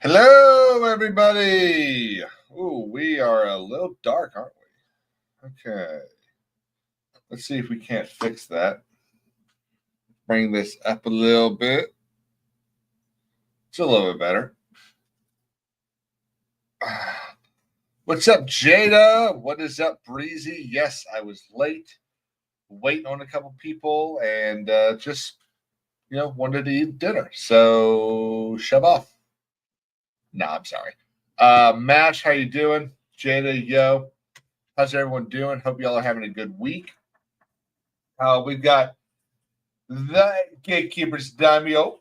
Hello, everybody. Ooh, we are a little dark, aren't we? Okay. Let's see if we can't fix that. Bring this up a little bit. It's a little bit better. What's up, Jada? What is up, Breezy? Yes, I was late, waiting on a couple people, and just wanted to eat dinner. So shove off. No, I'm sorry. Mash, how you doing? Jada, yo. How's everyone doing? Hope y'all are having a good week. We've got the Gatekeeper's Daimyo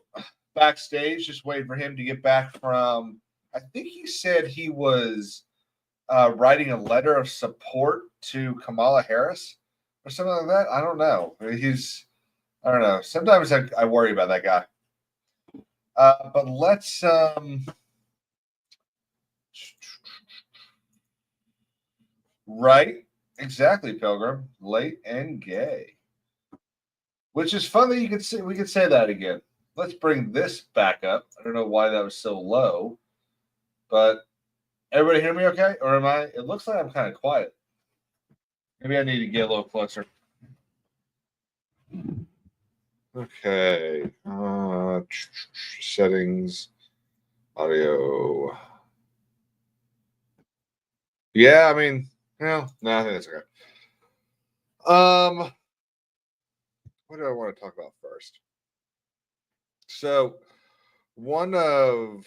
backstage, just waiting for him to get back from, I think he said he was writing a letter of support to Kamala Harris or something like that. I don't know. I don't know. Sometimes I worry about that guy. But let's right, exactly, Pilgrim. Late and gay. Which is fun that we could say that again. Let's bring this back up. I don't know why that was so low, but everybody hear me okay? Or am I? It looks like I'm kind of quiet. Maybe I need to get a little closer. Okay. Settings, audio. Yeah, I mean, no, I think that's okay. What do I want to talk about first? So, one of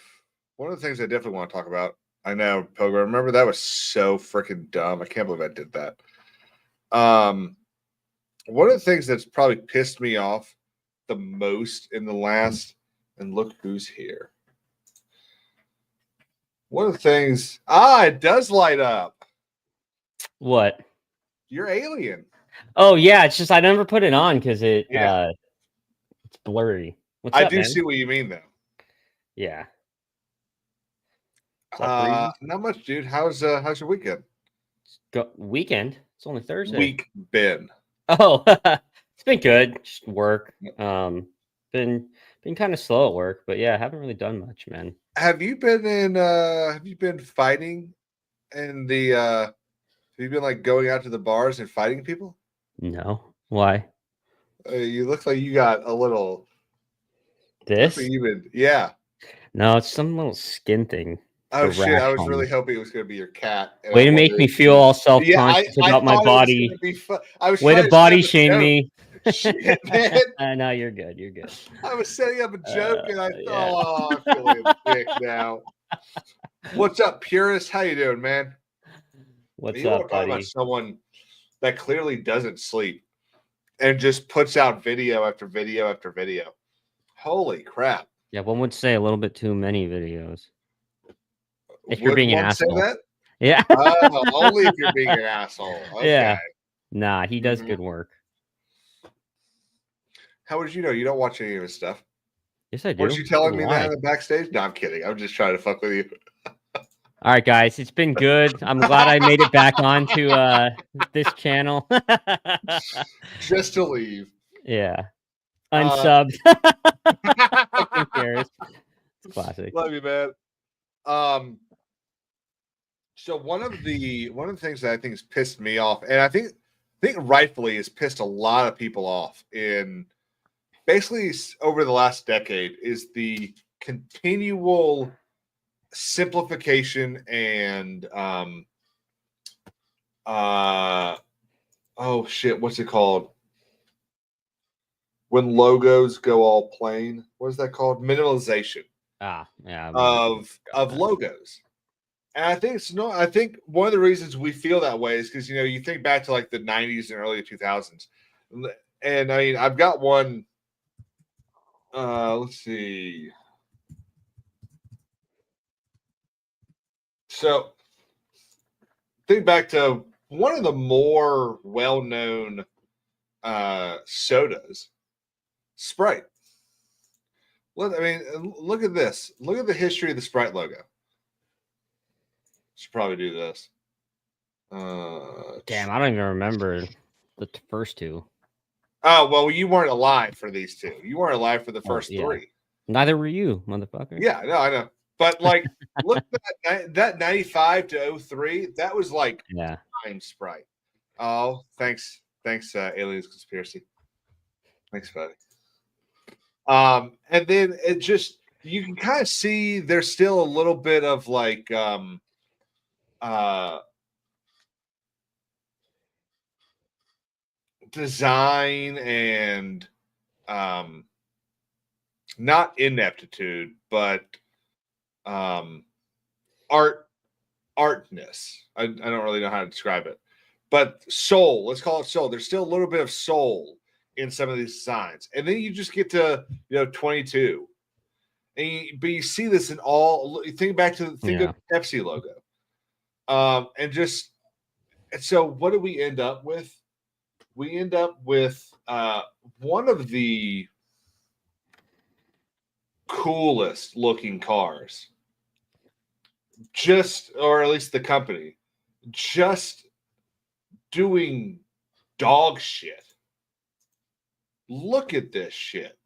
the things I definitely want to talk about. I know, Pilgrim. Remember that was so freaking dumb. I can't believe I did that. One of the things that's probably pissed me off the most in the last, and look who's here. One of the things, it does light up. What? You're alien. Oh yeah, it's just I never put it on because it's blurry. What's up, I do man? see what you mean though. Yeah. Not much, dude. How's your weekend? Weekend? It's only Thursday. Week been. Oh, it's been good. Just work. Been kind of slow at work, but yeah, I haven't really done much, man. Have you been fighting in the have you been like going out to the bars and fighting people? No. Why? You look like you got a little this. Yeah. No, it's some little skin thing. Oh shit! I was really hoping it was going to be your cat. Way to make me feel all self-conscious about my body. Way to body shame me. Shit, man. No, you're good. You're good. I was setting up a joke, and I thought, I feel like a dick now. What's up, Purus? How you doing, man? What's you up, want to talk about someone that clearly doesn't sleep and just puts out video after video after video? Holy crap! Yeah, one would say a little bit too many videos. If you're being an asshole. Say that? Yeah. Only if you're being an asshole. Okay. Yeah. Nah, he does good work. How would you know? You don't watch any of his stuff. Yes, I do. Weren't you telling me that in the backstage? No, I'm kidding. I'm just trying to fuck with you. All right, guys. It's been good. I'm glad I made it back onto this channel. Just to leave. Yeah. Unsubbed. Who cares? It's classic. Love you, man. So one of the things that I think has pissed me off, and I think rightfully has pissed a lot of people off in basically over the last decade, is the continual simplification and oh shit, what's it called? When logos go all plain, what is that called? Minimalization. Yeah. Of logos. And I think one of the reasons we feel that way is because you think back to like the 90s and early 2000s. And I mean, I've got one. Let's see. So think back to one of the more well-known sodas, Sprite. Look at this. Look at the history of the Sprite logo. Should probably do this. Damn, I don't even remember the first two. Oh, well, you weren't alive for these two. You weren't alive for the first three. Neither were you, motherfucker. Yeah, no, I know. But like, look at that 95 to 03. That was like prime Sprite. Oh, thanks, Aliens Conspiracy. Thanks, buddy. And then it just you can kind of see there's still a little bit of like design and not ineptitude, but artness. I don't really know how to describe it, but soul. Let's call it soul. There's still a little bit of soul in some of these designs, and then you just get to 22, but you see this in all. You think back to of the Pepsi logo, and so what do we end up with? We end up with one of the coolest looking cars, or at least the company, just doing dog shit. Look at this shit.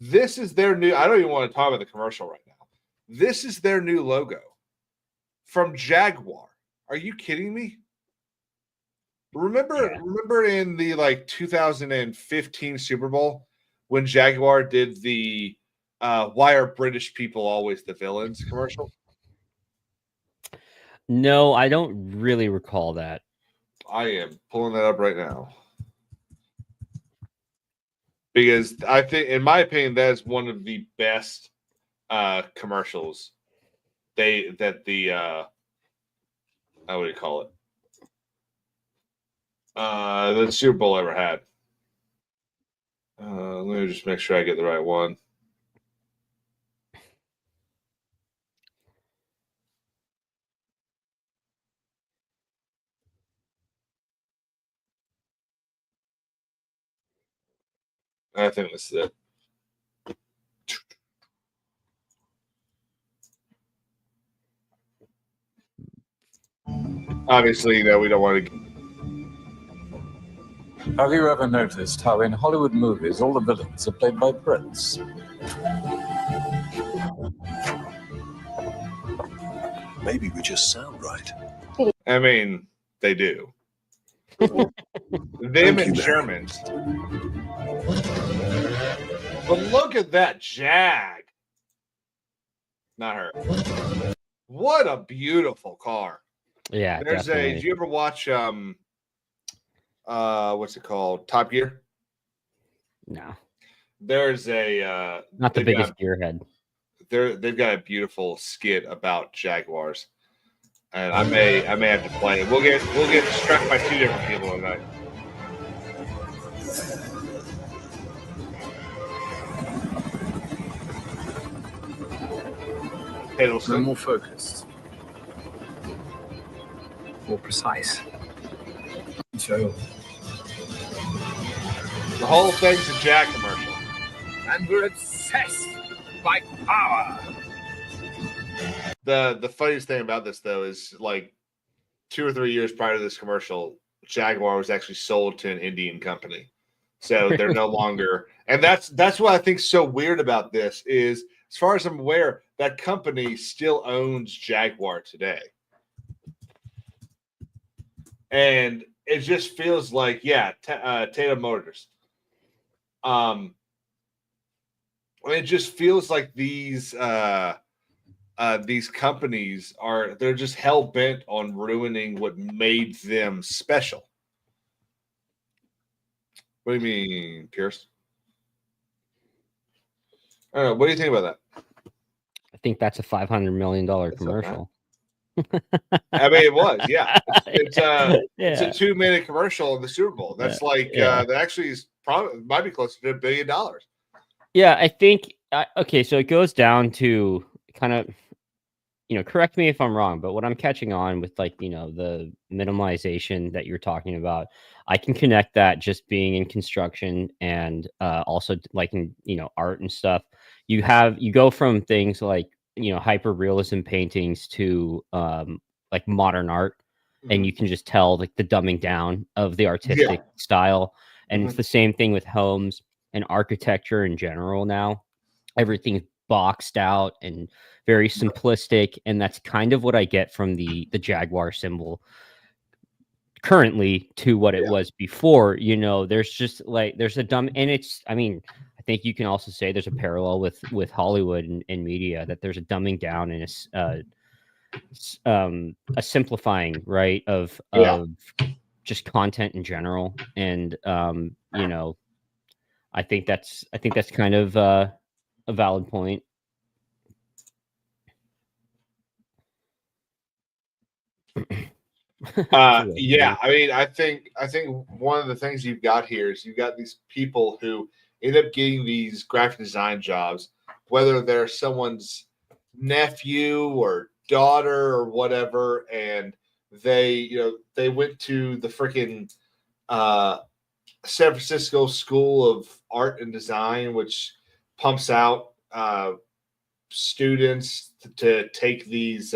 This is their new, I don't even want to talk about the commercial right now. This is their new logo from Jaguar. Are you kidding me? Remember in the like 2015 Super Bowl when Jaguar did the "Why are British people always the villains" commercial? No, I don't really recall that. I am pulling that up right now because I think, in my opinion, that is one of the best commercials. What do you call it? The Super Bowl ever had. Let me just make sure I get the right one. I think this is it. Obviously, we don't want to. Have you ever noticed how in Hollywood movies all the villains are played by Brits? Maybe we just sound right. I mean, they do. Them and Germans. But look at that Jag. Not her. What a beautiful car. Yeah. There's definitely. Did you ever watch what's it called? Top Gear? No. There's a not the biggest gearhead. They've got a beautiful skit about Jaguars. And I may have to play it. We'll get struck by two different people tonight. They're more focused, more precise. So the whole thing's a Jag commercial. And we're obsessed by power. The funniest thing about this, though, is like 2 or 3 years prior to this commercial, Jaguar was actually sold to an Indian company. So they're no longer, and that's what I think is so weird about this is, as far as I'm aware, that company still owns Jaguar today. And it just feels like, Tata Motors. It just feels like these companies they're just hell bent on ruining what made them special. What do you mean, Purus? I don't know. What do you think about that? I think that's a $500 million commercial. I mean, it was, yeah. It's a 2-minute commercial in the Super Bowl. That's that actually is probably might be closer to $1 billion. Yeah, I think. Okay, so it goes down to kind of, correct me if I'm wrong, but what I'm catching on with, like, the minimalization that you're talking about, I can connect that just being in construction and also like in art and stuff. You go from things like hyper realism paintings to like modern art, and you can just tell like the dumbing down of the artistic style. And it's the same thing with homes and architecture in general now. Everything's boxed out and very simplistic, and that's kind of what I get from the Jaguar symbol currently to what it was before. There's just like there's a dumb, and it's, I mean, I think you can also say there's a parallel with Hollywood and media, that there's a dumbing down and a simplifying, right, of just content in general. And I think that's kind of a valid point. Yeah, I mean, I think one of the things you've got here is you've got these people who end up getting these graphic design jobs, whether they're someone's nephew or daughter or whatever, and they went to the freaking San Francisco School of Art and Design, which pumps out students to take these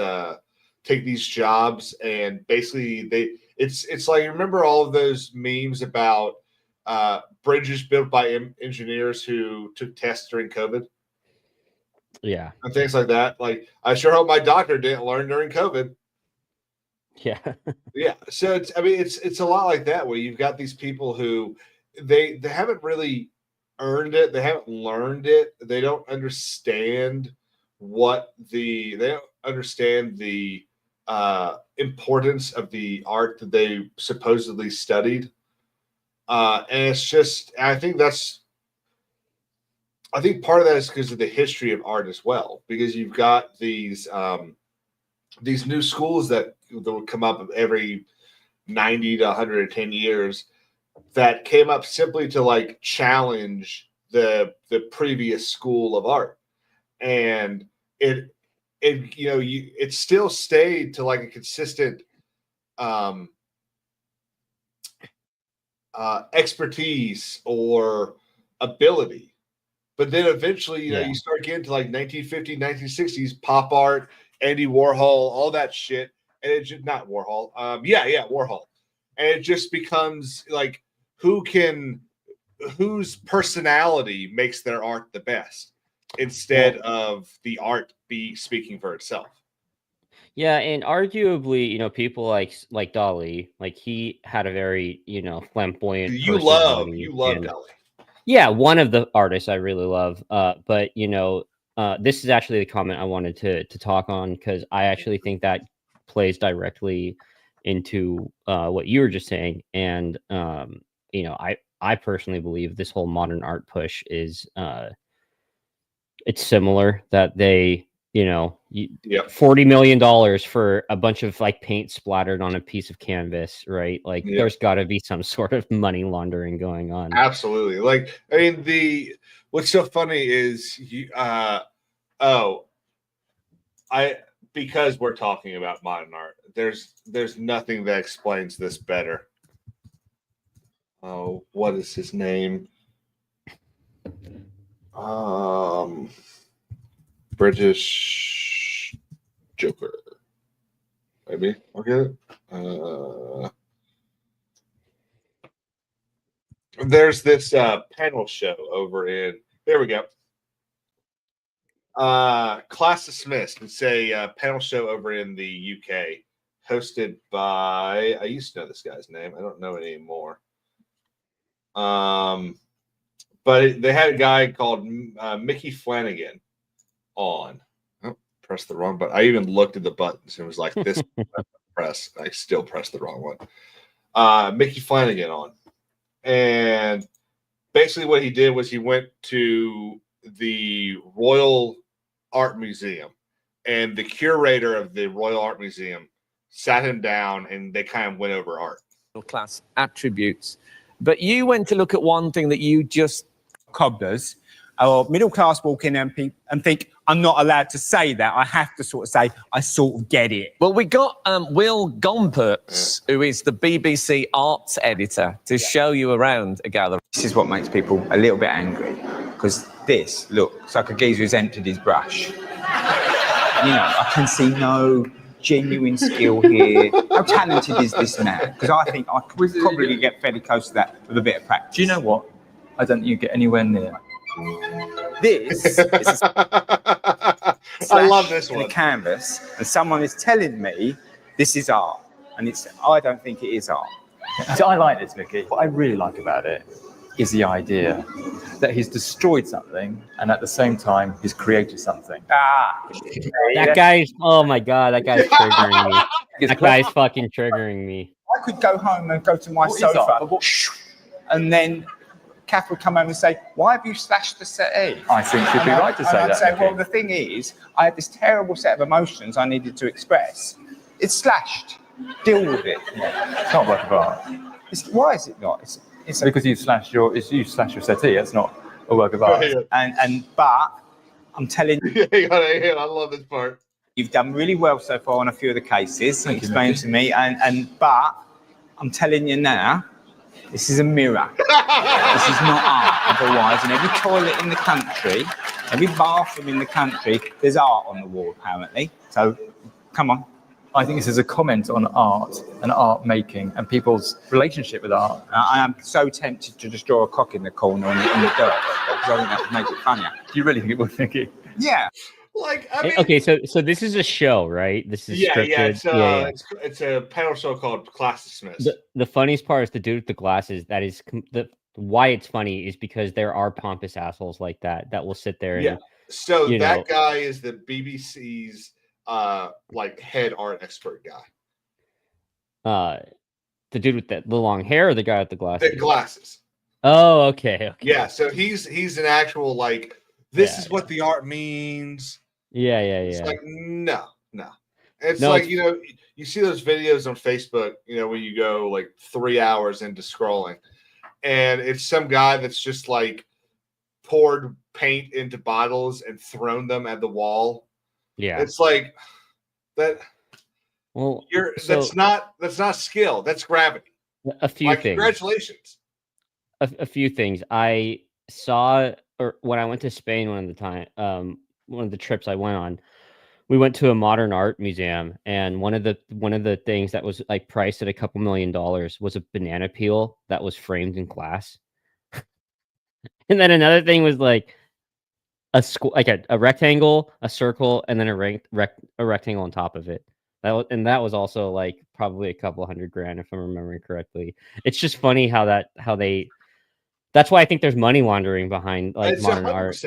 jobs, and basically it's like, remember all of those memes about bridges built by engineers who took tests during COVID? Yeah. And things like that. Like, I sure hope my doctor didn't learn during COVID. Yeah. Yeah. So it's a lot like that, where you've got these people who they haven't really earned it. They haven't learned it. They don't understand they don't understand the importance of the art that they supposedly studied. And it's just, I think part of that is because of the history of art as well, because you've got these new schools that would come up every 90 to 110 years that came up simply to like challenge the previous school of art. And it still stayed to like a consistent expertise or ability. But then eventually, you start getting to like 1950s, 1960s pop art, Andy Warhol, all that shit. And it's just not Warhol. Warhol. And it just becomes like, whose personality makes their art the best, instead of the art be speaking for itself. Yeah, and arguably, people like Dali, like he had a very, flamboyant personality. You love Dali. Yeah, one of the artists I really love. But this is actually the comment I wanted to talk on, because I actually think that plays directly into what you were just saying. And I personally believe this whole modern art push is it's similar, that they $40 million for a bunch of like paint splattered on a piece of canvas, right? Like there's got to be some sort of money laundering going on. Absolutely. Like, I mean, what's so funny is because we're talking about modern art, there's nothing that explains this better. Oh, what is his name? British Joker. Maybe I'll get it. There's this panel show over in, there we go. Class Dismissed. It's a panel show over in the UK, hosted by, I used to know this guy's name. I don't know it anymore. But they had a guy called Mickey Flanigan on. Oh, pressed the wrong button. I even looked at the buttons and was like, this press. I still pressed the wrong one. Mickey Flanigan on. And basically what he did was he went to the Royal Art Museum, and the curator of the Royal Art Museum sat him down, and they kind of went over art. Class attributes. But you went to look at one thing that you just cobblers or middle class walk in and think, I'm not allowed to say that. I have to sort of say, I sort of get it. Well, we got Will Gompertz, who is the BBC arts editor, to show you around a gallery. This is what makes people a little bit angry, because this looks like a geezer who's emptied his brush. I can see no genuine skill here. How talented is this man? Because I think I could probably get fairly close to that with a bit of practice. Do you know what? I don't think you get anywhere near. This is a I love slash this in one. a canvas, and someone is telling me this is art, and I don't think it is art. So I like this, Vicky. What I really like about it is the idea that he's destroyed something and at the same time he's created something. That guy's, oh my God, that guy's triggering me. That guy's fucking triggering me. I could go home and go to my What is art? sofa, and then Kath would come home and say, "Why have you slashed the settee?" I think you'd be right to say I'd that, say, Vicky. "Well, the thing is, I had this terrible set of emotions I needed to express. It's slashed. Deal with it." It's not a work of art. Why is it not? It's Because you slashed your settee. That's not a work of art. but I'm telling you, Hang on, I love this part. you've done really well so far on a few of the cases. Explain to me, but I'm telling you now, this is a mirror. This is not art. Otherwise, in every toilet in the country, every bathroom in the country, there's art on the wall apparently. So, come on. I think this is a comment on art and art making and people's relationship with art. I am so tempted to just draw a cock in the corner in the dirt because I think that would make it funnier. Do you really think it would, Vicky? Yeah. Like, I mean, Okay, so this is a show, right? This is scripted. It's a panel show called Class Dismissed. The funniest part is the dude with the glasses. That is why it's funny is because there are pompous assholes like that will sit there. And, So that guy is the BBC's like head art expert guy. The dude with the long hair, or the guy with the glasses? The glasses. Oh, okay. Yeah, so he's an actual like this is what the art means. Yeah. It's like no. It's like you see those videos on Facebook, where you go like 3 hours into scrolling, and it's some guy that's just like poured paint into bottles and thrown them at the wall. Yeah, it's like that. Well, that's not skill. That's gravity. A few things. Congratulations. A few things. I saw, or when I went to Spain one of the trips I went on, we went to a modern art museum, and one of the things that was like priced at $2 million was a banana peel that was framed in glass. And then another thing was like a rectangle, a circle, and then a rectangle on top of it. That was also like probably $200,000 if I'm remembering correctly. It's just funny that's why I think there's money laundering behind like modern art.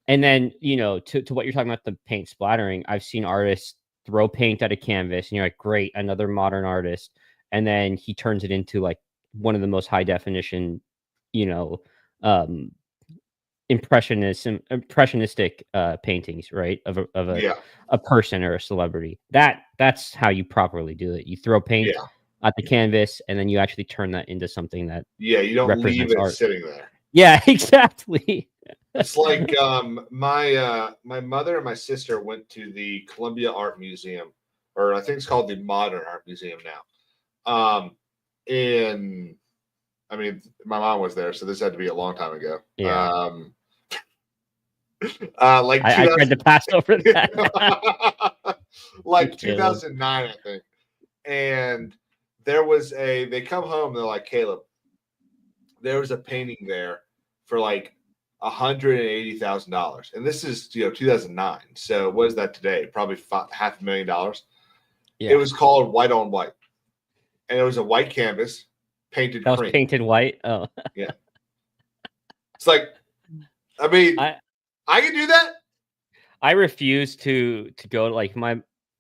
And then, to what you're talking about, the paint splattering, I've seen artists throw paint at a canvas and you're like, great, another modern artist. And then he turns it into like one of the most high definition, impressionistic paintings, right? Of a person or a celebrity. That's how you properly do it. You throw paint at the canvas and then you actually turn that into something that you don't leave it art. sitting there. Yeah, exactly. It's like my mother and my sister went to the Columbia Art Museum, or I think it's called the Modern Art Museum now. And I mean, my mom was there, so this had to be a long time ago. Yeah. Like I tried to pass over that. Like 2009, I think. And there was they come home, they're like, Caleb, there was a painting there for like $180,000, and this is 2009. So what is that today? Probably $500,000. Yeah. It was called White on White, and it was a white canvas painted. That was painted white. Oh, yeah. It's like, I mean, I can do that. I refuse to go like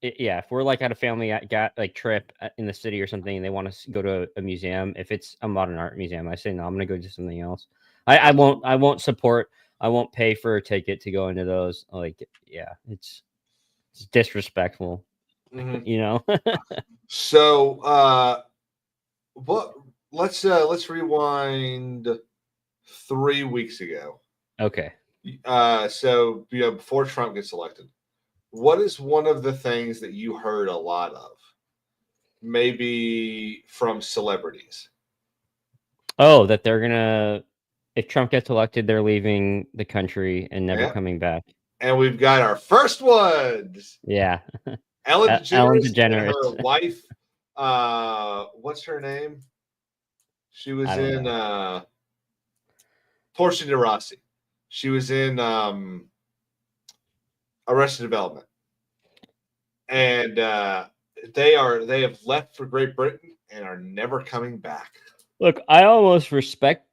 if we're like at a family like trip in the city or something, and they want to go to a museum. If it's a modern art museum, I say no. I'm gonna go do something else. I won't support. I won't pay for a ticket to go into those. Like, yeah, it's disrespectful. Mm-hmm. So, let's rewind 3 weeks ago. Okay. So before Trump gets elected, what is one of the things that you heard a lot of, maybe from celebrities? Oh, that they're gonna. If Trump gets elected, they're leaving the country and never coming back. And we've got our first ones. Yeah. Ellen DeGeneres. And her wife. What's her name? She was in Portia de Rossi. She was in Arrested Development, and they have left for Great Britain and are never coming back. Look, I almost respect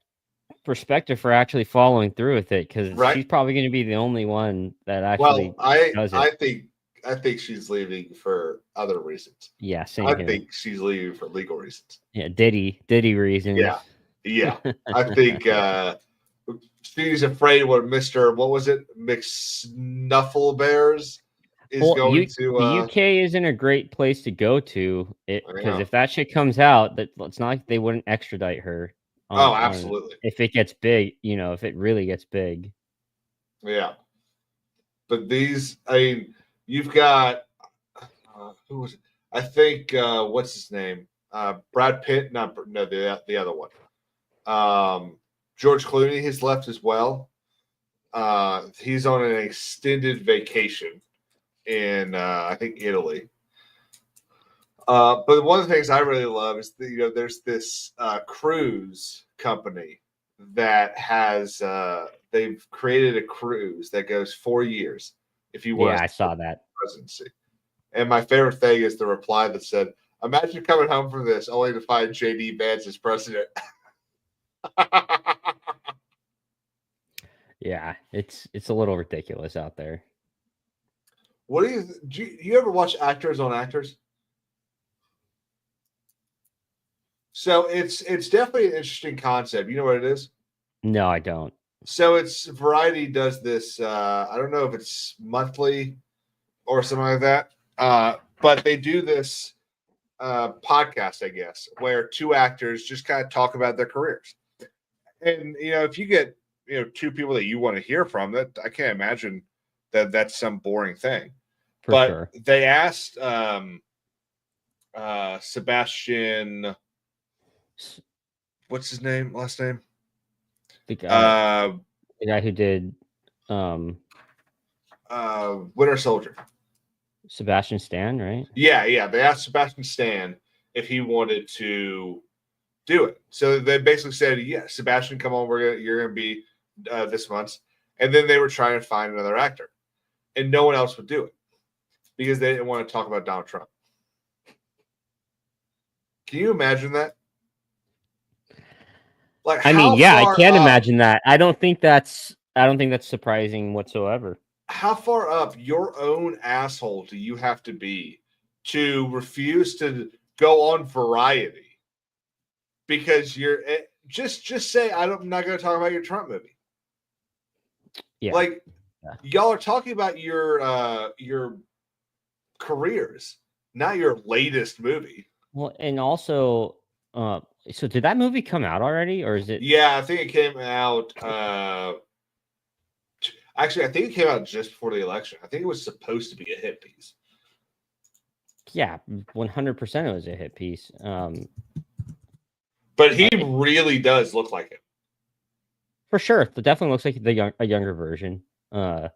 perspective for actually following through with it because Right. she's probably going to be the only one that actually does it. I think she's leaving for other reasons. Yeah, same I here. think she's leaving for legal reasons. Yeah, Diddy reasons. Yeah. I think she's afraid what McSnufflebears is going to. The UK isn't a great place to go to because if that shit comes out, it's not like they wouldn't extradite her. Absolutely. If it gets big, if it really gets big. Yeah. But you've got who was it? I think what's his name? Brad Pitt. The other one. George Clooney has left as well. He's on an extended vacation in I think Italy. But one of the things I really love is there's this cruise company that has they've created a cruise that goes 4 years. If you want, I saw that presidency. And my favorite thing is the reply that said, "Imagine coming home from this only to find JD Vance as president." Yeah, it's a little ridiculous out there. What do you ever watch Actors on Actors? So it's definitely an interesting concept. You know what it is? No, I don't. So Variety does this. I don't know if it's monthly or something like that. But they do this podcast, I guess, where two actors just kind of talk about their careers. And if you get two people that you want to hear from, that I can't imagine that that's some boring thing. But sure. They asked Sebastian, what's his name? Last name? The guy who did Winter Soldier. Sebastian Stan, right? Yeah. They asked Sebastian Stan if he wanted to do it. So they basically said, "Yeah, Sebastian, come on, you're gonna be this month." And then they were trying to find another actor, and no one else would do it because they didn't want to talk about Donald Trump. Can you imagine that? I can't imagine that. I don't think that's surprising whatsoever. How far up your own asshole do you have to be to refuse to go on Variety? Because you're just say I'm not going to talk about your Trump movie. Yeah, y'all are talking about your careers, not your latest movie. Well, and also, so did that movie come out already, or is it? Yeah, I think it came out. Actually, I think it came out just before the election. I think it was supposed to be a hit piece. Yeah, 100% it was a hit piece. But he really does look like it. For sure. It definitely looks like a younger version. Yeah,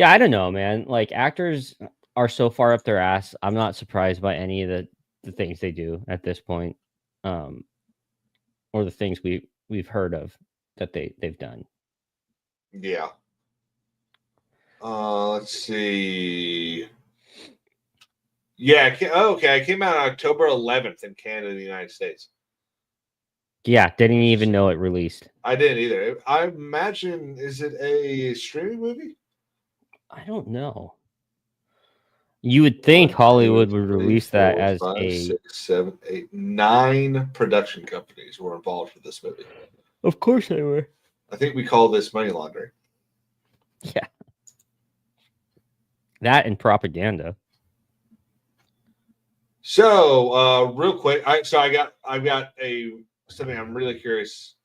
I don't know, man. Like, actors are so far up their ass. I'm not surprised by any of the things they do at this point. Or the things we've heard of that they've done. Yeah. Let's see. Yeah. Okay. It came out on October 11th in Canada and the United States. Yeah. Didn't even know it released. I didn't either. I imagine, is it a streaming movie? I don't know. You would think Hollywood would release that as 6, 7, 8, 9 production companies were involved with this movie. Of course they were. I think we call this money laundering. Yeah. That and propaganda. So, real quick, I've got something I'm really curious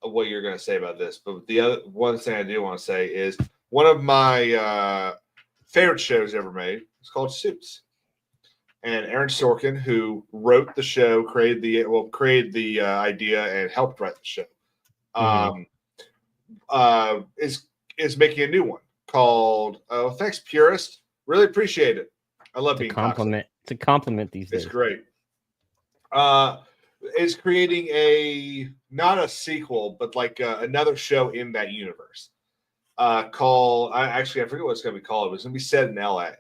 of what you're going to say about this. But the other one thing I do want to say is one of my favorite shows ever made. It's called Suits, and Aaron Sorkin, who wrote the show, created the idea and helped write the show, is making a new one called thanks Purist. Really appreciate it. I love being compliment. It's a compliment these days. It's great. is creating a not a sequel, but like another show in that universe. Called I forget what it's going to be called. It's going to be set in L.A.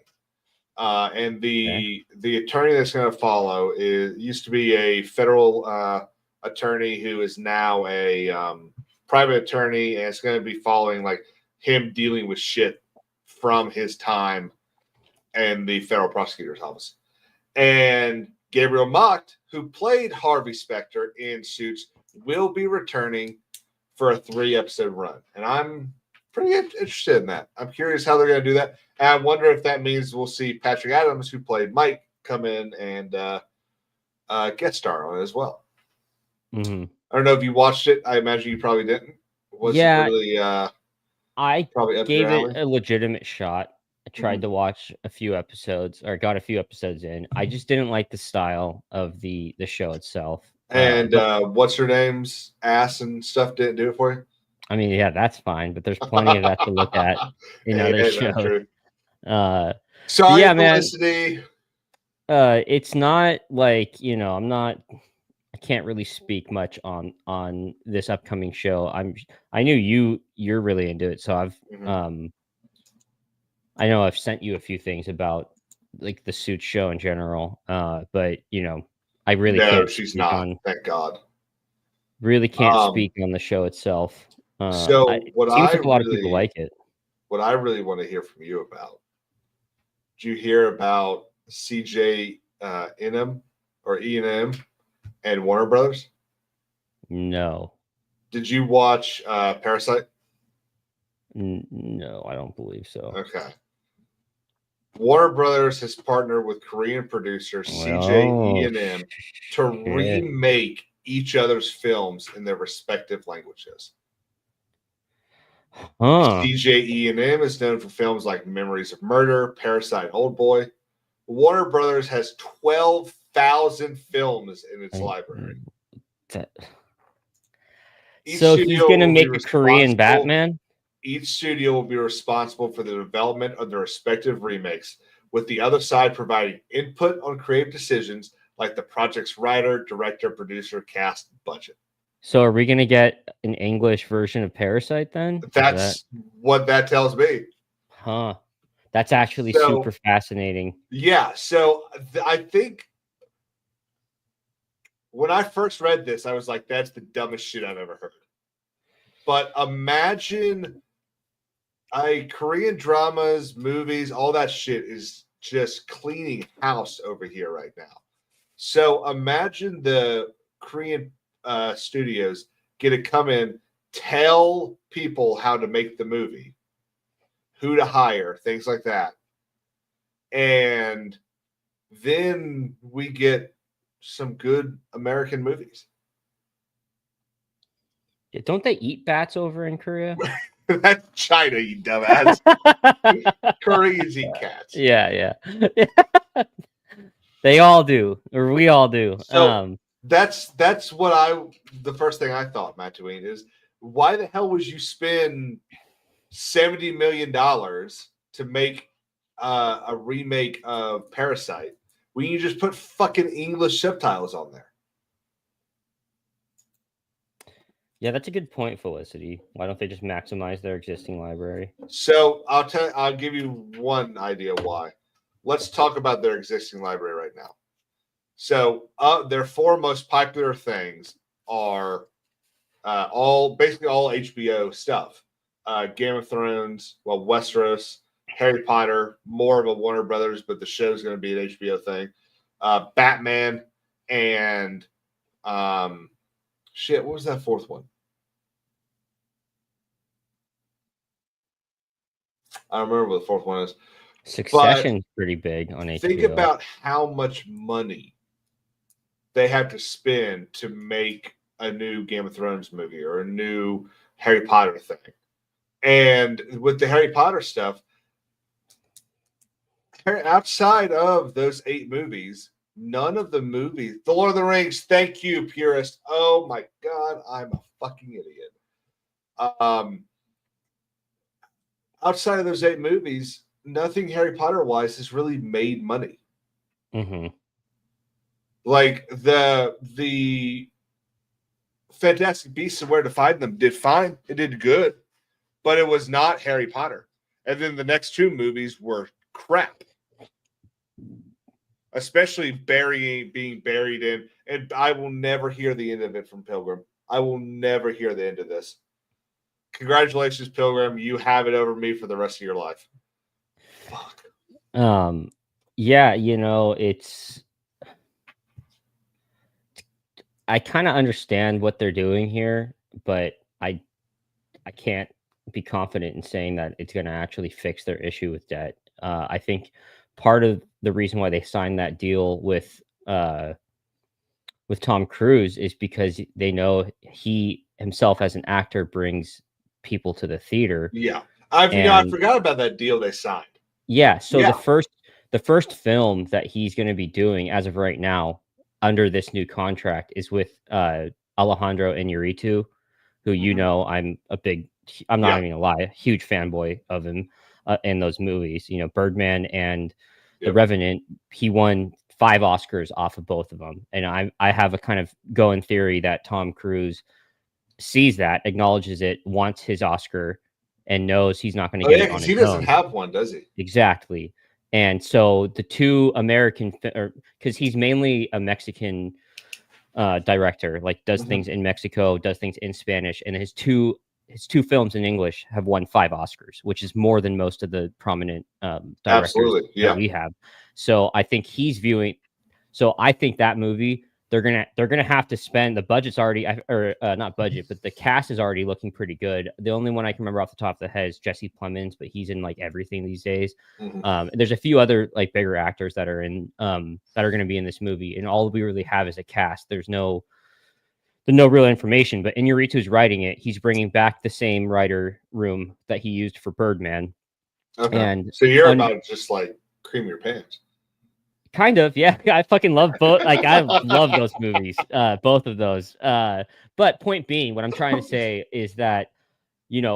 And the attorney that's going to follow used to be a federal attorney who is now a private attorney, and it's going to be following like him dealing with shit from his time in the federal prosecutor's office. And Gabriel Macht, who played Harvey Specter in Suits, will be returning for a 3-episode run. And I'm pretty interested in that. I'm curious how they're going to do that. And I wonder if that means we'll see Patrick Adams, who played Mike, come in and guest star on it as well. Mm-hmm. I don't know if you watched it. I imagine you probably didn't. Was it really I probably up gave your alley? it a legitimate shot. I tried to watch a few episodes, or got a few episodes in. I just didn't like the style of the show itself. And what's her name's ass and stuff didn't do it for you? I mean, yeah, that's fine, but there's plenty of that to look at in other shows. Sorry, yeah, man. Felicity. It's not like, I can't really speak much on this upcoming show. I knew you're really into it, so I know I've sent you a few things about like the Suits show in general. But I really can't. She's not. Thank God. Really can't speak on the show itself. So what seems like a lot of people like it. What I really want to hear from you about. Did you hear about CJ Enum or E&M and Warner Brothers? No. Did you watch Parasite? No, I don't believe so. Okay. Warner Brothers has partnered with Korean producer CJ E&M to remake each other's films in their respective languages. CJ E&M is known for films like Memories of Murder, Parasite, Oldboy. Warner Brothers has 12,000 films in its library. So he's going to make a Korean Batman? Each studio will be responsible for the development of their respective remakes, with the other side providing input on creative decisions like the project's writer, director, producer, cast, budget. So are we going to get an English version of Parasite then? That's what that tells me. Huh. That's actually super fascinating. Yeah. So I think when I first read this, I was like, that's the dumbest shit I've ever heard. But imagine Korean dramas, movies, all that shit is just cleaning house over here right now. So imagine the Korean studios get to come in, tell people how to make the movie, who to hire, things like that. And then we get some good American movies. Yeah, don't they eat bats over in Korea? That's China, you dumbass. Koreans eat cats. Yeah. They all do, or we all do. So that's what the first thing I thought, Matt Dwayne, is why the hell would you spend $70 million to make a remake of Parasite when you just put fucking English subtitles on there? Yeah, that's a good point, Felicity. Why don't they just maximize their existing library? So I'll give you one idea why. Let's talk about their existing library right now. So their 4 most popular things are basically all HBO stuff. Game of Thrones, Westeros, Harry Potter, more of a Warner Brothers, but the show's going to be an HBO thing. Batman and what was that 4th one? I don't remember what the 4th one is. Succession's pretty big on HBO. Think about how much money they have to spend to make a new Game of Thrones movie or a new Harry Potter thing. And with the Harry Potter stuff, outside of those 8 movies, none of the movies, The Lord of the Rings, thank you, purist. Oh my God, I'm a fucking idiot. Outside of those 8 movies, nothing Harry Potter wise has really made money. Mm-hmm. Like the Fantastic Beasts and Where to Find Them did fine. It did good, but it was not Harry Potter. And then the next two movies were crap, especially being buried in. And I will never hear the end of it from Pilgrim. I will never hear the end of this. Congratulations, Pilgrim. You have it over me for the rest of your life. Fuck. Yeah, it's. I kind of understand what they're doing here, but I can't be confident in saying that it's going to actually fix their issue with debt. I think part of the reason why they signed that deal with Tom Cruise is because they know he himself as an actor brings people to the theater. Yeah, I forgot about that deal they signed. Yeah, so the first film that he's going to be doing as of right now under this new contract is with Alejandro Iñárritu, who I'm not even gonna lie, a huge fanboy of him in those movies. Birdman and The Revenant. He won 5 Oscars off of both of them, and I have a kind of going theory that Tom Cruise sees that, acknowledges it, wants his Oscar, and knows he's not going to get it on his own. He doesn't have one, does he? Exactly. And so the two American, because he's mainly a Mexican director, like does things in Mexico, does things in Spanish, and his two films in English have won 5 Oscars, which is more than most of the prominent directors that we have. So I think he's viewing. So I think that movie they're gonna have to spend. The budget's already, not budget, but the cast is already looking pretty good. The only one I can remember off the top of the head is Jesse Plemons, but he's in like everything these days. There's a few other like bigger actors that are in that are going to be in this movie, and all we really have is a cast. There's no real information, but Iñárritu's writing it. He's bringing back the same writer room that he used for Birdman. Okay. And so you're about to just like cream your pants. Kind of, yeah. I fucking love both. Like, I love those movies, both of those. But point being, what I'm trying to say is that,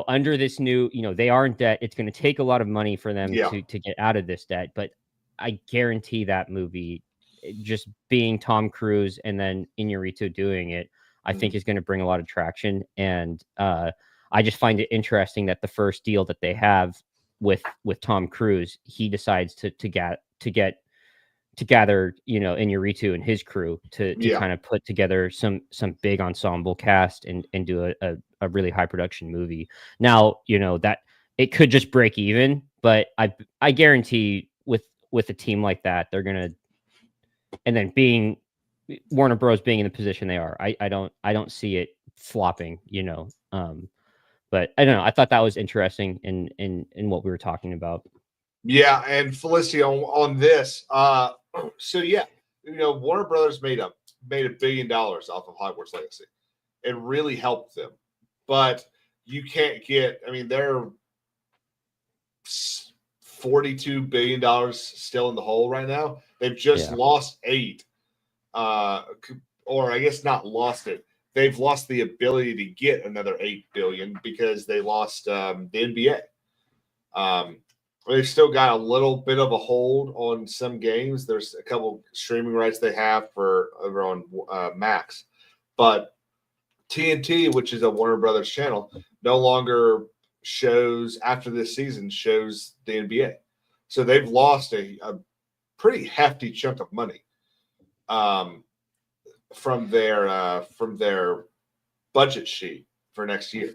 under this new, they are in debt. It's going to take a lot of money for them to get out of this debt. But I guarantee that movie, just being Tom Cruise and then Iñárritu doing it, I think is going to bring a lot of traction. And I just find it interesting that the first deal that they have with Tom Cruise, he decides to gather, Iñárritu and his crew to kind of put together some big ensemble cast and do a really high production movie. Now, that it could just break even, but I guarantee with a team like that, they're gonna, and then being Warner Bros. Being in the position they are, I don't see it flopping, but I don't know. I thought that was interesting in what we were talking about. Yeah, and Felicity on this. Warner Brothers made $1 billion off of Hogwarts Legacy. It really helped them, but you can't get. I mean, they're $42 billion still in the hole right now. They've just lost 8, or I guess not lost it. They've lost the ability to get another 8 billion because they lost the NBA. They've still got a little bit of a hold on some games. There's a couple streaming rights they have over on Max, but TNT, which is a Warner Brothers channel, no longer shows after this season shows the NBA. So they've lost a pretty hefty chunk of money from their budget sheet for next year.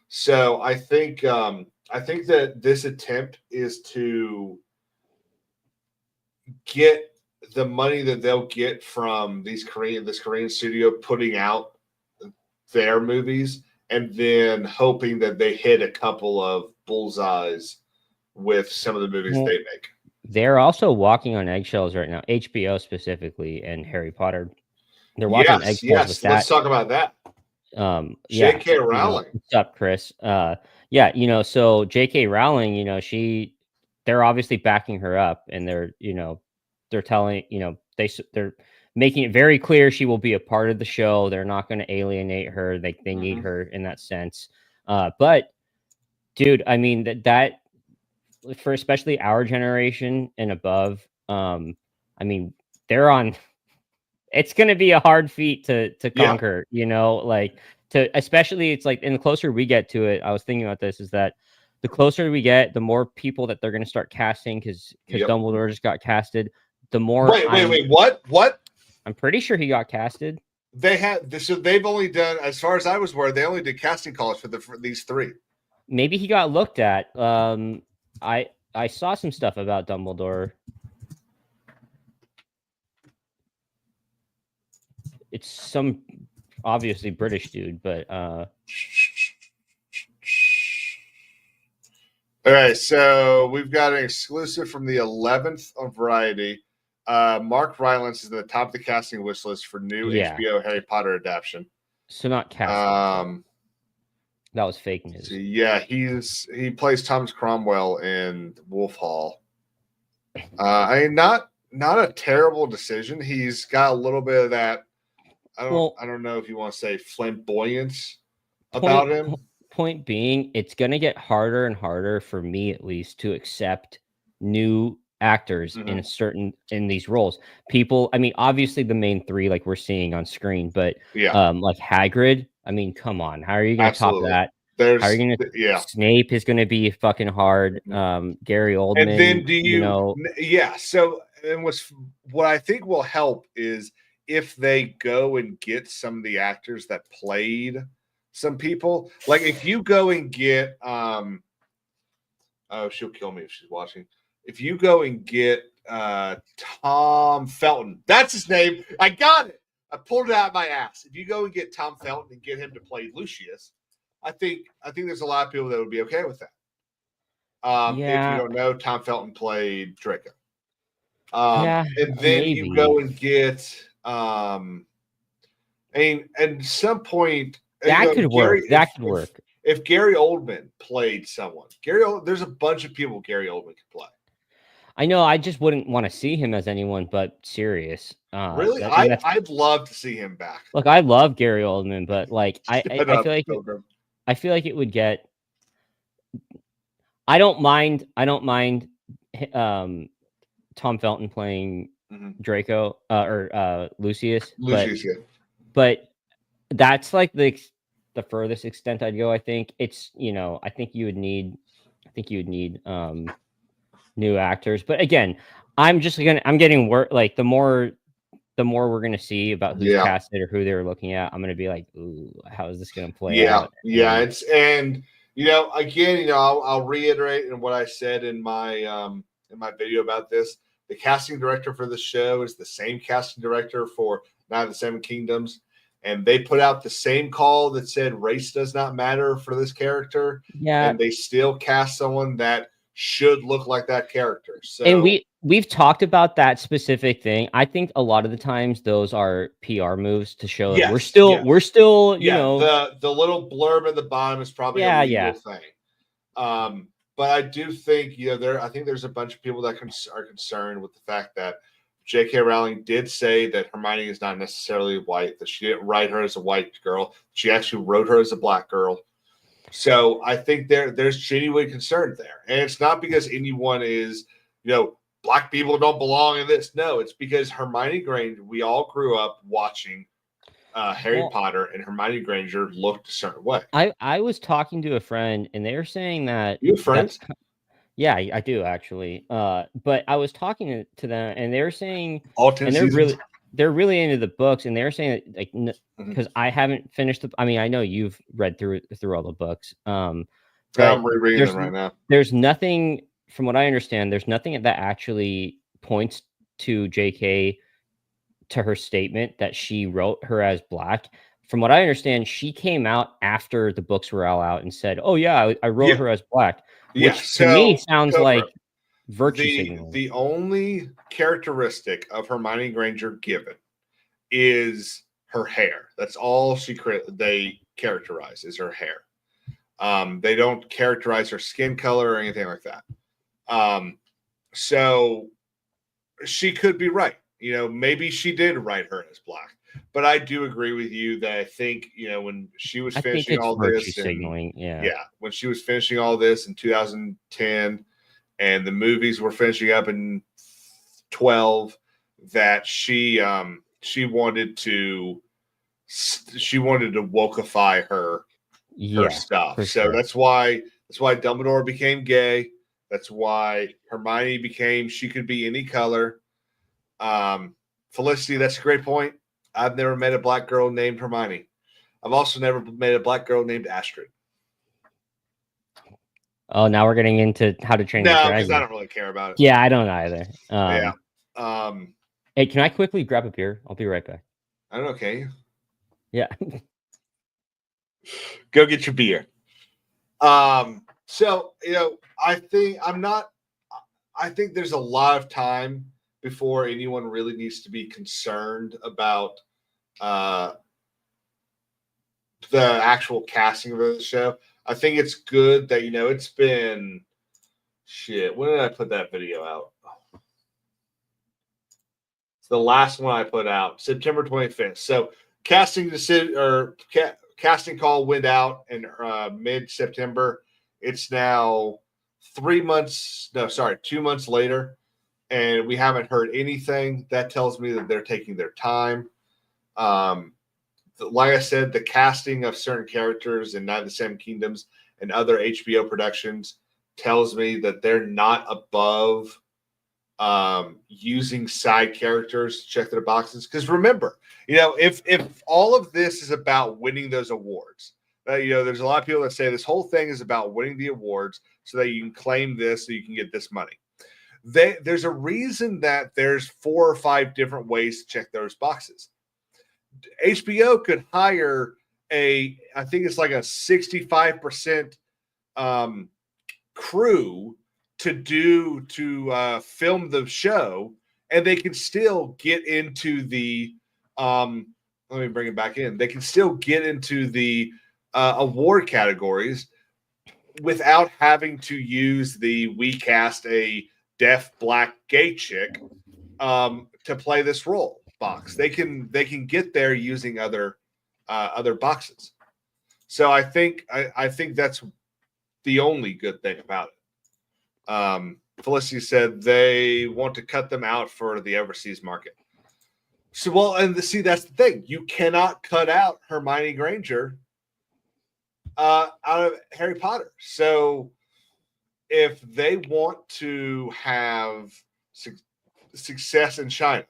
So I think that this attempt is to get the money that they'll get from this Korean studio putting out their movies, and then hoping that they hit a couple of bullseyes with some of the movies they make. They're also walking on eggshells right now, HBO specifically, and Harry Potter. They're walking on eggshells with that. Let's talk about that. J.K. Rowling. What's up, Chris? So J.K. Rowling, they're obviously backing her up, and they're telling, they're making it very clear she will be a part of the show. They're not going to alienate her. They need her in that sense. But dude, I mean that for especially our generation and above, I mean, they're on it's going to be a hard feat to Yeah. conquer, you know, like especially it's like, and the closer we get to it, I was thinking about this, is that the closer we get, the more people that they're going to start casting, because Yep. Dumbledore just got casted. The more Wait, what? I'm pretty sure he got casted. They had this, so they've only done, as far as I was aware, they only did casting calls for these three. Maybe he got looked at. I saw some stuff about Dumbledore. It's some obviously British dude, but All right, so we've got an exclusive from the 11th on Variety. Mark Rylance is at the top of the casting wish list for new HBO Harry Potter adaptation. So not casting. That was fake news. So yeah, he plays Thomas Cromwell in Wolf Hall. I mean, not a terrible decision. He's got a little bit of that. I don't know if you want to say flamboyance about him. Point being, it's gonna get harder and harder for me, at least, to accept new actors in these roles. People, I mean, obviously the main three, like we're seeing on screen, but like Hagrid. I mean, come on, how are you gonna top that? How are you gonna? Snape is gonna be fucking hard. Gary Oldman. And then do you know? Yeah. So, and what I think will help is if they go and get some of the actors that played some people. Like if you go and get oh, she'll kill me if she's watching. If you go and get Tom Felton, that's his name. I got it. I pulled it out of my ass. If you go and get Tom Felton and get him to play Lucius, I think there's a lot of people that would be okay with that. If you don't know, Tom Felton played Draco. And then you go and get and at some point that could work. That could work. If Gary Oldman played someone, there's a bunch of people Gary Oldman could play. I know. I just wouldn't want to see him as anyone but Sirius. Really, I'd love to see him back. Look, I love Gary Oldman, but like I feel like it would get. I don't mind. Tom Felton playing Draco or Lucius. But that's like the furthest extent I'd go. I think it's, I think you would need new actors. But again, I'm getting work. Like the more we're gonna see about who's casted or who they're looking at, I'm gonna be like, ooh, how is this gonna play out? Again, I'll reiterate in what I said in my video about this. The casting director for the show is the same casting director for Night of the Seven Kingdoms, and they put out the same call that said race does not matter for this character. Yeah, and they still cast someone that should look like that character. So, and we've talked about that specific thing. I think a lot of the times those are PR moves to show that we're still, the little blurb at the bottom is probably a legal thing. But I do think, I think there's a bunch of people that are concerned with the fact that J.K. Rowling did say that Hermione is not necessarily white, that she didn't write her as a white girl. She actually wrote her as a black girl. So I think there's genuine concern there. And it's not because anyone is, black people don't belong in this. No, it's because Hermione Granger, we all grew up watching Harry Potter, and Hermione Granger looked a certain way. I was talking to a friend, and they were saying that you have friends. Yeah, I do actually. But I was talking to them, and they were saying, and they're really into the books, and they're saying that, like, because I haven't finished I mean, I know you've read through all the books. I'm rereading them right now. There's nothing, from what I understand, there's nothing that actually points to JK, to her statement that she wrote her as black. From what I understand, she came out after the books were all out and said, "Oh yeah, I wrote her as black," which to me sounds like virtue signaling. The only characteristic of Hermione Granger given is her hair. That's all they characterize is her hair. They don't characterize her skin color or anything like that. So she could be right. Maybe she did write her as black. But I do agree with you that I think, when she was finishing all this, signaling, when she was finishing all this in 2010, and the movies were finishing up in 12, that she she wanted to wokeify her Yeah, stuff. for So sure. that's why Dumbledore became gay. That's why Hermione became she could be any color. Felicity, that's a great point. I've never met a black girl named Hermione. I've also never met a black girl named Astrid. Oh, now we're getting into How to Train Your No, because Dragon. I don't really care about it. Yeah, I don't either. Yeah. Hey, can I quickly grab a beer? I'll be right back. I don't know, can you? Yeah. Go get your beer. So I think there's a lot of time before anyone really needs to be concerned about the actual casting of the show. I think it's good that it's been shit. When did I put that video out? It's the last one I put out, September 25th. So casting decision or casting call went out in mid-September. It's now 2 months later, and we haven't heard anything. That tells me that they're taking their time. Like I said, the casting of certain characters in Night of the Seven Kingdoms and other HBO productions tells me that they're not above using side characters to check their boxes. Because remember, if all of this is about winning those awards, there's a lot of people that say this whole thing is about winning the awards so that you can claim this, so you can get this money. There's a reason that there's 4 or 5 different ways to check those boxes. HBO could hire I think it's like a 65% crew to film the show, and they can still get into the let me bring it back in. They can still get into the award categories without having to use the "we cast a deaf black gay chick" to play this role box. They can get there using other boxes. So I think that's the only good thing about it. Felicity said they want to cut them out for the overseas market. So that's the thing. You cannot cut out Hermione Granger out of Harry Potter. So if they want to have success in China,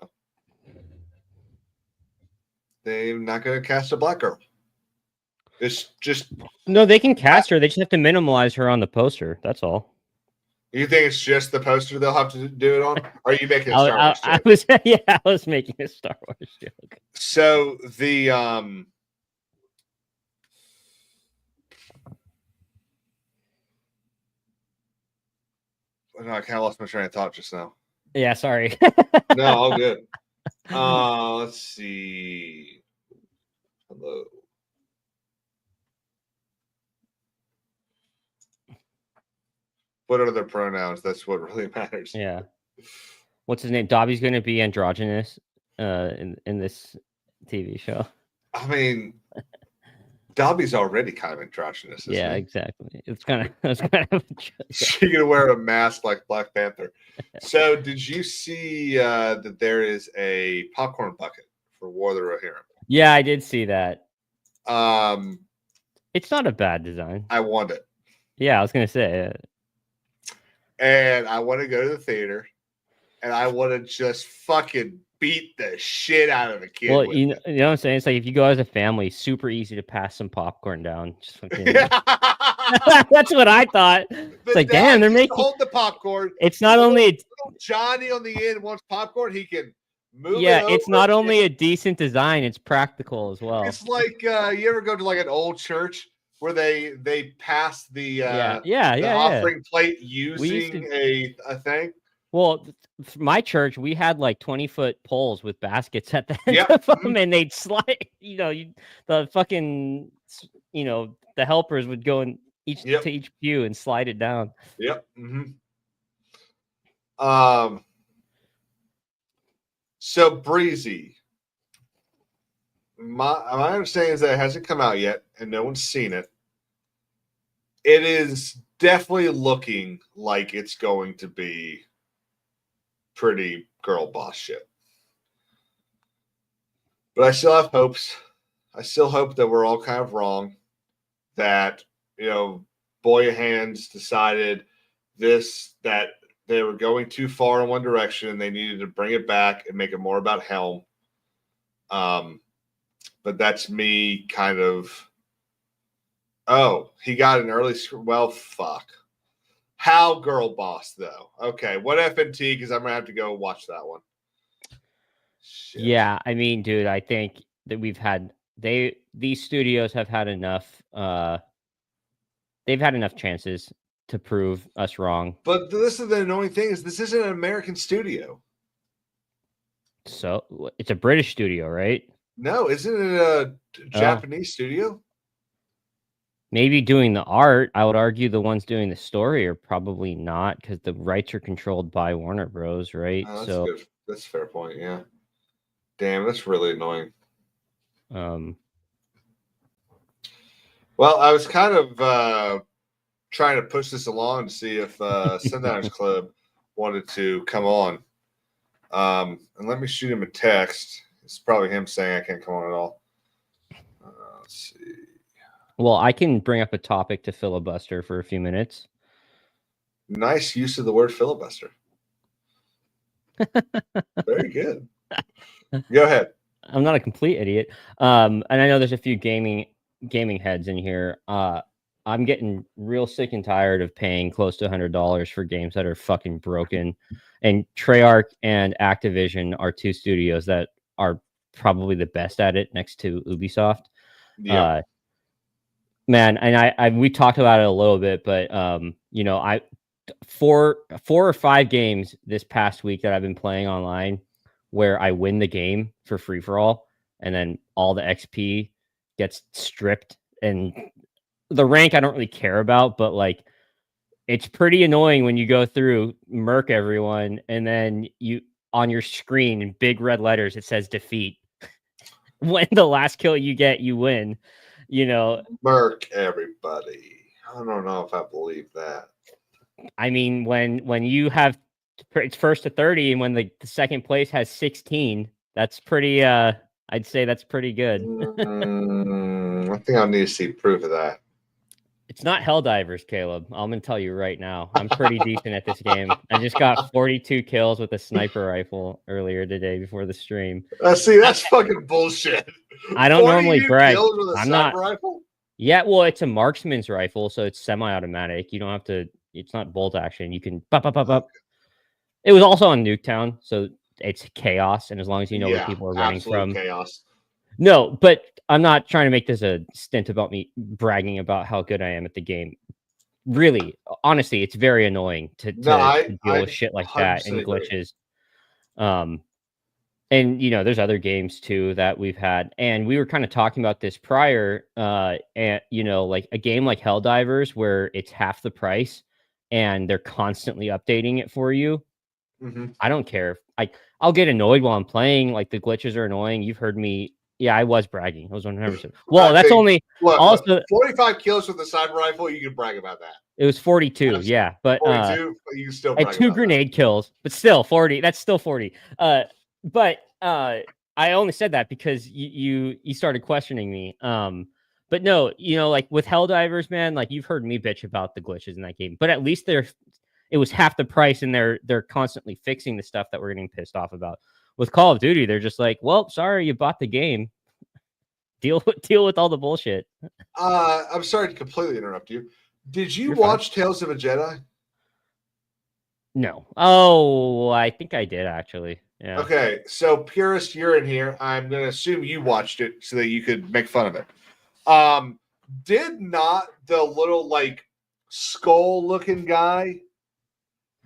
they're not going to cast a black girl. It's just No, they can cast her. They just have to minimize her on the poster. That's all. You think it's just the poster they'll have to do it on? Or are you making a Star Wars joke? I was making a Star Wars joke. So the no, I kind of lost my train of thought just now. Yeah, sorry. No, all good. Let's see. Hello. What are their pronouns? That's what really matters. Yeah. What's his name? Dobby's going to be androgynous in this TV show. I mean, Dobby's already kind of androgynous. Yeah, he? exactly. It's kind of a joke. She's gonna wear a mask like Black Panther. So, did you see that there is a popcorn bucket for War of the Rohirrim? Yeah, I did see that. It's not a bad design. I want it. Yeah, I was gonna say. And I want to go to the theater, and I want to just fucking beat the shit out of a kid. Well, you know what I'm saying? It's like if you go as a family, super easy to pass some popcorn down. Just fucking... That's what I thought. It's like, damn, they're making hold the popcorn. It's not only Johnny on the end wants popcorn, he can move. Yeah, it's not only a decent design, it's practical as well. It's like you ever go to like an old church where they pass the offering plate using a thing. Well, my church, we had like 20-foot poles with baskets at the end of them, and they'd slide. The fucking, the helpers would go in to each pew and slide it down. Yep. So Breezy, my understanding is that it hasn't come out yet, and no one's seen it. It is definitely looking like it's going to be pretty girl boss shit. But I still have hopes. I still hope that we're all kind of wrong. That, Boy Hands decided that they were going too far in one direction and they needed to bring it back and make it more about Helm. But that's me kind of. Oh, he got an early. Well, fuck. How Girlboss though? Okay, what FNT? Because I'm gonna have to go watch that one. Shit. Yeah, I mean, dude, I think that these studios have had enough. They've had enough chances to prove us wrong. But this is the annoying thing: is this isn't an American studio? So it's a British studio, right? No, isn't it a Japanese studio? Maybe doing the art. I would argue the ones doing the story are probably not, because the rights are controlled by Warner Bros. Right? Oh, that's good. That's a fair point. Yeah. Damn, that's really annoying. Well, I was kind of trying to push this along to see if Sundowners Club wanted to come on. And let me shoot him a text. It's probably him saying I can't come on at all. Let's see. Well, I can bring up a topic to filibuster for a few minutes. Nice use of the word filibuster. Very good. Go ahead. I'm not a complete idiot. And I know there's a few gaming heads in here. I'm getting real sick and tired of paying close to $100 for games that are fucking broken. And Treyarch and Activision are two studios that are probably the best at it next to Ubisoft. Yeah. Man, and we talked about it a little bit, but I 4 or 5 games this past week that I've been playing online where I win the game for free for all, and then all the XP gets stripped, and the rank I don't really care about, but like it's pretty annoying when you go through murk everyone and then you on your screen in big red letters it says defeat. When the last kill you get, you win. Murk everybody. I don't know if I believe that. I mean, when you have it's first to 30 and when the second place has 16, that's pretty I'd say that's pretty good. I think I'll need to see proof of that. It's not Helldivers, Caleb. I'm gonna tell you right now. I'm pretty decent at this game. I just got 42 kills with a sniper rifle earlier today before the stream. See, that's fucking bullshit. I don't normally brag. Kills with a I'm sniper not. rifle? Yeah, well, it's a marksman's rifle, so it's semi-automatic. You don't have to. It's not bolt action. You can up. It was also on Nuketown, so it's chaos. And as long as you know where people are running from, chaos. No, but I'm not trying to make this a stint about me bragging about how good I am at the game. Really, honestly, it's very annoying to deal with shit like that and glitches. And there's other games too that we've had, and we were kind of talking about this prior. And like a game like Helldivers, where it's half the price, and they're constantly updating it for you. Mm-hmm. I don't care. I'll get annoyed while I'm playing. Like the glitches are annoying. You've heard me. Yeah, I was bragging. I was 100%. Well, that's only also 45 kills with the sniper rifle. You can brag about that. It was 42. Yeah, but 42. You can still brag at 2 grenade kills, but still 40. That's still 40. But I only said that because you started questioning me. But no, like with Helldivers, man, like you've heard me bitch about the glitches in that game, but at least it was half the price, and they're constantly fixing the stuff that we're getting pissed off about. With Call of Duty, they're just like, well, sorry, you bought the game. Deal with all the bullshit. I'm sorry to completely interrupt you. Did you watch Tales of a Jedi? No. Oh, I think I did actually. Yeah. Okay, so Purus, you're in here. I'm going to assume you watched it so that you could make fun of it. Did not the little like skull-looking guy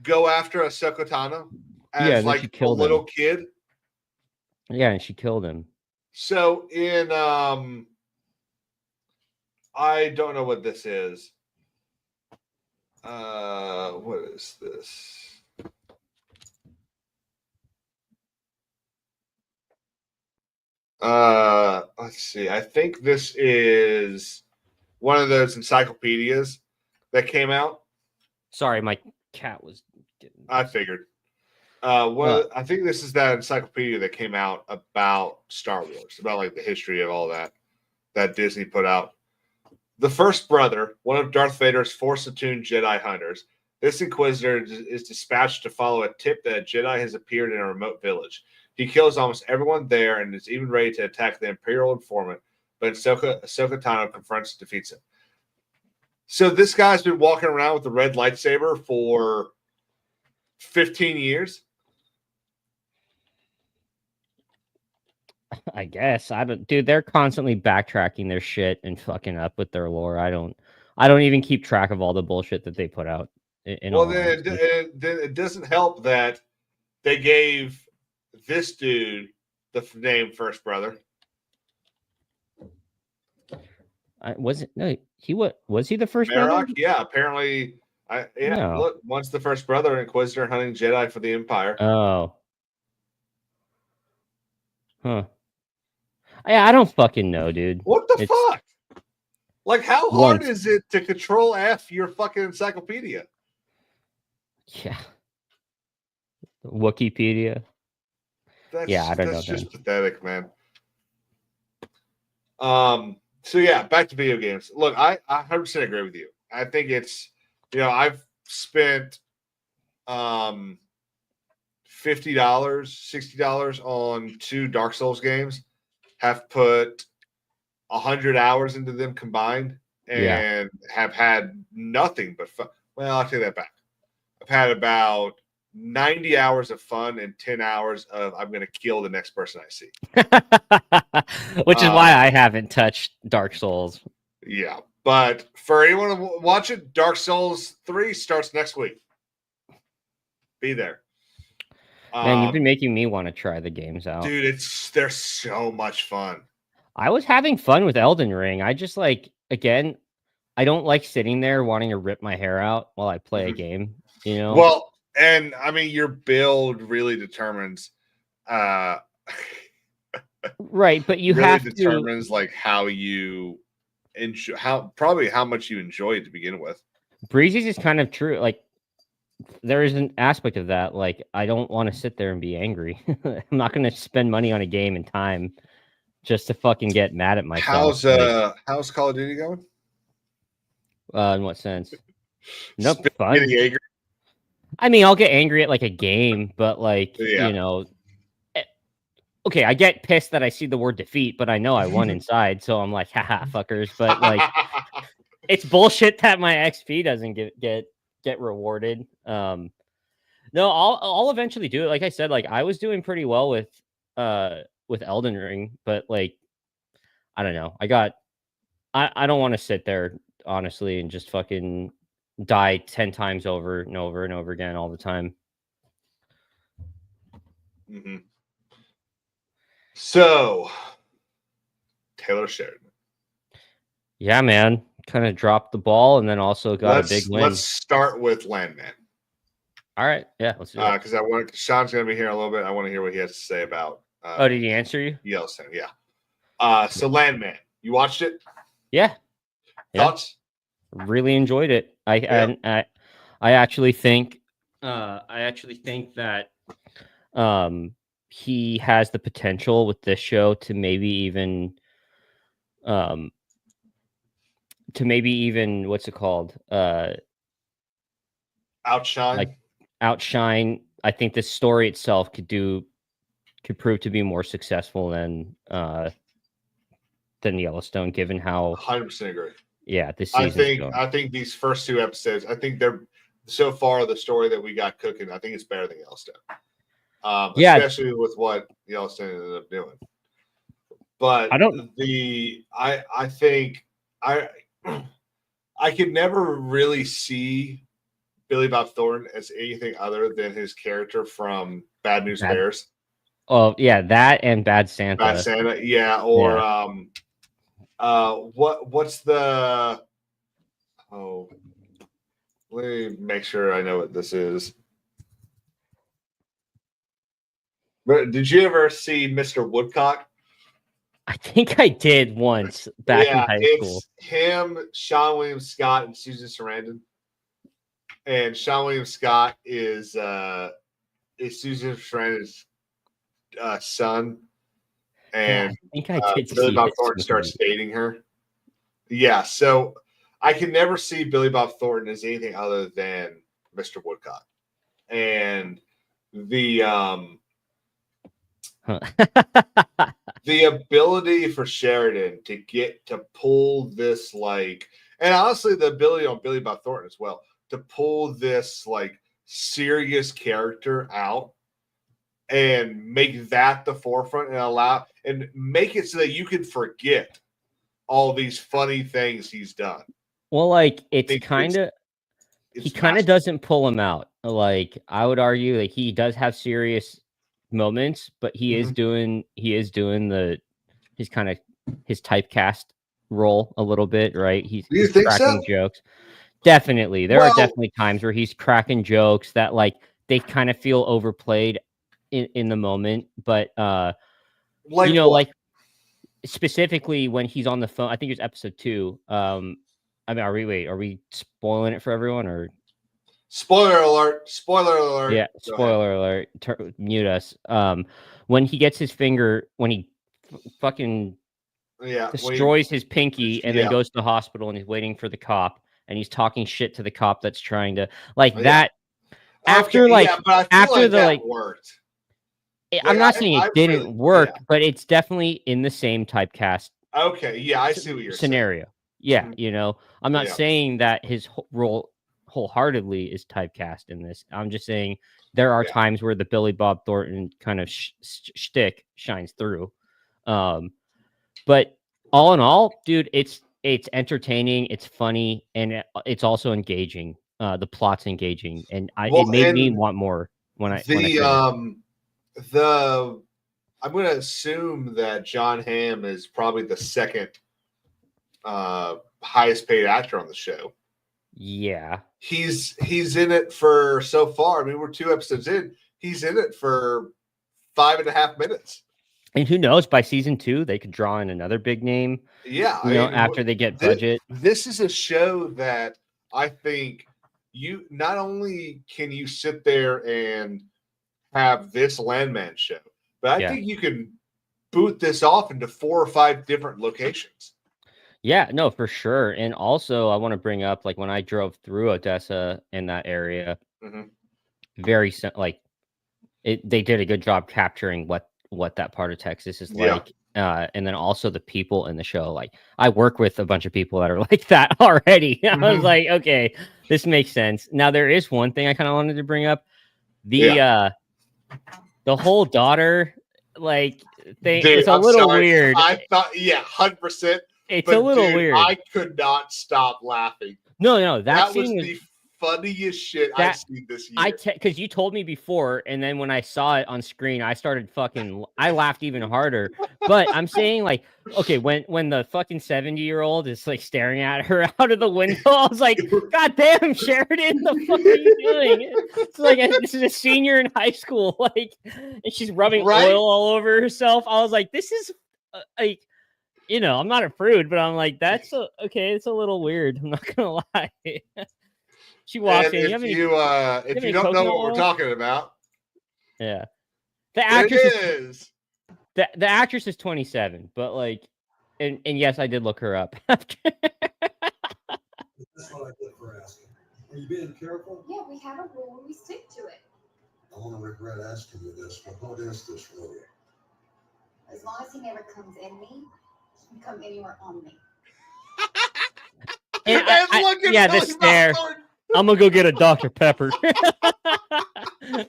go after Ahsoka Tano as like a little kid? Yeah, and she killed him. So in I don't know what this is. What is this? Let's see. I think this is one of those encyclopedias that came out. Sorry, my cat was getting. I figured. I think this is that encyclopedia that came out about Star Wars, about like the history of all that Disney put out. The first brother, one of Darth Vader's Force-attuned Jedi hunters, this Inquisitor is dispatched to follow a tip that a Jedi has appeared in a remote village. He kills almost everyone there and is even ready to attack the Imperial informant, but Ahsoka Tano confronts and defeats him. So this guy's been walking around with the red lightsaber for 15 years. I guess I don't, dude. They're constantly backtracking their shit and fucking up with their lore. I don't even keep track of all the bullshit that they put out. Well, then it doesn't help that they gave this dude the name First Brother. Was he the first Marok? brother? Yeah, apparently. No. Look, once the First Brother, Inquisitor hunting Jedi for the Empire. Oh. Huh. I don't fucking know, dude. What the fuck? Like, how hard is it to control F your fucking encyclopedia? Yeah. Wikipedia. I don't know. That's just pathetic, man. So yeah, back to video games. Look, I 100% agree with you. I think it's, I've spent $50, $60 on 2 Dark Souls games, have put 100 hours into them combined, and have had nothing but fun. Well, I'll take that back. I've had about 90 hours of fun and 10 hours of I'm going to kill the next person I see. Which is why I haven't touched Dark Souls. Yeah. But for anyone to watch it, Dark Souls 3 starts next week. Be there. Man, you've been making me want to try the games out. Dude, they're so much fun. I was having fun with Elden Ring. I just again, I don't like sitting there wanting to rip my hair out while I play a game, Well, and I mean, your build really determines right, but you really have determines like how you enjoy, how much you enjoy it to begin with. Breezy's is kind of true. Like, there is an aspect of that. Like, I don't want to sit there and be angry. I'm not going to spend money on a game and time just to fucking get mad at myself. How's Call of Duty going? In what sense? Nope. Getting angry. I mean, I'll get angry at like a game, but okay, I get pissed that I see the word defeat, but I know I won inside, so I'm like, haha, fuckers. But like, it's bullshit that my XP doesn't get rewarded. No, I'll eventually do it. Like I said, like I was doing pretty well with Elden Ring, but like, I don't know. I don't want to sit there honestly and just fucking die 10 times over and over and over again all the time. Mm-hmm. So, Taylor Sheridan. Yeah, man. Kind of dropped the ball and then also got a big win. Let's start with Landman. All right. Yeah, let's do it. Because Sean's going to be here in a little bit. I want to hear what he has to say about. Did he answer you? Yellowstone, yeah. So Landman, you watched it? Yeah. Thoughts? Really enjoyed it. I actually think that he has the potential with this show to maybe even what's it called? Outshine. I think the story itself could prove to be more successful than Yellowstone, given how 100% agree. Yeah, this season. I think these first 2 episodes, I think they're so far the story that we got cooking. I think it's better than Yellowstone. Especially with what Yellowstone ended up doing. But I think I could never really see Billy Bob Thornton as anything other than his character from Bad News Bears. Oh yeah, that and Bad Santa. Bad Santa, yeah, or what's the? Oh, let me make sure I know what this is. But did you ever see Mr. Woodcock? I think I did once back in high school. It's him, Sean William Scott, and Susan Sarandon. And Sean William Scott is is Susan Sarandon's son, Yeah, and I think I did Billy see Bob this Thornton starts movie. dating her. Yeah, so I can never see Billy Bob Thornton as anything other than Mr. Woodcock, and the Huh. the ability for Sheridan to get to pull this and honestly the ability on Billy Bob Thornton as well to pull this serious character out and make that the forefront and make it so that you can forget all these funny things he's done. Well, like It's he kind of masterful. doesn't pull him out. Like I would argue, like he does have serious moments, but he is doing his kind of his typecast role a little bit, right? Do you He's think cracking so? jokes. Definitely, there Well- are definitely times where he's cracking jokes that like they kind of feel overplayed in the moment, but Like you know, what? like specifically when he's on the phone. I think it's episode 2. I mean, are we spoiling it for everyone or? Spoiler alert! Spoiler alert! Yeah, Go ahead. spoiler alert. Mute us. When he gets his finger, when he fucking Yeah, destroys his pinky and then Yeah. goes to the hospital and he's waiting for the cop and he's talking shit to the cop that's trying to like Yeah. that. After Okay, like yeah, but I feel after like the that like, worked. I'm not saying it I didn't really- work, yeah. but it's definitely in the same typecast Okay, yeah, I see what you're scenario. Yeah, Mhm. you know, I'm not Yeah. saying that his role wholeheartedly is typecast in this. I'm just saying there are Yeah. times where the Billy Bob Thornton kind of shtick shines through. But all in all, dude, it's entertaining, it's funny, and it's also engaging. The plot's engaging, and Well, it made me and want more when I saying. finished. I'm going to assume that John Hamm is probably the second highest paid actor on the show. Yeah, He's in it for so far. I mean, we're 2 episodes in. He's in it for 5.5 minutes. and who knows? By season 2, they could draw in another big name. Yeah, You know, after they get budget. This is a show that I think you not only can you sit there and have this Landman show, but I think you can boot this off into 4 or 5 different locations. Yeah, no, for sure. And also, I want to bring up like when I drove through Odessa in that area, very like they did a good job capturing what that part of Texas is Yeah. like. And then also the people in the show. Like I work with a bunch of people that are like that already. I was like, okay, this makes sense. Now there is one thing I kind of wanted to bring up. The whole daughter like thing Dude, is a I'm little sorry. weird. I thought, 100%. It's a little weird. I could not stop laughing. No, That was scene the funniest shit I've seen this year. Because you told me before, and then when I saw it on screen, I laughed even harder. But I'm saying, like, okay, when the fucking 70-year-old is like staring at her out of the window, I was like, God damn, Sheridan, the fuck are you doing? It's like this is a senior in high school, like, and she's rubbing oil all over herself. I was like, this is like, you know, I'm not a prude, but I'm like, okay, it's a little weird. I'm not gonna lie. She walks and in. If you don't know what we're talking about, yeah, the actress is the actress is 27, but like, and yes, I did look her up. That's what I get for asking. Are you being careful? Yeah, we have a rule and we stick to it. I want to regret asking you this, but what is this rule? As long as he never comes in me, he can come anywhere on me. And the stare. I'm gonna go get a Dr. Pepper. I'm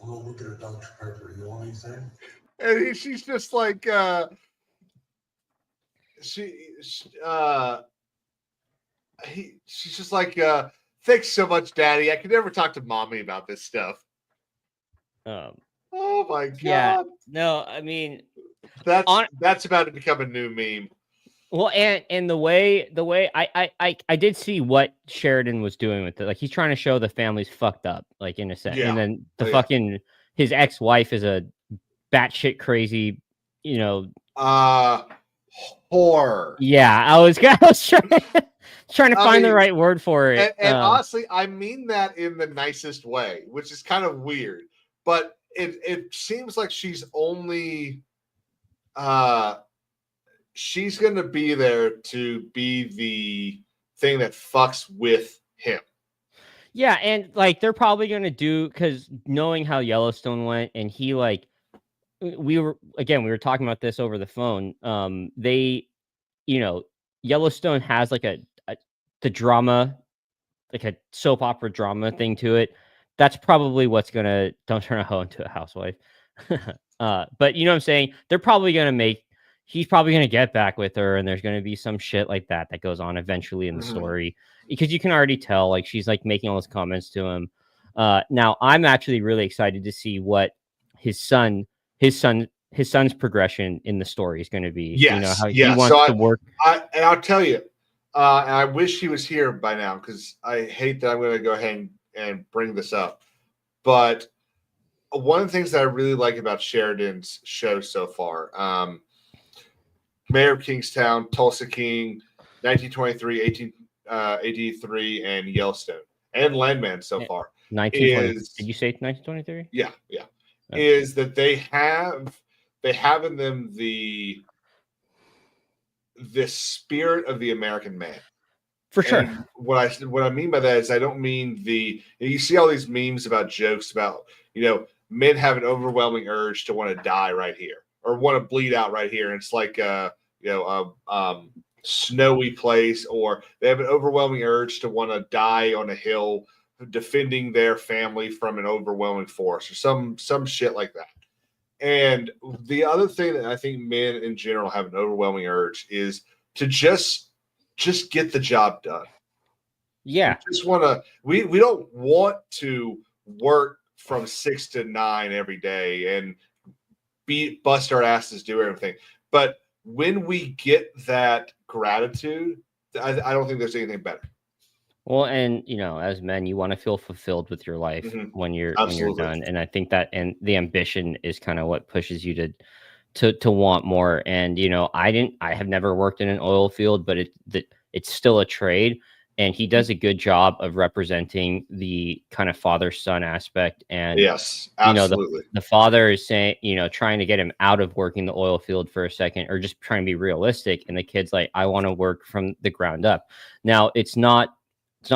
gonna look at a Dr. Pepper. You want anything? And she's just like, she's just like, thanks so much, Daddy. I could never talk to Mommy about this stuff. Oh my God. Yeah. No, I mean, that's about to become a new meme. Well, and the way I did see what Sheridan was doing with it. Like he's trying to show the family's fucked up, like in a sense. Yeah. And then fucking his ex-wife is a batshit crazy, you know. Whore. Yeah, I was trying to find the right word for it. And honestly, I mean that in the nicest way, which is kind of weird. But it seems like she's only she's going to be there to be the thing that fucks with him. Yeah, and like they're probably going to do, because knowing how Yellowstone went, and he like we were talking about this over the phone. They, Yellowstone has like the drama, like a soap opera drama thing to it. That's probably what's gonna, don't turn a hoe into a housewife. But you know what I'm saying? He's probably gonna get back with her, and there's gonna be some shit like that goes on eventually in the story, because you can already tell, like, she's like making all those comments to him. Now I'm actually really excited to see what his son's progression in the story is going to be. Yes, how he wants to work. And I'll tell you, and I wish he was here by now, because I hate that I'm going to go ahead and bring this up. But one of the things that I really like about Sheridan's show so far, Mayor of Kingstown, Tulsa King, 1923, 1883, and Yellowstone, and Landman so far. 1920. Did you say 1923? Yeah. Okay. Is that they have in them the spirit of the American man. For sure. And what I mean by that is, I don't mean you see all these memes about jokes about, men have an overwhelming urge to want to die right here, or want to bleed out right here. And it's like a snowy place, or they have an overwhelming urge to want to die on a hill defending their family from an overwhelming force, or some shit like that. And the other thing that I think men in general have an overwhelming urge is to just get the job done. Yeah. We don't want to work from 6 to 9 every day and bust our asses, do everything. But when we get that gratitude, I don't think there's anything better. Well, and as men, you want to feel fulfilled with your life when you're done, and I think that, and the ambition is kind of what pushes you to want more. And I have never worked in an oil field, but it's still a trade, and he does a good job of representing the kind of father-son aspect. And yes, absolutely, the father is saying, trying to get him out of working the oil field for a second, or just trying to be realistic, and the kid's like, I want to work from the ground up. Now it's not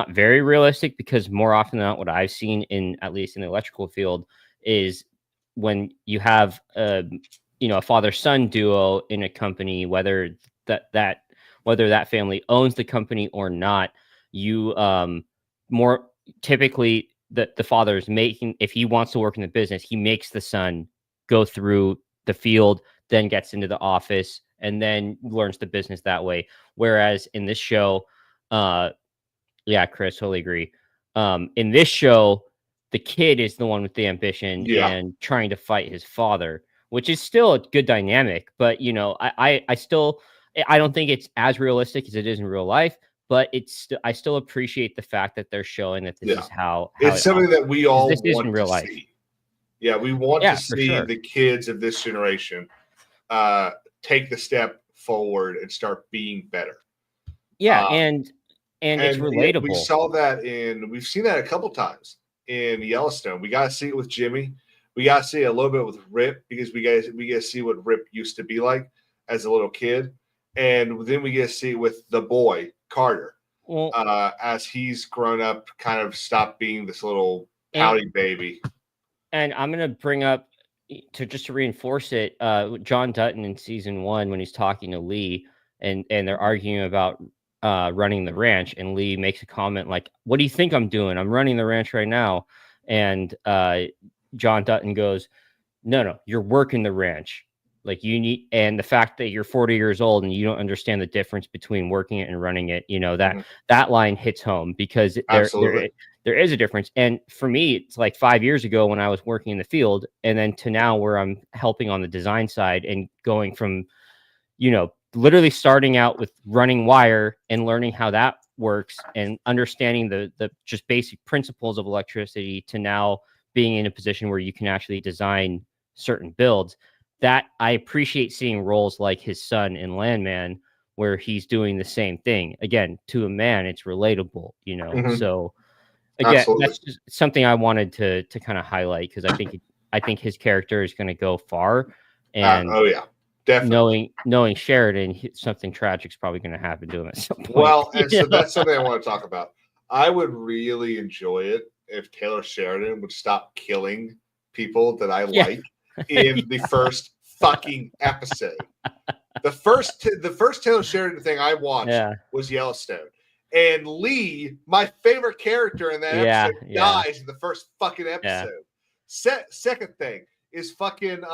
very realistic, because more often than not, what I've seen at least in the electrical field, is when you have a father-son duo in a company, whether that family owns the company or not, you more typically the father is making, if he wants to work in the business, he makes the son go through the field, then gets into the office, and then learns the business that way. Whereas in this show, yeah, Chris, totally agree. In this show, the kid is the one with the ambition and trying to fight his father, which is still a good dynamic. But I don't think it's as realistic as it is in real life. But I still appreciate the fact that they're showing that this is how it's something that we all want in real life. See. Yeah, we want to see the kids of this generation take the step forward and start being better. Yeah, and it's relatable. We've seen that a couple times in Yellowstone. We got to see it with Jimmy. We got to see it a little bit with Rip, because we get to see what Rip used to be like as a little kid. And then we get to see it with the boy, Carter, as he's grown up, kind of stopped being this little pouty baby. And I'm going to bring up, just to reinforce it, John Dutton in season 1, when he's talking to Lee, and they're arguing about running the ranch, and Lee makes a comment like, what do you think I'm doing? I'm running the ranch right now. And John Dutton goes, no, you're working the ranch. Like, you need, and the fact that you're 40 years old and you don't understand the difference between working it and running it, that line hits home, because there is a difference. And for me, it's like 5 years ago when I was working in the field, and then to now where I'm helping on the design side, and going from, literally starting out with running wire and learning how that works and understanding the just basic principles of electricity, to now being in a position where you can actually design certain builds. that I appreciate seeing roles like his son in Landman, where he's doing the same thing. Again, to a man, it's relatable, you know. Mhm. So again, Absolutely. that's just something I wanted to kind of highlight because I think his character is going to go far, and Oh yeah, definitely. knowing Sheridan, something tragic's probably going to happen to him at some point. Well, and you so know? that's something I want to talk about. I would really enjoy it if Taylor Sheridan would stop killing people that I Yeah. like in the first fucking episode. The first Taylor Sheridan thing I watched Yeah. was Yellowstone. And Lee, my favorite character in that Yeah, episode, yeah. dies in the first fucking Yeah. episode. Second thing is fucking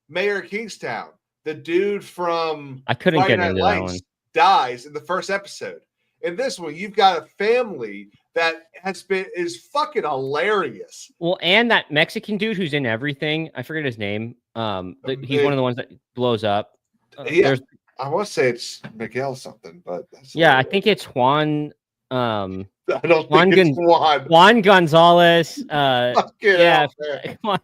Mayor of Kingstown. The dude from I couldn't Friday get Night into that Lights one. dies in the first episode. In this one, you've got a family that is fucking hilarious. Well, and that Mexican dude who's in everything, I forget his name. He's one of the ones that blows up. Yeah, I want to say it's Miguel something, but that's I think it's Juan. I don't think it's Juan. Juan Gonzalez. Fucking yeah, hell,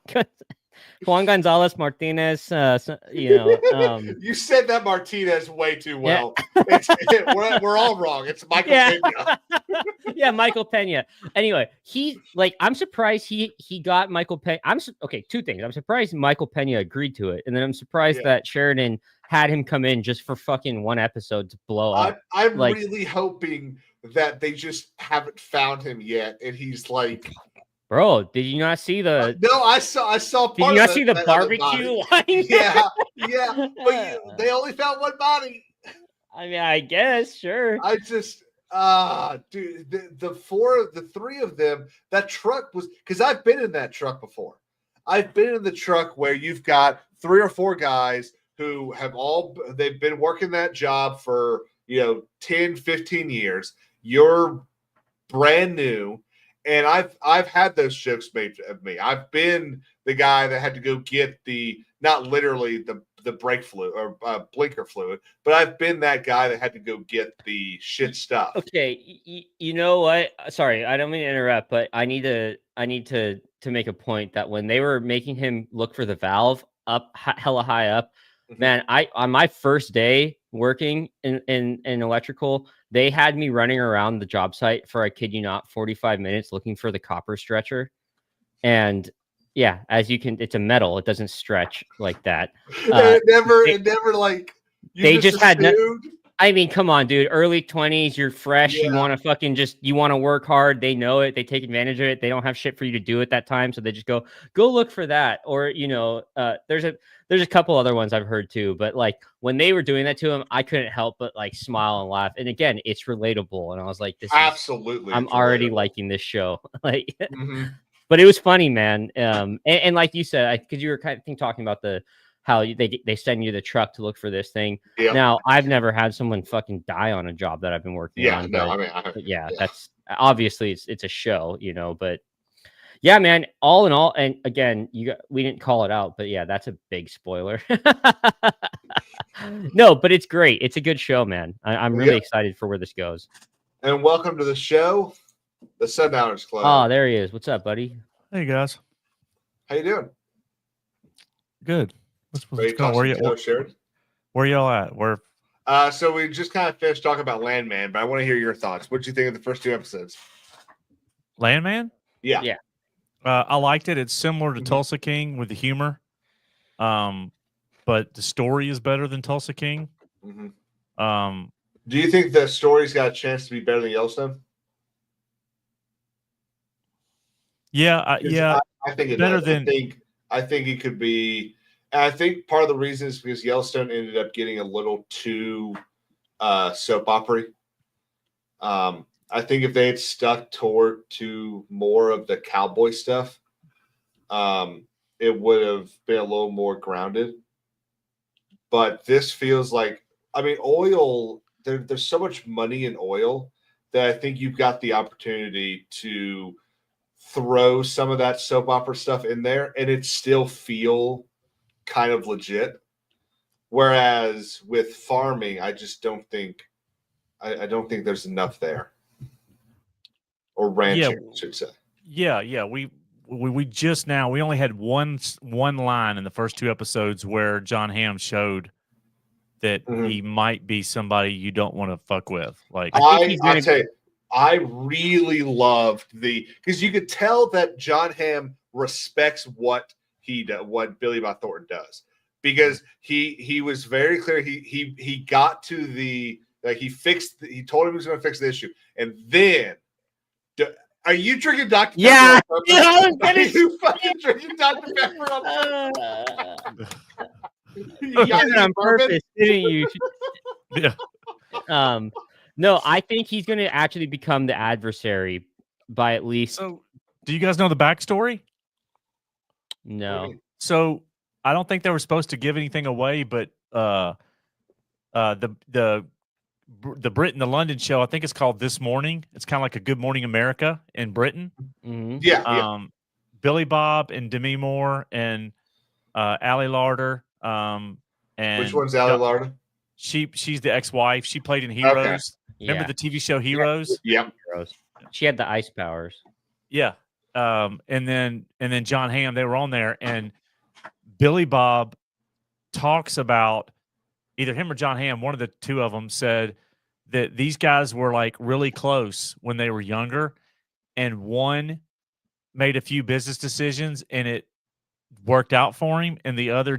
Juan Gonzalez Martinez. You know, you said that Martinez way too well. We're all wrong. It's Michael Pena. Yeah, Michael Pena. Anyway, I'm surprised he got Michael Pena. Okay, two things. I'm surprised Michael Pena agreed to it, and then I'm surprised that Sheridan had him come in just for fucking one episode to blow up. I'm really hoping that they just haven't found him yet, and he's like, bro, did you not see the? No, I saw. Part did you not see the barbecue line? Yeah, but they only found one body. I mean, I guess sure. I just, dude, the three of them. That truck was because I've been in that truck before. I've been in the truck where you've got 3 or 4 guys who they've been working that job for 10, 15 years. You're brand new. And I've had those jokes made of me. I've been the guy that had to go get not literally the brake fluid or blinker fluid, but I've been that guy that had to go get the shit stuff. Okay, you know what? Sorry, I don't mean to interrupt, but I need to make a point that when they were making him look for the valve up hella high up, man, on my first day working in electrical, they had me running around the job site for, I kid you not, 45 minutes looking for the copper stretcher. And yeah, as you can, it's a metal. It doesn't stretch like that. It never like they just had. I mean, come on, dude. Early 20s, you're fresh. You want to you want to work hard. They know it. They take advantage of it. They don't have shit for you to do at that time, so they just go look for that. Or there's a couple other ones I've heard too. But like when they were doing that to him, I couldn't help but like smile and laugh. And again, it's relatable. And I was like, absolutely. I'm already liking this show. Like, but it was funny, man. And like you said, because you were kind of talking about how they send you the truck to look for this thing. Yeah. Now, I've never had someone fucking die on a job that I've been working on. That's obviously it's a show, but yeah, man, all in all, and again, we didn't call it out, but yeah, that's a big spoiler. No, but it's great. It's a good show, man. I'm really excited for where this goes. And welcome to the show, the Sundowners Club. Oh, there he is. What's up, buddy? Hey, guys. How you doing? Good. Where y'all at? So we just kind of finished talking about Landman, but I want to hear your thoughts. What did you think of the first 2 episodes? Landman? Yeah. I liked it. It's similar to Tulsa King with the humor, but the story is better than Tulsa King. Do you think the story's got a chance to be better than Yellowstone? Yeah, I think it better does. than. I think it could be. And I think part of the reason is because Yellowstone ended up getting a little too soap opera. I think if they had stuck to more of the cowboy stuff, it would have been a little more grounded. But this feels like, I mean, oil. There's so much money in oil that I think you've got the opportunity to throw some of that soap opera stuff in there, and it still feel kind of legit. Whereas with farming, I just don't think I don't think there's enough there. Or ranching, I should say. Yeah. we only had one line in the first 2 episodes where John Hamm showed that he might be somebody you don't want to fuck with. Like I tell you, I really loved because you could tell that John Hamm respects what Billy Bob Thornton does, because he was very clear. He got to he told him he was going to fix the issue, and then. Are you drinking Dr. Pepper? Yeah, Are you fucking drinking Dr. Pepper on purpose? You did it on purpose, didn't you? Yeah. No, I think he's going to actually become the adversary by at least. So, do you guys know the backstory? No. So, I don't think they were supposed to give anything away, but the Britain, the London show, I think it's called This Morning. It's kind of like a Good Morning America in Britain. Mm-hmm. Yeah. Billy Bob and Demi Moore and Ali Larder. And which one's Ali Larder? She's the ex-wife. She played in Heroes. Okay. Remember the TV show Heroes? Yeah. She had the ice powers. Yeah. And then John Hamm, they were on there, and Billy Bob talks about either him or John Hamm, one of the two of them said that these guys were like really close when they were younger, and one made a few business decisions and it worked out for him, and the other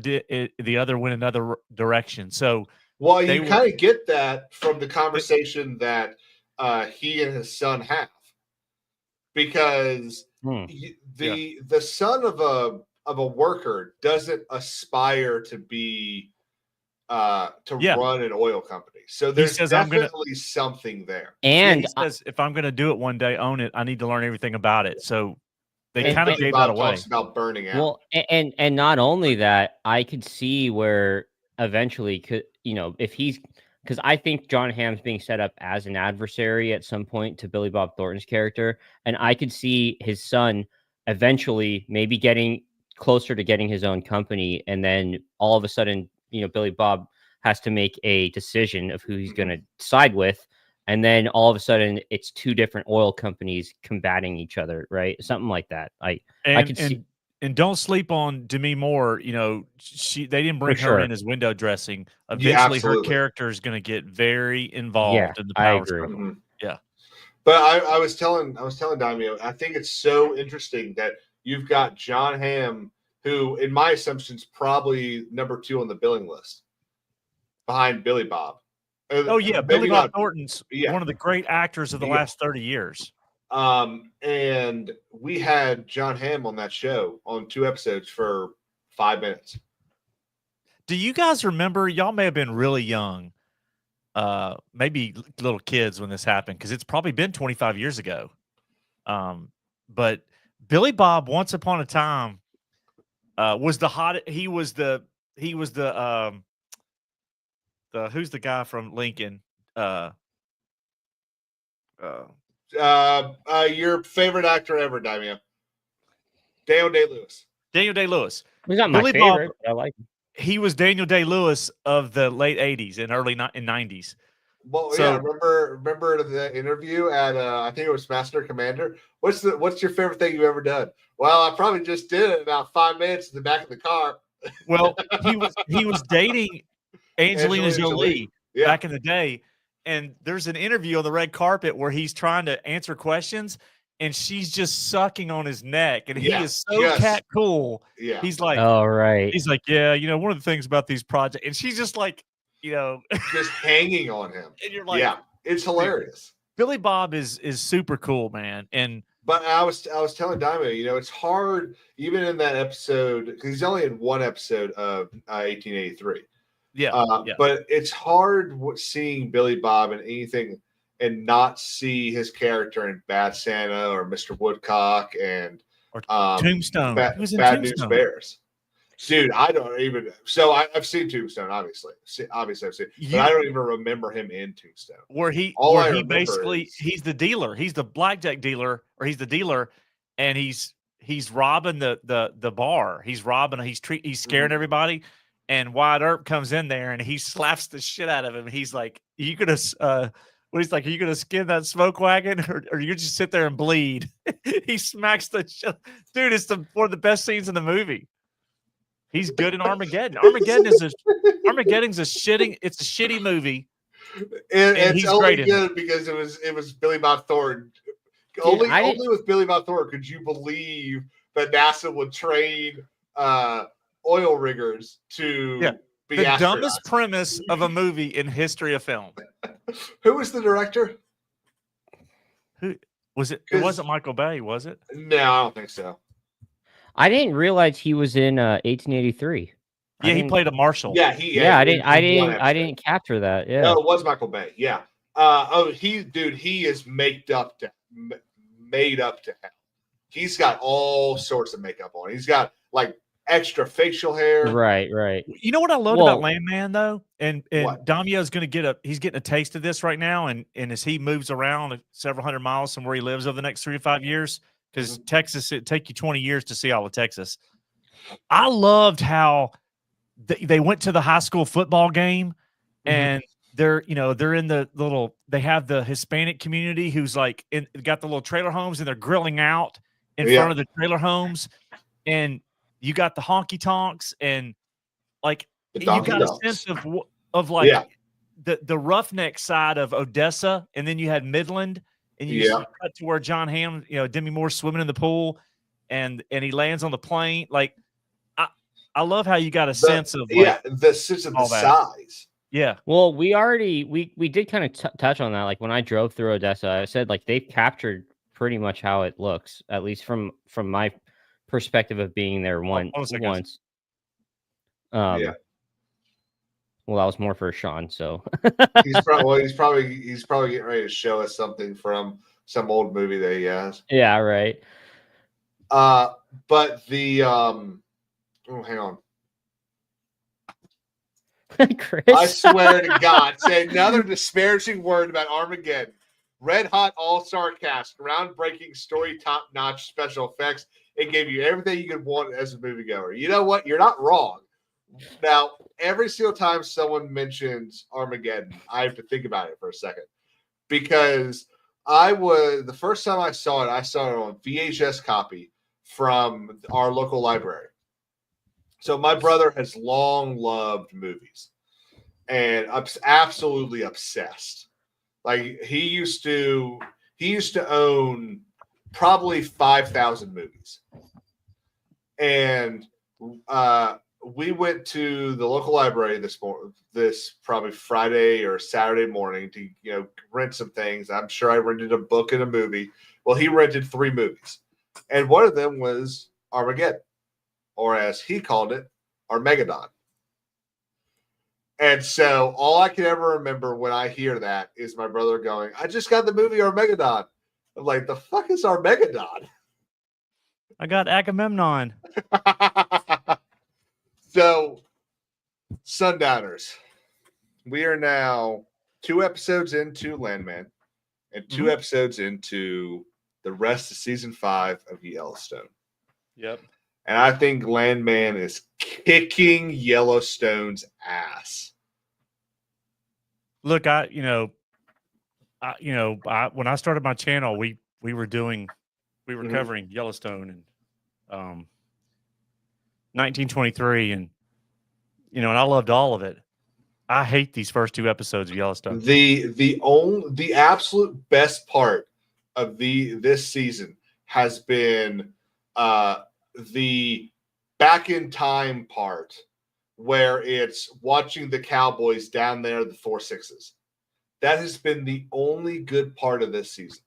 went another direction. So, well, you kind of get that from the conversation that he and his son have, because the son of a worker doesn't aspire to be run an oil company. So there's definitely something there. And he says, if I'm going to do it one day, own it, I need to learn everything about it. So they kind of gave that away. Talks about burning out. Well, and not only that, I could see where eventually if he's, because I think John Hamm's being set up as an adversary at some point to Billy Bob Thornton's character, and I could see his son eventually maybe getting closer to getting his own company, and then all of a sudden, Billy Bob has to make a decision of who he's going to side with, and then all of a sudden it's two different oil companies combating each other, right? Something like that. I could see. And don't sleep on Demi Moore. They didn't bring her in as window dressing. Eventually, her character is going to get very involved in the power struggle. Mm-hmm. Yeah. But I was telling Daimio, I think it's so interesting that you've got John Hamm, who, in my assumptions, probably number 2 on the billing list, behind Billy Bob. Oh yeah, Billy Bob Thornton's one of the great actors of the last 30 years. And we had John Hamm on that show on 2 episodes for 5 minutes. Do you guys remember? Y'all may have been really young, maybe little kids when this happened, because it's probably been 25 years ago. But Billy Bob, once upon a time, was the hot. He was the who's the guy from Lincoln? Your favorite actor ever, Daimio? Daniel Day-Lewis. Daniel Day-Lewis. He's not my favorite, but I like him. He was Daniel Day-Lewis of the late 80s and early 90s. Well, so, remember the interview at I think it was Master Commander. What's your favorite thing you've ever done? Well, I probably just did it about 5 minutes in the back of the car. Well, he was dating Angelina Jolie back in the day, and there's an interview on the red carpet where he's trying to answer questions, and she's just sucking on his neck, and he is so cat cool. Yeah, he's like, oh right, he's like, yeah, one of the things about these projects, and she's just like, just hanging on him, and you're like, yeah, it's hilarious. Billy Bob is super cool, man, and. But I was telling Daimio, it's hard even in that episode, because he's only in one episode of 1883. Yeah, but it's hard seeing Billy Bob in anything and not see his character in Bad Santa or Mr. Woodcock and Tombstone. Bad News Bears. Dude, I don't even. So I've seen Tombstone, obviously. Obviously, I've seen, but I don't even remember him in Tombstone. Where he basically he's the dealer. He's the blackjack dealer, or he's the dealer, and he's robbing the bar. He's robbing. He's scaring everybody. And Wyatt Earp comes in there and he slaps the shit out of him. He's like, "You could have when he's like, "Are you gonna skin that smoke wagon, or you just sit there and bleed?" He smacks the dude. It's one of the best scenes in the movie. He's good in Armageddon. Armageddon's a shitty movie. And it's he's only great in good because it was Billy Bob Thornton. Dude, Only with Billy Bob Thornton could you believe that NASA would train oil riggers to be the astronauts. dumbest premise of a movie in history of film. Who was the director? Who was it? It wasn't Michael Bay, was it? No, I don't think so. I didn't realize he was in 1883. Yeah, he played a marshal. Yeah, I didn't capture that. Yeah. No, it was Michael Bay. Yeah. He is made up to hell. He's got all sorts of makeup on. He's got like extra facial hair. Right. You know what I loved about Landman though, and Damio's going to he's getting a taste of this right now, and as he moves around several hundred miles from where he lives over the next 3 to 5 years, because Texas, it'd take you 20 years to see all of Texas. I loved how they went to the high school football game, and they're in the little. They have the Hispanic community who's like got the little trailer homes, and they're grilling out in front of the trailer homes, and you got the honky tonks, and like you got a sense of like the roughneck side of Odessa, and then you had Midland, and you cut to where John Hamm, Demi Moore's swimming in the pool, and he lands on the plane. Like I love how you got a sense of the sense of the size. Yeah. Well, we did kind of touch on that. Like when I drove through Odessa, I said like they've captured pretty much how it looks, at least from my perspective of being there once. Well, that was more for Sean. So he's probably getting ready to show us something from some old movie that he has. Yeah. Right. But the hang on. Chris. I swear to God, say another disparaging word about Armageddon. Red hot all-star cast, groundbreaking story, top-notch special effects. It gave you everything you could want as a moviegoer. You know what? You're not wrong. Now, every single time someone mentions Armageddon, I have to think about it for a second. Because the first time I saw it on VHS copy from our local library. So my brother has long loved movies and absolutely obsessed. Like he used to own probably 5,000 movies. And we went to the local library this probably Friday or Saturday morning to rent some things. I'm sure I rented a book and a movie. Well, he rented 3 movies. And one of them was Armageddon. Or as he called it, Armageddon. And so all I can ever remember when I hear that is my brother going, I just got the movie Armageddon. I'm like, the fuck is Armageddon? I got Agamemnon. So, Sundowners, we are now 2 episodes into Landman and 2 episodes into the rest of season 5 of Yellowstone. Yep. And I think Landman is kicking Yellowstone's ass. Look, when I started my channel, we were covering Yellowstone and 1923, and and I loved all of it. I hate these first 2 episodes of Yellowstone. The absolute best part of this season has been the back in time part where it's watching the Cowboys down there, the 4-6s. That has been the only good part of this season.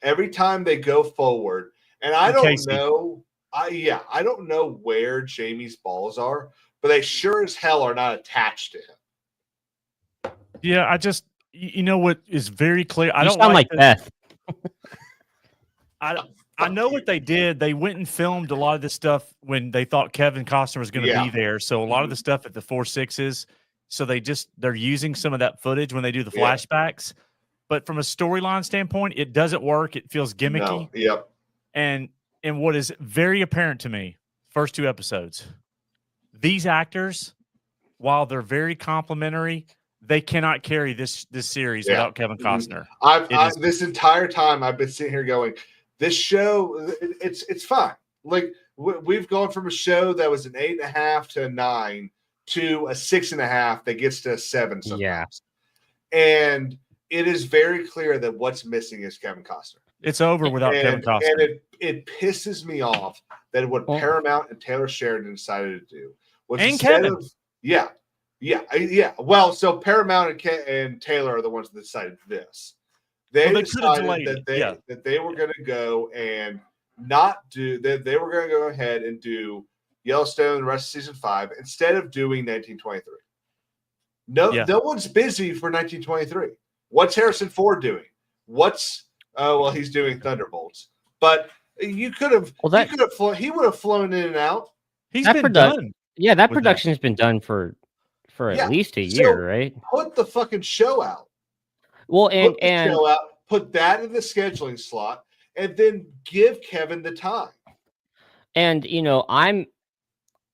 Every time they go forward, and I don't know, I don't know where Jamie's balls are, but they sure as hell are not attached to him. Yeah, I just, what is very clear. I You don't sound like Beth. I know what they did. They went and filmed a lot of this stuff when they thought Kevin Costner was going to be there. So a lot of the stuff at the 4-6s. So they're using some of that footage when they do the flashbacks. But from a storyline standpoint, it doesn't work. It feels gimmicky. No. Yep. And what is very apparent to me, first 2 episodes, these actors, while they're very complimentary, they cannot carry this series Yeah. without Kevin Costner. This entire time I've been sitting here going, this show, it's fine. Like we've gone from a show that was an 8.5 to a 9 to a 6.5 that gets to a 7 sometimes. Yeah. And it is very clear that what's missing is Kevin Costner. It's over without Kevin Costner. And it pisses me off that what Paramount and Taylor Sheridan decided to do was Kevin. Yeah. Well, so Paramount and Taylor are the ones that decided this. They decided that they were going to go and not do that. They were going to go ahead and do Yellowstone the rest of season 5 instead of doing 1923. No one's busy for 1923. What's Harrison Ford doing? He's doing Thunderbolts. But you could have. He would have flown in and out. He's been done. Yeah, that production has been done for at least a year, right? Put the fucking show out. Well, put that in the scheduling slot, and then give Kevin the time. And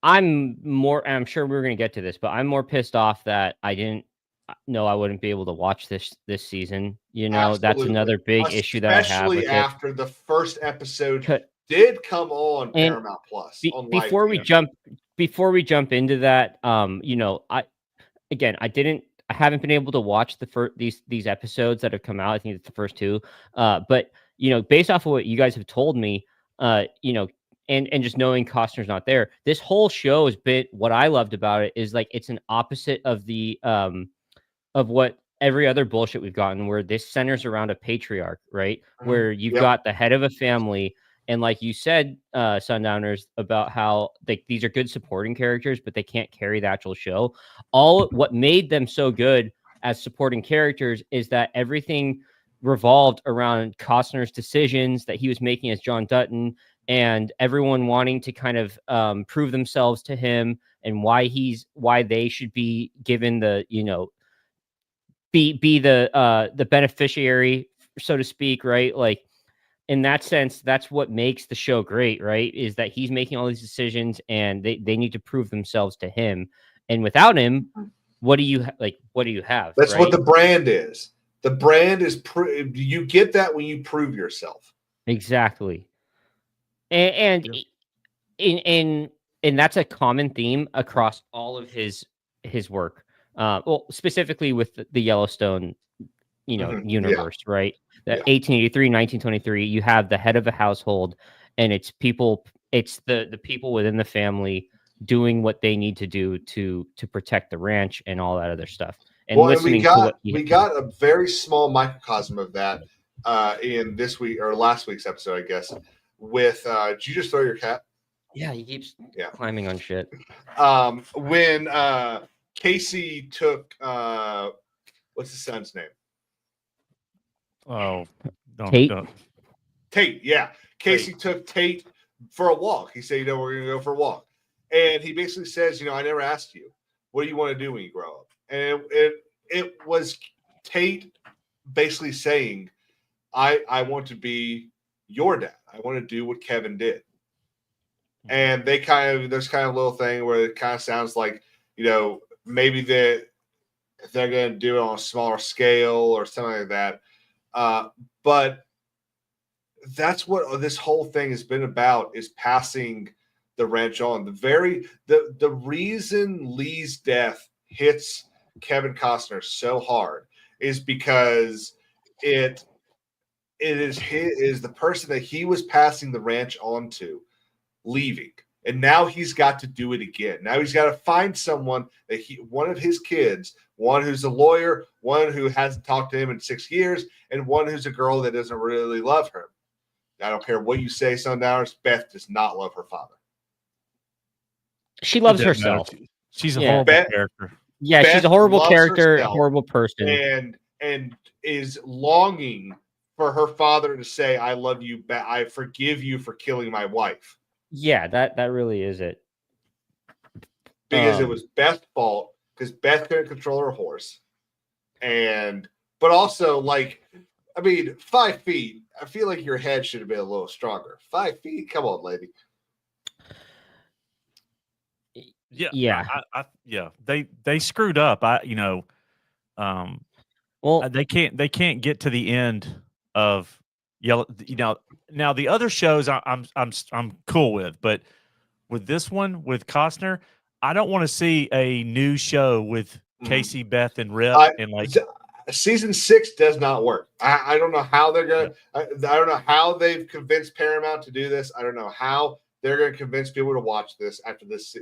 I'm more. I'm sure we're going to get to this, but I'm more pissed off that I didn't know I wouldn't be able to watch this season. Absolutely. That's another big issue that I have. Especially after the first episode did come on Paramount Plus. Before we jump into that, I haven't been able to watch these episodes that have come out. I think it's the first 2. But based off of what you guys have told me, and just knowing Costner's not there, this whole show has been, what I loved about it is like it's an opposite of the of what every other bullshit we've gotten, where this centers around a patriarch, right? Where you've got the head of a family. And like you said, Sundowners, about how these are good supporting characters, but they can't carry the actual show. What made them so good as supporting characters is that everything revolved around Costner's decisions that he was making as John Dutton, and everyone wanting to kind of prove themselves to him, and why they should be given the be the beneficiary, so to speak, right? Like, in that sense, that's what makes the show great, right? Is that he's making all these decisions, and they need to prove themselves to him. And without him, what do you have? That's what the brand is. The brand is you get that when you prove yourself. Exactly. And that's a common theme across all of his work. Well, specifically with the Yellowstone, universe, right? The 1883, 1923, you have the head of a household, and it's the people within the family doing what they need to do to protect the ranch and all that other stuff. And we got a very small microcosm of that in this week or last week's episode, I guess. With did you just throw your cat? Yeah, he keeps climbing on shit. When Casey took what's his son's name? Oh, Tate. Tate, yeah. Casey took Tate for a walk. He said, we're going to go for a walk. And he basically says, I never asked you, what do you want to do when you grow up? And it was Tate basically saying, I want to be your dad. I want to do what Kevin did. And there's kind of a little thing where it kind of sounds like, maybe they're going to do it on a smaller scale or something like that. But that's what this whole thing has been about, is passing the ranch on. The reason Lee's death hits Kevin Costner so hard is because it is the person that he was passing the ranch on to leaving. And now he's got to do it again. Now he's got to find someone that one of his kids, one who's a lawyer, one who hasn't talked to him in 6 years, and one who's a girl that doesn't really love her. I don't care what you say, Sundowners, Beth does not love her father. She loves herself. She's a horrible character. Yeah, Beth she's a horrible loves character, a herself horrible person. And is longing for her father to say, I love you, I forgive you for killing my wife. Yeah, that really is it. Because it was Beth's fault, because Beth couldn't control her horse. But also, 5 feet, I feel like your head should have been a little stronger. 5 feet? Come on, lady. Yeah. They screwed up. Well, they can't get to the end of Yellow. Now the other shows I'm cool with, but with this one with Costner, I don't want to see a new show with Casey, Beth, and Rip and like. Season 6 does not work. I don't know how they're gonna. I don't know how they've convinced Paramount to do this. I don't know how they're gonna convince people to watch this after this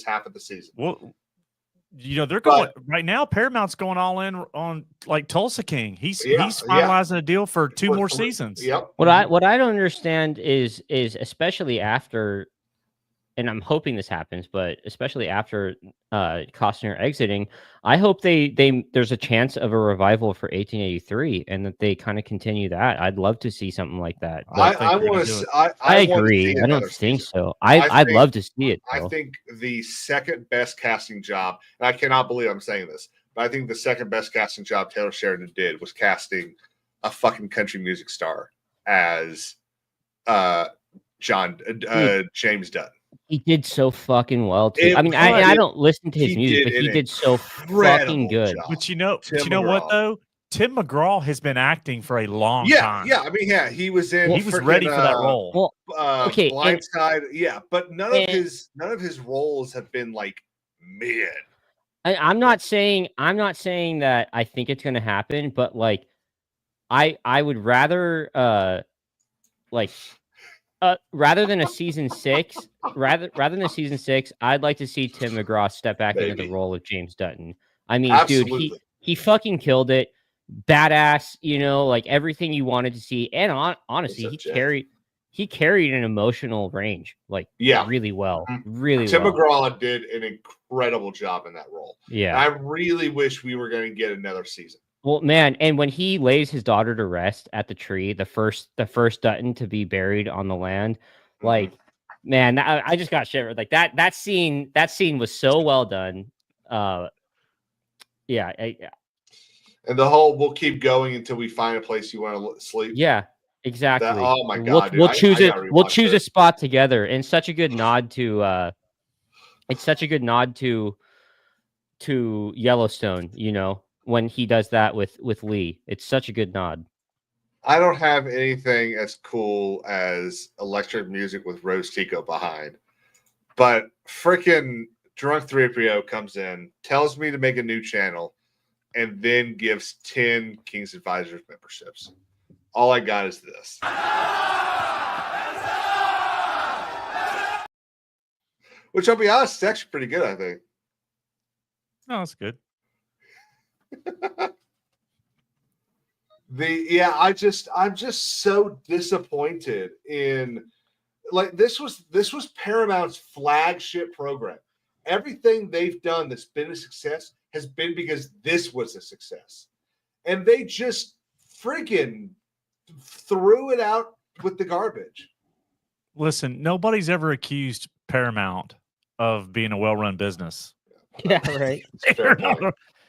half of the season. Well, they're going right now. Paramount's going all in on like Tulsa King. He's finalizing a deal for 2 more seasons. Yep. What I don't understand is especially after, and I'm hoping this happens, but especially after Costner exiting, I hope there's a chance of a revival for 1883 and that they kind of continue that. I'd love to see something like that. I want to. I agree. I don't think so. I'd love to see it. I think the second best casting job, and I cannot believe I'm saying this, but I think the second best casting job Taylor Sheridan did was casting a fucking country music star as James Dutton. He did so fucking well too. I don't listen to his music, but he did so fucking good. Job. But you know what though? Tim McGraw has been acting for a long time. Yeah. I mean, he was in. He was ready for that role. Well, Blindside. Yeah, but none of his roles have been like mid. I'm not saying that I think it's going to happen, but like, I would rather rather than a season 6, rather than a season 6, I'd like to see Tim McGraw step back into the role of James Dutton. I mean, absolutely. Dude, he fucking killed it. Badass, like everything you wanted to see. And honestly, he carried an emotional range, really well. Really Tim well. McGraw did an incredible job in that role. Yeah. I really wish we were going to get another season. Well, man, and when he lays his daughter to rest at the tree, the first Dutton to be buried on the land, man, I just got shivered. Like that scene was so well done. Yeah. And the whole we'll keep going until we find a place you want to sleep. Yeah, exactly. Oh my god, we'll choose it. We'll choose a spot together, and such a good nod to. It's such a good nod to Yellowstone. When he does that with Lee, it's such a good nod. I don't have anything as cool as electric music with Rose Tico behind, but freaking Drunk 3PO comes in, tells me to make a new channel, and then gives 10 King's Advisors memberships. All I got is this. Which I'll be honest, it's actually pretty good, I think. No, that's good. I'm just so disappointed in this was Paramount's flagship program. Everything they've done that's been a success has been because this was a success. And they just freaking threw it out with the garbage. Listen, nobody's ever accused Paramount of being a well-run business. Yeah, right.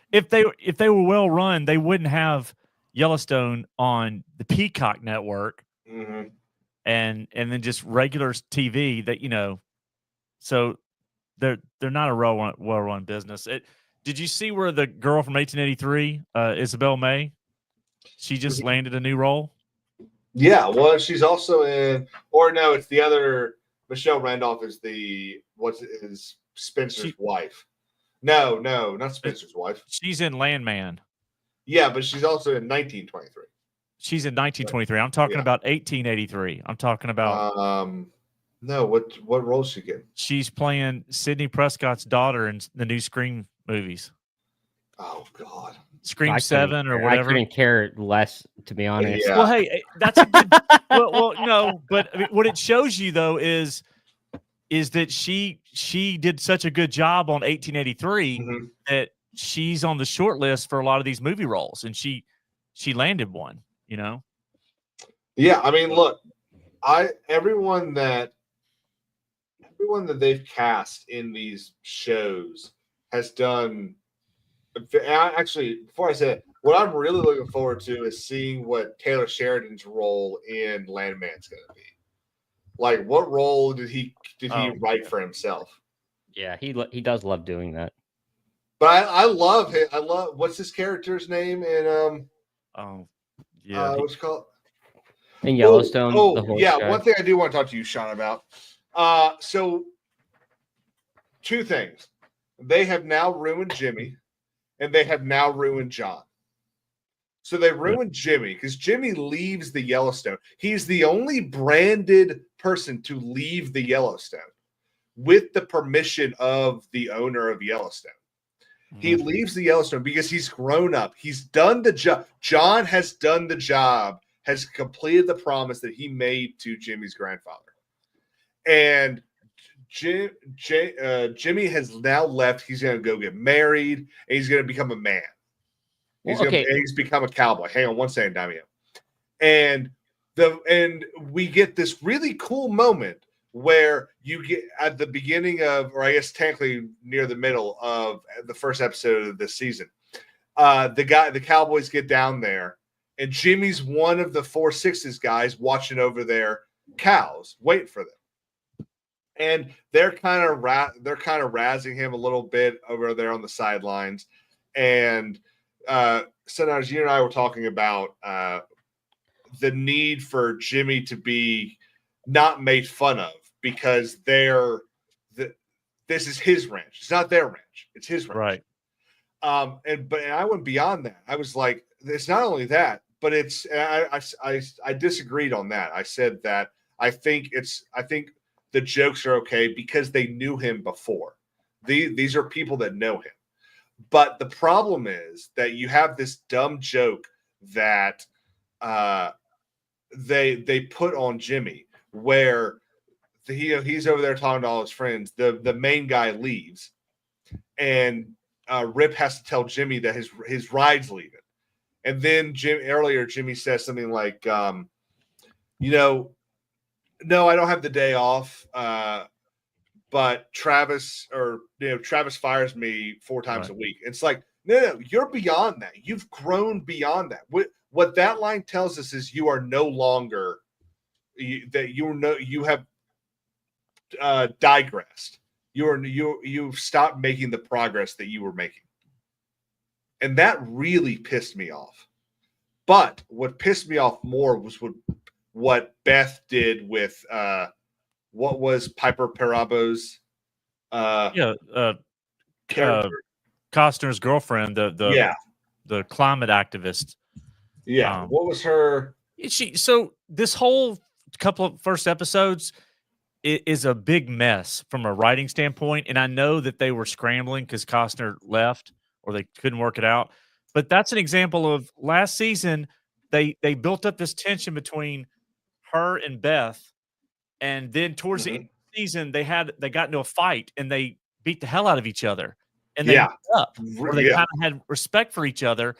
If they were well run, they wouldn't have Yellowstone on the Peacock network, and then just regular TV. That so they're not a well run business. Did you see where the girl from 1883, Isabel May, she just landed a new role? Yeah, well, she's also in, or no, it's the other. Michelle Randolph is Spencer's wife. No, not Spencer's wife. She's in Landman. Yeah, but she's also in 1923. She's in 1923. I'm talking about 1883. I'm talking about. No, what role is she getting? She's playing Sidney Prescott's daughter in the new Scream movies. Oh God, Scream 7 or whatever. I couldn't care less, to be honest. Yeah. Well, hey, that's a good. well, no, but I mean, what it shows you though is that she did such a good job on 1883 that she's on the short list for a lot of these movie roles, and she landed one. Yeah, I mean, look, everyone that they've cast in these shows has done. Actually, before I say it, what I'm really looking forward to is seeing what Taylor Sheridan's role in Landman's going to be. Like, what role did he write for himself? Yeah, he does love doing that. But I love him. I love what's his character's name in what's it called? In Yellowstone, the horse yeah. guy. One thing I do want to talk to you, Sean, about. So two things. They have now ruined Jimmy, and they have now ruined John. So they ruined Jimmy because Jimmy leaves the Yellowstone. He's the only branded person to leave the Yellowstone with the permission of the owner of Yellowstone. He leaves the Yellowstone because he's grown up. He's done the job. John has done the job, has completed the promise that he made to Jimmy's grandfather. And Jimmy has now left. He's going to go get married, and he's going to become a man. He's become a cowboy. Hang on one second, Damian. And we get this really cool moment where you get at the beginning of, or I guess technically near the middle of the first episode of this season. The Cowboys get down there, and Jimmy's one of the 4-6s guys watching over their cows, waiting for them. And they're kind of razzing him a little bit over there on the sidelines. And sometimes you and I were talking about the need for Jimmy to be not made fun of because this is his ranch. It's not their ranch. It's his ranch. Right. And I went beyond that. I was like, it's not only that, but it's I disagreed on that. I said that I think the jokes are okay because they knew him before. These are people that know him. But the problem is that you have this dumb joke that they put on Jimmy where he's over there talking to all his friends. The main guy leaves, and Rip has to tell Jimmy that his ride's leaving. And then Jimmy says something like, no, I don't have the day off. But Travis fires me 4 times a week. It's like, no, you're beyond that. You've grown beyond that. What that line tells us is you are no longer you have digressed. You've stopped making the progress that you were making. And that really pissed me off. But what pissed me off more was what Beth did with what was Piper Parabo's Costner's girlfriend, the climate activist. Yeah. What was her? So this whole couple of first episodes is a big mess from a writing standpoint. And I know that they were scrambling because Costner left or they couldn't work it out. But that's an example of last season, they built up this tension between her and Beth. And then towards the end of the season, they got into a fight and they beat the hell out of each other. And they met up, or they kind of had respect for each other.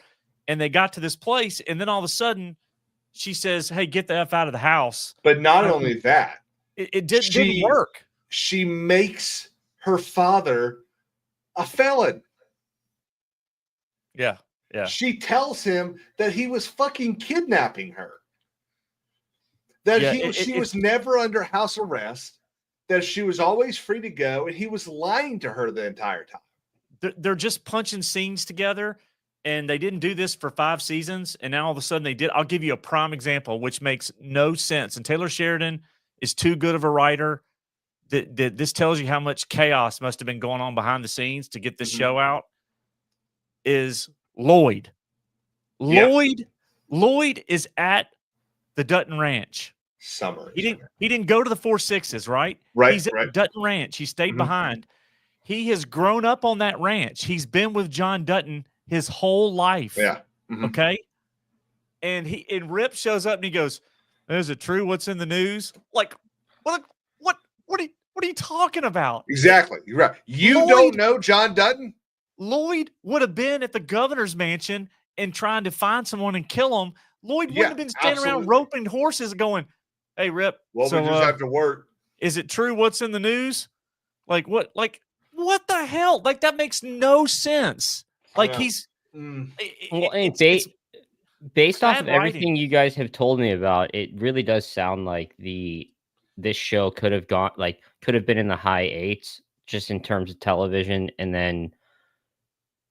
And they got to this place, and then all of a sudden, she says, "Hey, get the F out of the house." But not only that, it didn't work. She makes her father a felon. Yeah. She tells him that he was fucking kidnapping her. That she was never under house arrest, that she was always free to go, and he was lying to her the entire time. They're just punching scenes together, and they didn't do this for 5 seasons, and now all of a sudden they did. I'll give you a prime example, which makes no sense. And Taylor Sheridan is too good of a writer. This tells you how much chaos must have been going on behind the scenes to get this show out. Is Lloyd. Lloyd is at the Dutton Ranch. Summer. He didn't go to the 4-6s, right? Right. He's at the Dutton Ranch. He stayed behind. He has grown up on that ranch. He's been with John Dutton his whole life. Yeah. Okay. And Rip shows up and he goes, "Is it true what's in the news?" Like, what are you talking about? Exactly. You're right. Lloyd, don't know John Dutton? Lloyd would have been at the governor's mansion and trying to find someone and kill him. Lloyd wouldn't have been standing around roping horses going, "Hey, Rip, well, we just have to work. Is it true what's in the news?" Like, what the hell? Like, that makes no sense. Like, he's based off of everything you guys have told me about, it really does sound like this show could have been in the high 8s just in terms of television, and then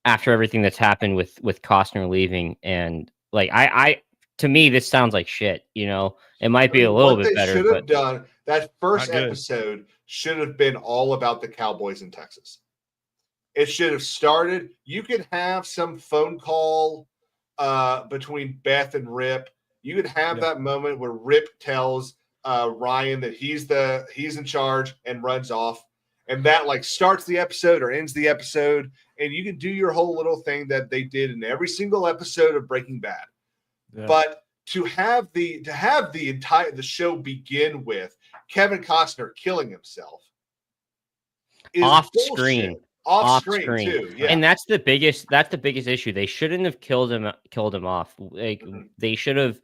after everything that's happened with Costner leaving, and like I to me this sounds like shit. It might be a little What bit they better, should but have done, that first Not good. episode should have been all about the Cowboys in Texas. It should have started. You could have some phone call between Beth and Rip. You could have that moment where Rip tells Ryan that he's in charge and runs off, and that like starts the episode or ends the episode. And you can do your whole little thing that they did in every single episode of Breaking Bad. Yeah. But to have the show begin with Kevin Costner killing himself is off bullshit. screen. Off screen too, yeah. And that's the biggest issue. They shouldn't have killed him off. Like they should have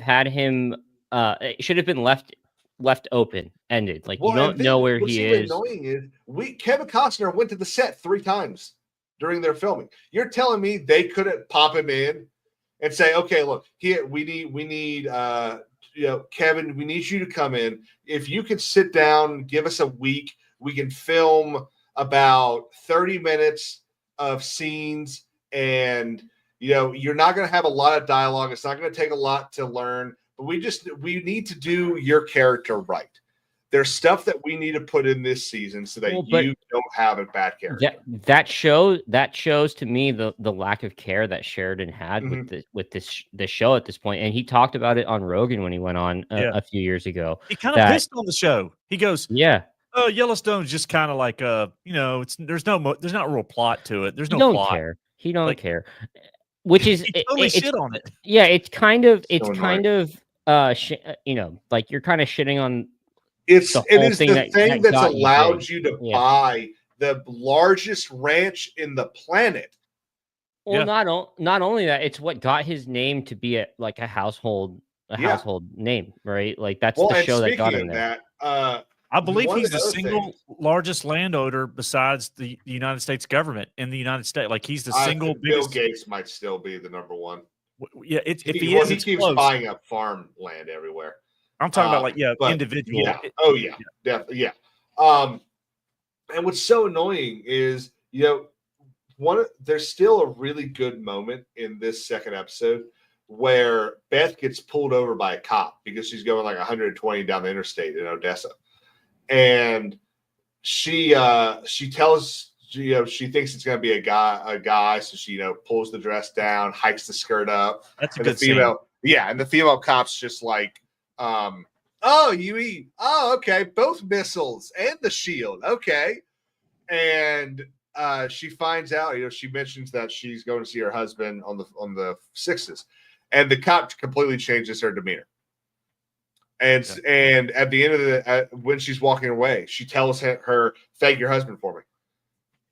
had him. It should have been left open ended. Like you don't know where he is. What's annoying is Kevin Costner went to the set 3 times during their filming. You're telling me they couldn't pop him in and say, okay, look, here we need Kevin, we need you to come in. If you can sit down, give us a week, we can film about 30 minutes of scenes, and you're not going to have a lot of dialogue. It's not going to take a lot to learn, but we need to do your character right. There's stuff that we need to put in this season so that you don't have a bad character. That shows to me the lack of care that Sheridan had with this show at this point. And he talked about it on Rogan when he went on a few years ago. He kind of pissed on the show. He goes, yeah. Yellowstone's just kind of like there's not real plot to it. There's no plot. Care. He don't care. Which is he totally shit on it. Yeah, it's kind of like you're kind of shitting on it is the thing that's got allowed you to buy the largest ranch in the planet. Well, not only that, it's what got his name to be a household name, right? Like that's the show that got him there. I believe he's the single largest landowner besides the United States government in the United States. Like he's the single biggest. Bill Gates might still be the number one. Yeah, if he keeps buying up farmland everywhere. I'm talking about individual. Yeah. Definitely. Yeah. And what's so annoying is there's still a really good moment in this second episode where Beth gets pulled over by a cop because she's going like 120 down the interstate in Odessa. And she tells she thinks it's going to be a guy, so she pulls the dress down, hikes the skirt up. That's a and good the female, scene. Yeah, and the female cop's just like, okay, both missiles and the shield, okay. And she finds out, she mentions that she's going to see her husband on the 6s, and the cop completely changes her demeanor. And at the end of when she's walking away, she tells her, "Thank your husband for me."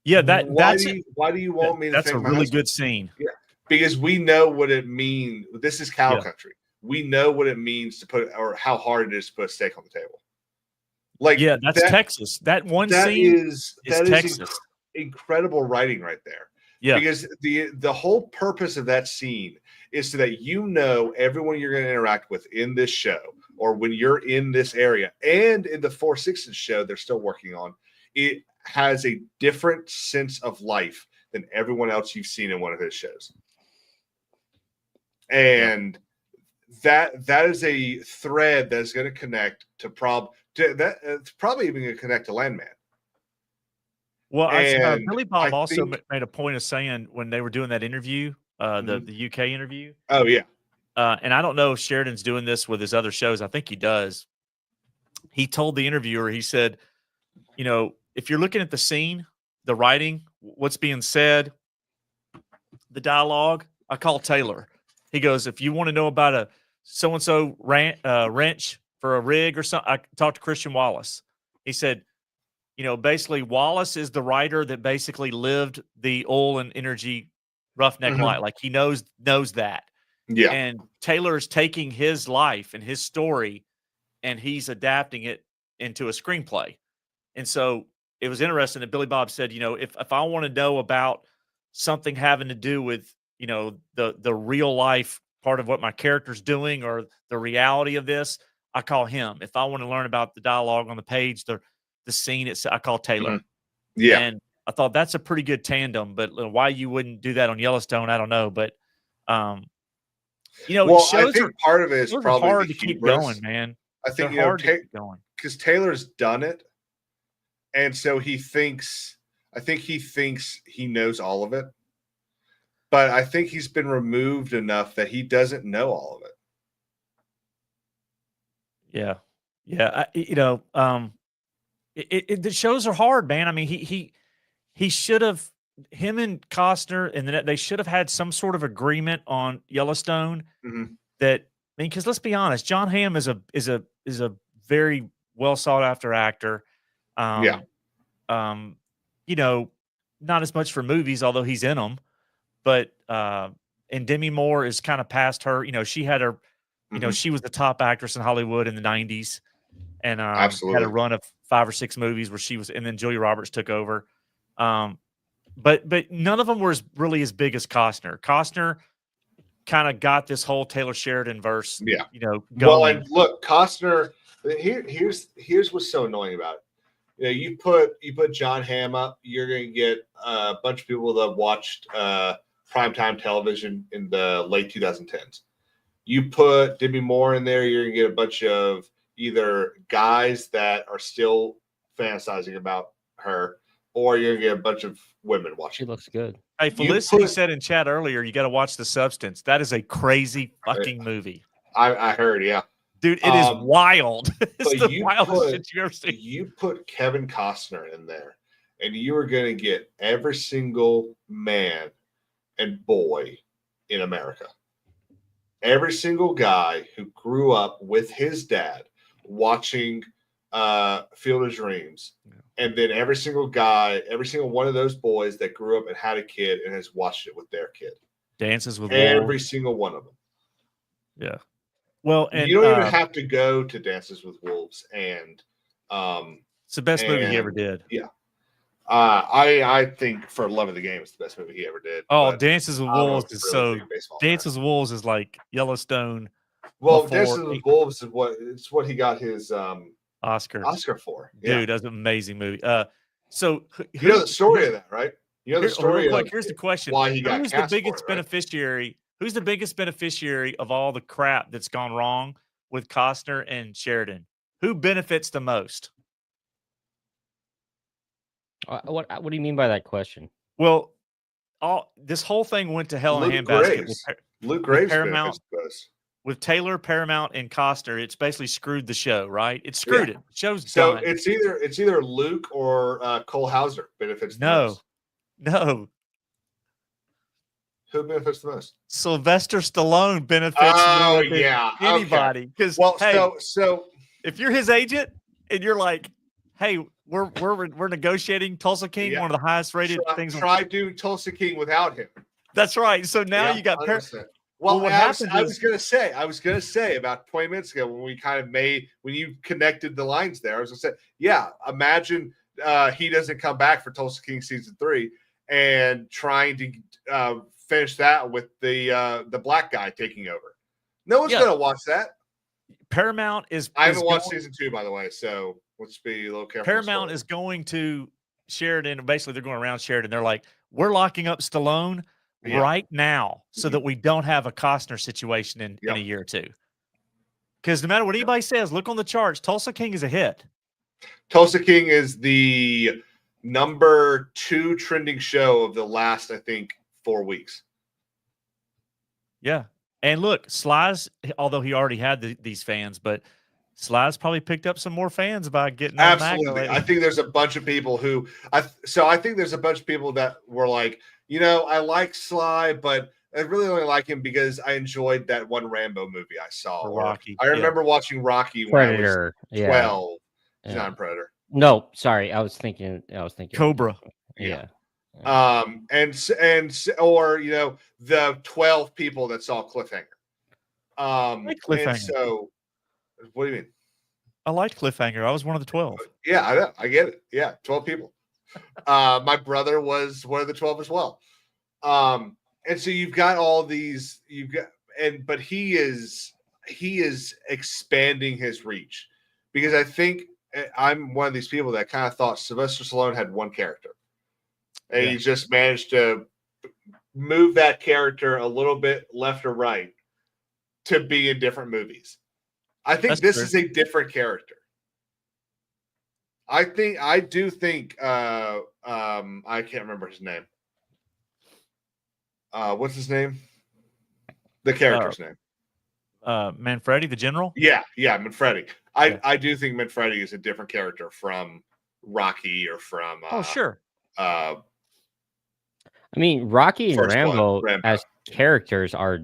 Yeah, why do you want me to? That's a really good scene. Yeah, because we know what it means. This is cow country. We know what it means to put, or how hard it is to put a steak on the table. Like, that's Texas. That one scene is Texas. Incredible writing right there. Yeah, because the whole purpose of that scene is so that everyone you're going to interact with in this show, or when you're in this area, and in the 4 6s show they're still working on, it has a different sense of life than everyone else you've seen in one of his shows. And that is a thread that's going to connect to it's probably even going to connect to Landman. Well, Billy Bob also made a point of saying when they were doing that interview, the UK interview. Oh, yeah. And I don't know if Sheridan's doing this with his other shows. I think he does. He told the interviewer, he said, if you're looking at the scene, the writing, what's being said, the dialogue, I call Taylor. He goes, if you want to know about a so-and-so wrench for a rig or something, I talked to Christian Wallace. He said, basically Wallace is the writer that basically lived the oil and energy roughneck life. Like he knows that. Yeah. And Taylor's taking his life and his story and he's adapting it into a screenplay. And so it was interesting that Billy Bob said, if I want to know about something having to do with, the real life part of what my character's doing or the reality of this, I call him. If I want to learn about the dialogue on the page, the scene, I call Taylor. Yeah. And I thought that's a pretty good tandem. But why you wouldn't do that on Yellowstone, I don't know. But Well, I shows think part of it is shows are probably hard the to keep hubris. going, man. I think They're hard to keep going. because Taylor's done it, and so he thinks. I think he thinks he knows all of it, but I think he's been removed enough that he doesn't know all of it. Yeah, yeah. The shows are hard, man. I mean, he should have, him and Costner, and then they should have had some sort of agreement on Yellowstone. That, I mean, because let's be honest, John Hamm is a very well sought after actor. Not as much for movies, although he's in them. But and Demi Moore is kind of past her. She had her, she was the top actress in Hollywood in the '90s, and had a run of 5 or 6 movies where she was, and then Julia Roberts took over. But none of them were really as big as Costner. Costner kind of got this whole Taylor Sheridanverse, going. Well, and look, Costner. Here's what's so annoying about it. You put John Hamm up, you're going to get a bunch of people that watched primetime television in the late 2010s. You put Demi Moore in there, you're going to get a bunch of either guys that are still fantasizing about her, or you're going to get a bunch of women watching. She looks good. Hey, Felicity said in chat earlier, you got to watch The Substance. That is a crazy fucking movie. I heard, yeah. Dude, it is wild. It's But the wildest shit you've ever seen. You put Kevin Costner in there, and you are going to get every single man and boy in America. Every single guy who grew up with his dad watching Field of Dreams, and then every single one of those boys that grew up and had a kid and has watched it with their kid. Dances with every Wolves. single one of them. Yeah. Well, and you don't even have to go to Dances with Wolves, and it's the best movie he ever did. Yeah. I think For Love of the Game is the best movie he ever did. Oh, Dances with Wolves is really Dances with Wolves is like Yellowstone. Well, Dances with Wolves is what he got his Oscar for. Dude, that's an amazing movie. So you know the story of that, right? You know the story. Here's the question: why he got who's cast the biggest for it, right? beneficiary? Who's the biggest beneficiary of all the crap that's gone wrong with Costner and Sheridan? Who benefits the most? What do you mean by that question? Well, this whole thing went to hell in a handbasket. Luke Graves Paramount, with Taylor, Paramount, and Costner. It's basically screwed the show, right? It screwed it. The show's done. It's either Luke or Cole Hauser benefits the most. No. Who benefits the most? Sylvester Stallone benefits more than anybody. Because so if you're his agent and you're like, hey, we're negotiating Tulsa King, one of the highest rated things. Try doing Tulsa King without him. That's right. So now you got Well, what happened? I was gonna say about 20 minutes ago when you connected the lines there. I was gonna say, imagine he doesn't come back for Tulsa King season 3 and trying to finish that with the black guy taking over. No one's gonna watch that. Paramount is. I haven't watched season 2, by the way, so let's be a little careful. Paramount is going to Sheridan. Basically, they're going around Sheridan. They're like, we're locking up Stallone right now so that we don't have a Costner situation in a year or two. Because no matter what anybody says, look on the charts. Tulsa King is a hit. Tulsa King is the number 2 trending show of the last, I think, 4 weeks. Yeah. And look, Sly's, although he already had these fans, but Sly's probably picked up some more fans by getting that. Absolutely. I think there's a bunch of people who I think there's a bunch of people that were like, I like Sly, but I really only like him because I enjoyed that one Rambo movie I saw. Rocky. I remember watching Rocky when I was 12. He's not a Predator. No, sorry. I was thinking Cobra. Yeah. And the 12 people that saw Cliffhanger. Cliffhanger. And so what do you mean? I liked Cliffhanger. I was one of the 12. Yeah, I know. I get it. Yeah, 12 people. My brother was one of the 12 as well. And so you've got all these, but he is expanding his reach, because I think I'm one of these people that kind of thought Sylvester Stallone had one character, and Yeah. he just managed to move that character a little bit left or right to be in different movies. I think That's this true. is a different character. I do think I can't remember his name. What's his name? The character's name. Manfredi, the general. Yeah, Manfredi. Yeah. I do think Manfredi is a different character from Rocky or from Oh, sure. I mean, Rocky and First Blood, Rambo as characters are.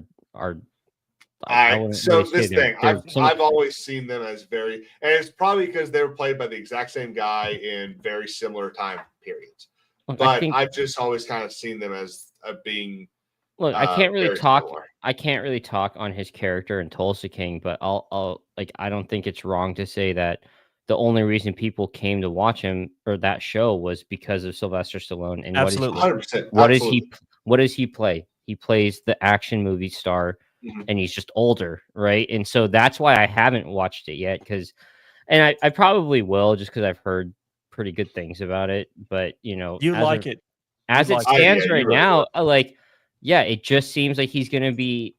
So really this say thing, they're I've always seen them as very, and it's probably because they were played by the exact same guy in very similar time periods. Look, But I've just always kind of seen them as being. Look, I can't really very talk. similar. I can't really talk on his character in Tulsa King, but I'll I don't think it's wrong to say that the only reason people came to watch him or that show was because of Sylvester Stallone. And Absolutely. 100%. What does he play? He plays the action movie star, and he's just older, right? And so that's why I haven't watched it yet, and I probably will just because I've heard pretty good things about it. But You as like it. as You it like it. stands you right really now, it just seems like he's gonna be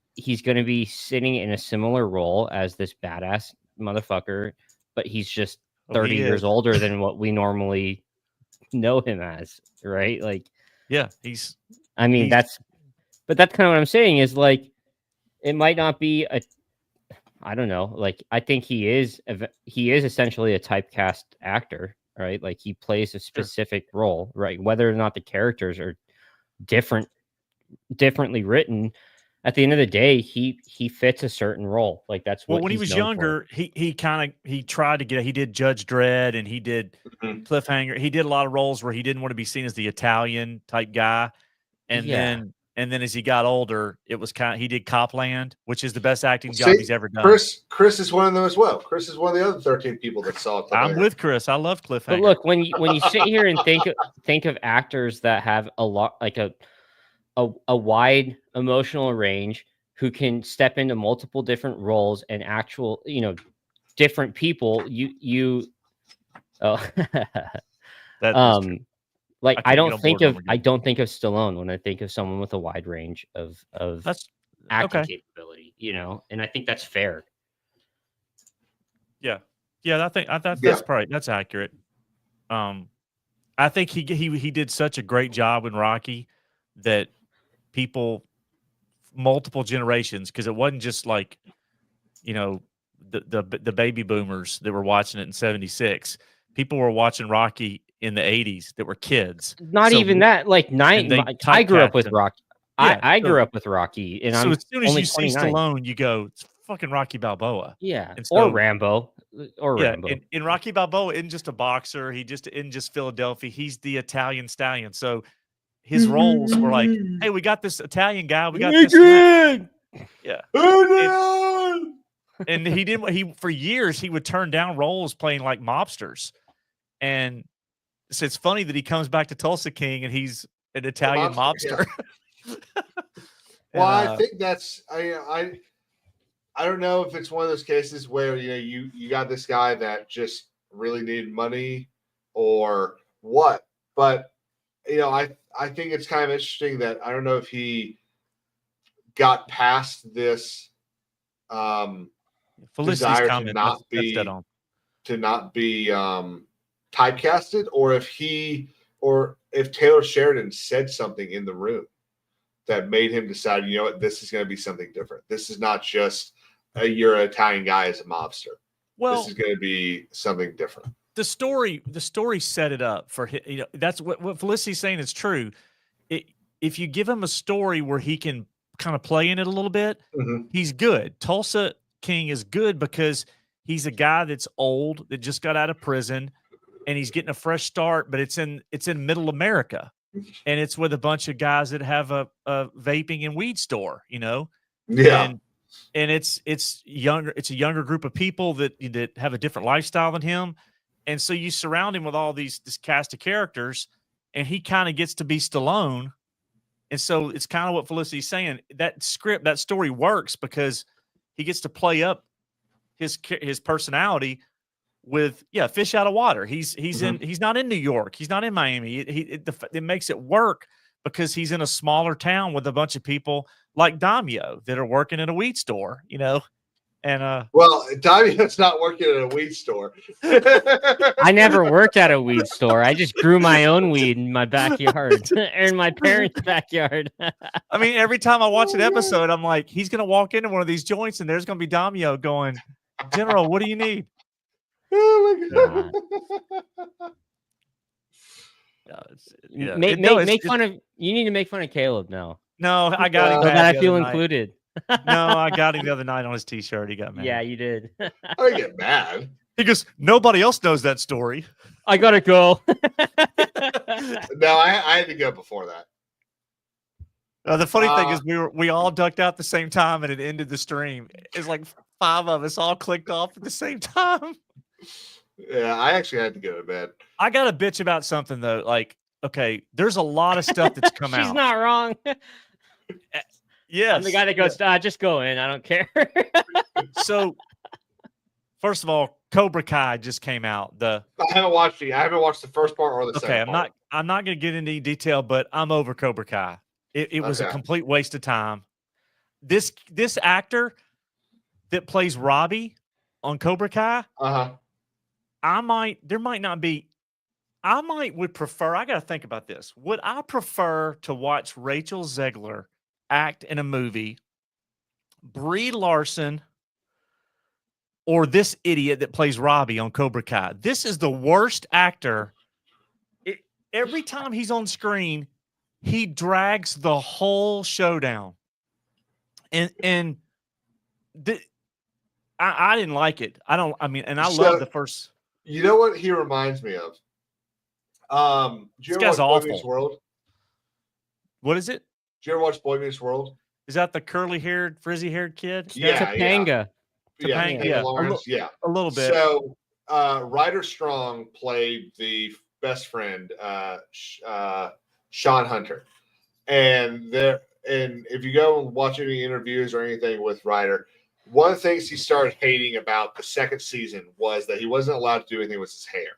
sitting in a similar role as this badass motherfucker, but he's just 30 years is. older than what we normally know him as, right? Like, Yeah, I mean, that's kind of what I'm saying is like, it might not be I don't know, like, I think he is essentially a typecast actor, right? Like, he plays a specific role, right? Whether or not the characters are differently written, at the end of the day, he fits a certain role. Like, that's what when he he's was known for. younger, he tried to he did Judge Dredd and he did Cliffhanger. He did a lot of roles where he didn't want to be seen as the Italian type guy. And then as he got older, it was he did Copland, which is the best acting job he's ever done. Chris is one of them as well. Chris is one of the other 13 people that saw it. I'm with Chris. I love Cliffhanger. But look, when you sit here and think of actors that have a lot, like a wide emotional range, who can step into multiple different roles and different people, like, I don't think of Stallone when I think of someone with a wide range of acting capability, and I think that's fair. Yeah, that's accurate. I think he did such a great job in Rocky that people, multiple generations, because it wasn't just like, the baby boomers that were watching it in '76. People were watching Rocky in the '80s that were kids. Not even that, like I grew up with Rocky. Yeah, I grew up with Rocky, and so I'm as soon as only you 29. see Stallone, you go, it's fucking Rocky Balboa. Yeah, And or so- Rambo, In Rocky Balboa isn't just a boxer. He just isn't just Philadelphia. He's the Italian stallion. So his roles were like, hey, we got this Italian guy. We got this. Yeah. And he for years he would turn down roles playing like mobsters. And so it's funny that he comes back to Tulsa King and he's an Italian mobster. Yeah. Well, I think that's I don't know if it's one of those cases where you got this guy that just really needed money or what, but I think it's kind of interesting that I don't know if he got past this desire to not be typecasted, or if Taylor Sheridan said something in the room that made him decide, this is going to be something different. This is not just you're an Italian guy as a mobster. Well, this is going to be something different. The story set it up for him. That's what Felicity's saying is true. If you give him a story where he can kind of play in it a little bit, he's good. Tulsa King is good because he's a guy that's old, that just got out of prison, and he's getting a fresh start, but it's in middle America. And it's with a bunch of guys that have a vaping and weed store, Yeah. And it's younger. It's a younger group of people that have a different lifestyle than him. And so you surround him with all this cast of characters, and he kind of gets to be Stallone. And so it's kind of what Felicity's saying. That story works because he gets to play up his personality with fish out of water. He's not in New York. He's not in Miami. It makes it work because he's in a smaller town with a bunch of people like Damio that are working in a weed store, and well, Damio's not working at a weed store. I never worked at a weed store. I just grew my own weed in my backyard or in my parents' backyard. I mean, every time I watch an episode, I'm like, he's going to walk into one of these joints and there's going to be Damio going, General, what do you need? Oh my God. You need to make fun of Caleb now. No, I got him. So that I feel included. No, I got him the other night on his t-shirt. He got mad. Yeah, you did. I didn't get mad. He goes, nobody else knows that story. I gotta go. No, I had to go before that. The funny thing is we all ducked out at the same time and it ended the stream. It's like 5 of us all clicked off at the same time. Yeah, I actually had to go to bed. I got a bitch about something though. Like, okay, there's a lot of stuff that's come out. She's not wrong. Yes. I'm the guy that goes, just go in. I don't care. So, first of all, Cobra Kai just came out. I haven't watched it. I haven't watched the first part or the second part. I'm not going to get into any detail, but I'm over Cobra Kai. It was a complete waste of time. This actor that plays Robbie on Cobra Kai, I would prefer, I got to think about this. Would I prefer to watch Rachel Zegler act in a movie, Brie Larson, or this idiot that plays Robbie on Cobra Kai? This is the worst actor. Every time he's on screen, he drags the whole show down. And I didn't like it. I love the first. You know what he reminds me of? This guy's awful. World? What is it? Did you ever watch Boy Meets World? Is that the curly-haired, frizzy-haired kid? Yeah, Topanga. Yeah, Lawrence, a little bit. So, Ryder Strong played the best friend, Sean Hunter, and if you go and watch any interviews or anything with Ryder, one of the things he started hating about the second season was that he wasn't allowed to do anything with his hair.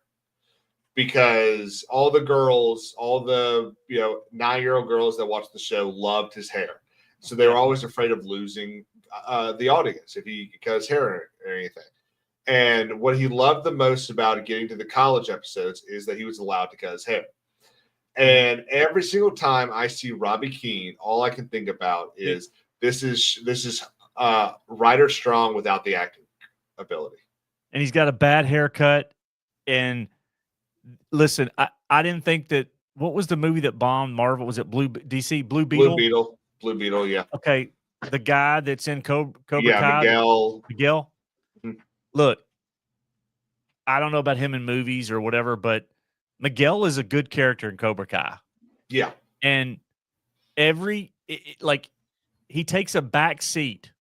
Because all the girls, all the 9-year-old girls that watched the show loved his hair, so they were always afraid of losing the audience if he cut his hair or anything. And what he loved the most about getting to the college episodes is that he was allowed to cut his hair. And every single time I see Robbie Keane, all I can think about is this is Ryder Strong without the acting ability. And he's got a bad haircut. And listen, I didn't think that. What was the movie that bombed Marvel? Was it Blue Beetle? Blue Beetle, yeah. Okay, the guy that's in Cobra Kai, Miguel. Mm-hmm. Look, I don't know about him in movies or whatever, but Miguel is a good character in Cobra Kai. Yeah, and he takes a back seat.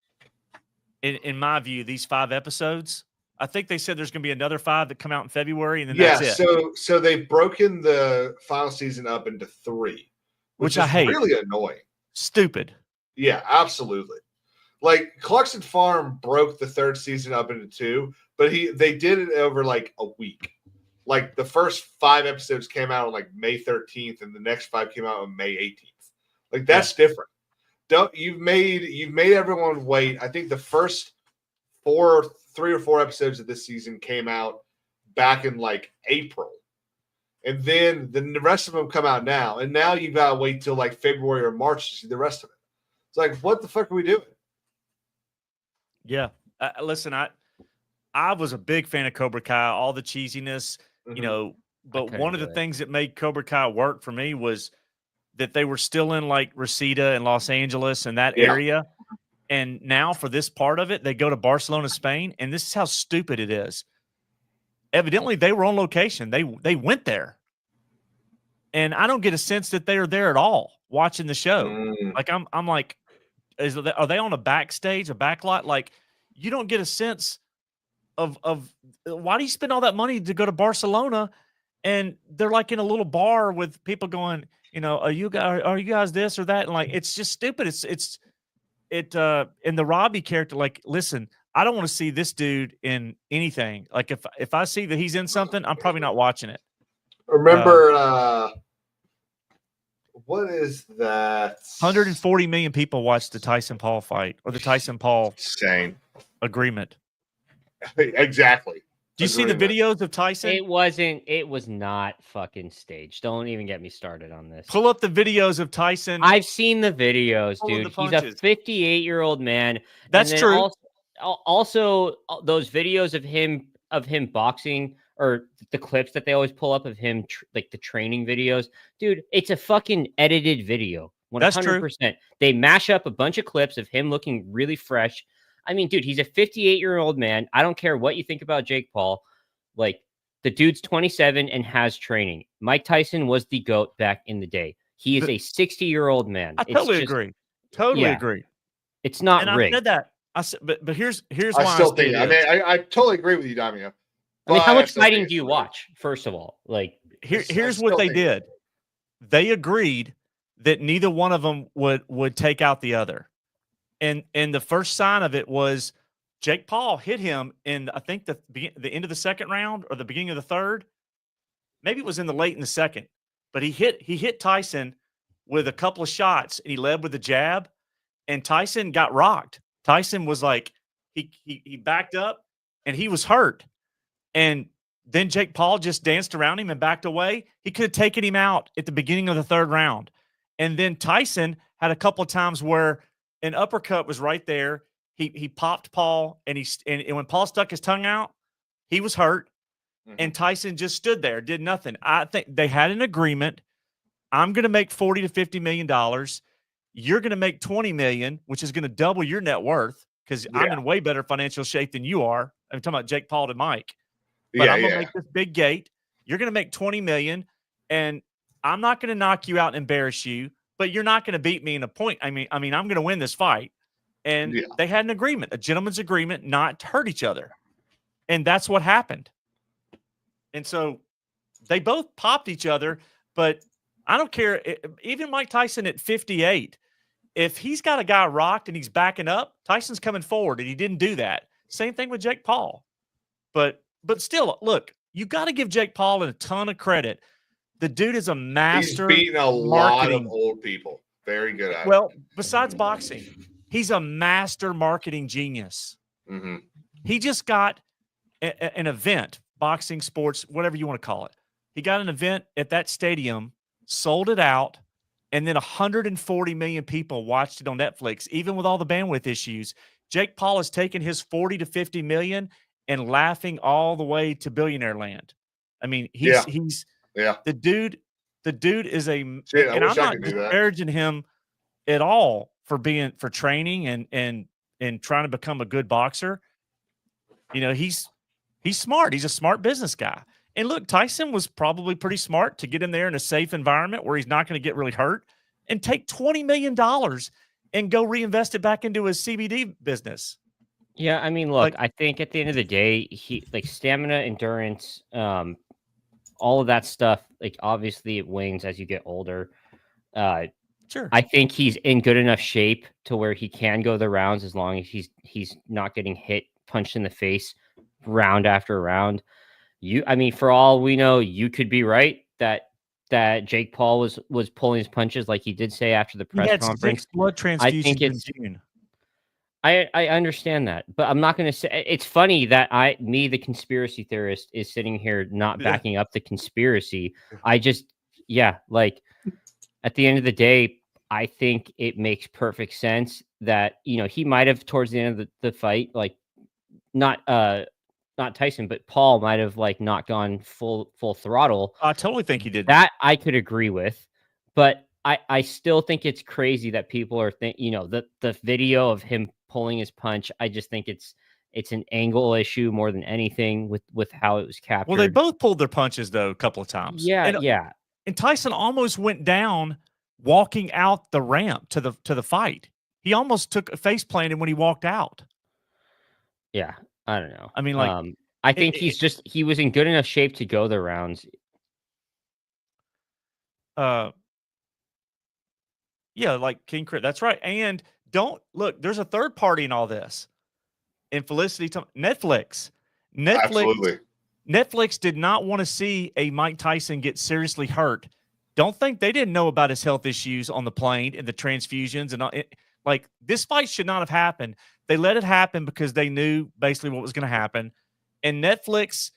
In my view, these 5 episodes. I think they said there's going to be another 5 that come out in February, and then that's it. So they've broken the final season up into 3, which I hate. Really annoying. Stupid. Yeah, absolutely. Like Clarkson Farm broke the 3rd season up into 2, but they did it over like a week. Like the first 5 episodes came out on like May 13th, and the next 5 came out on May 18th. Like that's different. You've made everyone wait. I think the first 3 or 4 episodes of this season came out back in like April, and then the rest of them come out now, and now you gotta wait till like February or March to see the rest of it. It's like, what the fuck are we doing? Yeah, listen, I was a big fan of Cobra Kai, all the cheesiness, but one of the things that made Cobra Kai work for me was that they were still in like Reseda and Los Angeles and that area. And now for this part of it, they go to Barcelona, Spain. And this is how stupid it is. Evidently, they were on location. They went there. And I don't get a sense that they are there at all watching the show. Like, I'm like, are they on a backstage, a backlot? Like, you don't get a sense of why do you spend all that money to go to Barcelona? And they're like in a little bar with people going, are you guys this or that? And like, it's just stupid. And the Robbie character, like, listen, I don't want to see this dude in anything. Like if I see that he's in something, I'm probably not watching it. Remember, what is that? 140 million people watched the Tyson Paul fight or the Tyson Paul Insane. agreement. Exactly. Do you see the videos of Tyson? It was not fucking staged. Don't even get me started on this. Pull up the videos of Tyson. I've seen the videos, Pulling dude. the He's a punches. 58-year-old man. That's and then true. Also, those videos of him boxing, or the clips that they always pull up of him, like the training videos, dude. It's a fucking edited video. 100%. That's true. They mash up a bunch of clips of him looking really fresh. I mean, dude, he's a 58-year-old man. I don't care what you think about Jake Paul. Like, the dude's 27 and has training. Mike Tyson was the GOAT back in the day. He is a 60-year-old man. I totally agree. Totally agree. It's not and rigged. I said that. I said, but here's I why still I think. I mean, I totally agree with you, Damio. I mean, how much fighting do you watch? First of all, like, here's what they did. They agreed that neither one of them would take out the other. And the first sign of it was Jake Paul hit him in, I think, the end of the second round or the beginning of the third. Maybe it was in the late in the second. But he hit Tyson with a couple of shots, and he led with a jab, and Tyson got rocked. Tyson was like, he backed up, and he was hurt. And then Jake Paul just danced around him and backed away. He could have taken him out at the beginning of the third round. And then Tyson had a couple of times where an uppercut was right there. He popped Paul, and when Paul stuck his tongue out, he was hurt. Mm-hmm. And Tyson just stood there, did nothing. I think they had an agreement. I'm going to make $40 to $50 million. You're going to make $20 million, which is going to double your net worth, because I'm in way better financial shape than you are. I'm talking about Jake Paul to Mike. But I'm going to make this big gate. You're going to make $20 million, and I'm not going to knock you out and embarrass you, but you're not going to beat me in a point. I mean, I'm going to win this fight. And they had an agreement, a gentleman's agreement, not to hurt each other. And that's what happened. And so they both popped each other, but I don't care. Even Mike Tyson at 58, if he's got a guy rocked and he's backing up, Tyson's coming forward, and he didn't do that. Same thing with Jake Paul. But still, look, you got to give Jake Paul a ton of credit. The dude is a master. He's beating a lot of old people. Very good at it. Well, besides boxing, he's a master marketing genius. Mm-hmm. He just got an event, boxing, sports, whatever you want to call it. He got an event at that stadium, sold it out, and then 140 million people watched it on Netflix, even with all the bandwidth issues. Jake Paul has taken his 40 to 50 million and laughing all the way to billionaire land. I mean, he's the dude is and I'm not disparaging him at all for training and trying to become a good boxer. You know, he's smart. He's a smart business guy. And look, Tyson was probably pretty smart to get him there in a safe environment where he's not going to get really hurt, and take $20 million and go reinvest it back into his CBD business. Yeah, I mean, look, I think at the end of the day, he stamina, endurance, all of that stuff, like, obviously it wanes as you get older. Sure. I think he's in good enough shape to where he can go the rounds as long as he's not getting punched in the face round after round. I mean, for all we know, you could be right that Jake Paul was pulling his punches, like he did say after the press conference. 6 blood transfusions in June. I understand that, but I'm not going to say. It's funny that the conspiracy theorist, is sitting here not backing up the conspiracy. I just, like, at the end of the day, I think it makes perfect sense that, he might have, towards the end of the fight, like, not Tyson, but Paul might have, like, not gone full throttle. I totally think he did. That I could agree with, but I still think it's crazy that people are the video of him pulling his punch. I just think it's an angle issue more than anything with how it was captured. Well, they both pulled their punches though a couple of times. Yeah. And Tyson almost went down walking out the ramp to the fight. He almost took a face planted when he walked out. Yeah, I don't know. I mean, like, I think he was in good enough shape to go the rounds. Yeah, like King Crit. That's right. And don't look, there's a third party in all this. and Felicity, Netflix. Absolutely. Netflix did not want to see a Mike Tyson get seriously hurt. Don't think they didn't know about his health issues on the plane and the transfusions and all. Like, this fight should not have happened. They let it happen because they knew basically what was going to happen. And Netflix,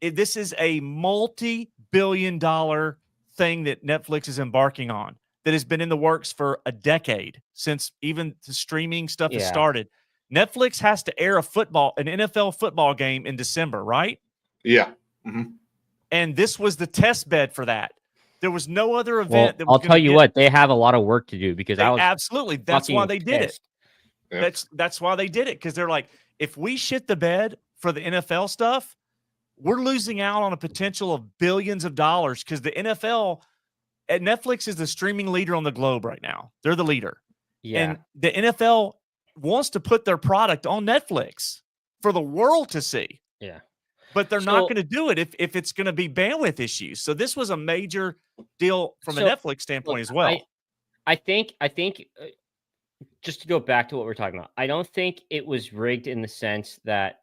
this is a multi-billion-dollar thing that Netflix is embarking on that has been in the works for a decade, since even the streaming stuff has started. Netflix has to air an NFL football game in December, right? Yeah. And this was the test bed for that. There was no other event. Well, I'll tell you what, they have a lot of work to do because absolutely. That's why they did it. Yeah. That's why they did it, because they're like, if we shit the bed for the NFL stuff, we're losing out on a potential of billions of dollars, because the NFL at Netflix is the streaming leader on the globe right now. They're the leader. Yeah. And the NFL wants to put their product on Netflix for the world to see. Yeah. But they're not going to do it if it's going to be bandwidth issues. So this was a major deal from a Netflix standpoint as well. I think just to go back to what we're talking about, I don't think it was rigged in the sense that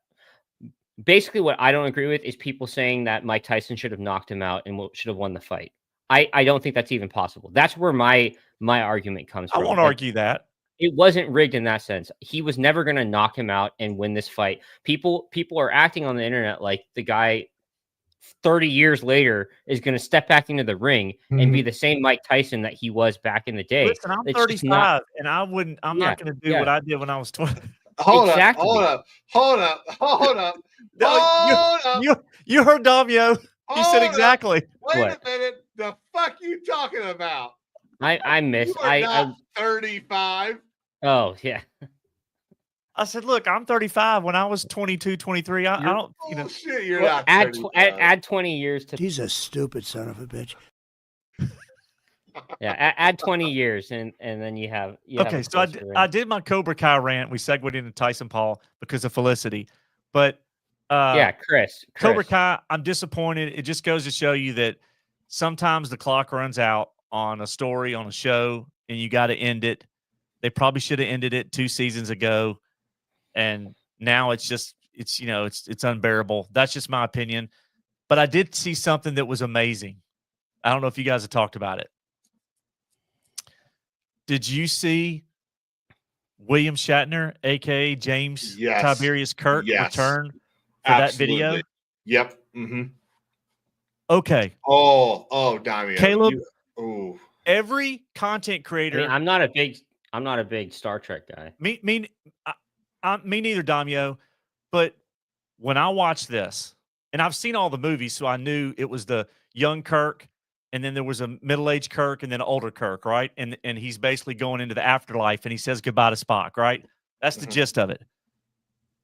basically what I don't agree with is people saying that Mike Tyson should have knocked him out and should have won the fight. I don't think that's even possible. That's where my argument comes from. I won't argue that. It wasn't rigged in that sense. He was never going to knock him out and win this fight. People are acting on the internet like the guy 30 years later is going to step back into the ring and be the same Mike Tyson that he was back in the day. Listen, I'm 35 and I'm not going to do what I did when I was 20. Hold up. You heard Damio. He said exactly. Wait a minute. The fuck you talking about? I miss. You are not 35. Oh, yeah. I said, look, I'm 35. When I was 22, 23, I don't, shit, you're not add 20 years to. He's a stupid son of a bitch. Yeah, add 20 years and then you have. Okay, so I did my Cobra Kai rant. We segued into Tyson Paul because of Felicity. But Chris. Cobra Kai, I'm disappointed. It just goes to show you that sometimes the clock runs out on a story, on a show, and you got to end it. They probably should have ended it 2 seasons ago. And now it's unbearable. That's just my opinion. But I did see something that was amazing. I don't know if you guys have talked about it. Did you see William Shatner, a.k.a. James Tiberius Kirk, return for that video? Yep. Okay. Oh, Damien. Caleb, every content creator. I mean, I'm not a big Star Trek guy. Me neither, Damio. But when I watched this, and I've seen all the movies, so I knew it was the young Kirk, and then there was a middle-aged Kirk, and then an older Kirk, right? And he's basically going into the afterlife, and he says goodbye to Spock, right? That's the gist of it.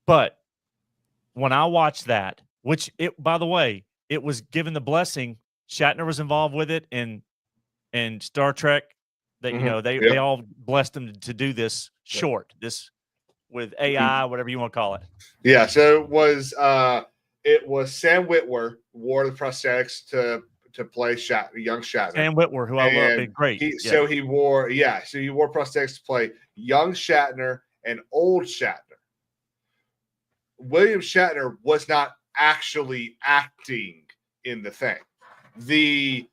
But when I watched that, by the way, it was given the blessing. Shatner was involved with it, and Star Trek. That they all blessed him to do this this with AI, whatever you want to call it. Yeah, so it was Sam Witwer wore the prosthetics to play young Shatner. Sam Witwer, who I love, been great. So he wore prosthetics to play young Shatner and old Shatner. William Shatner was not actually acting in the thing. The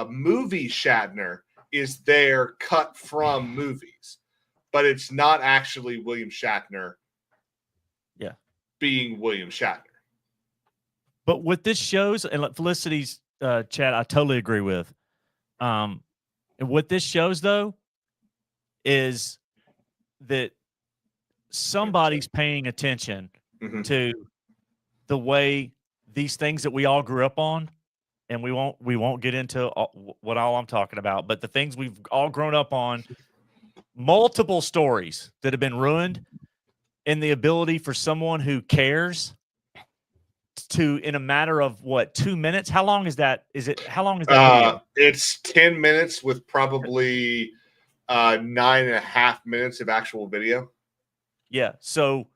movie Shatner is there cut from movies, but it's not actually William Shatner being William Shatner. But what this shows, and Felicity's chat, I totally agree with. And what this shows, though, is that somebody's paying attention to the way these things that we all grew up on, and we won't get into what all I'm talking about, but the things we've all grown up on, multiple stories that have been ruined, and the ability for someone who cares to, in a matter of 2 minutes? How long is that? How long is that video? It's 10 minutes with probably 9.5 minutes of actual video. Yeah. So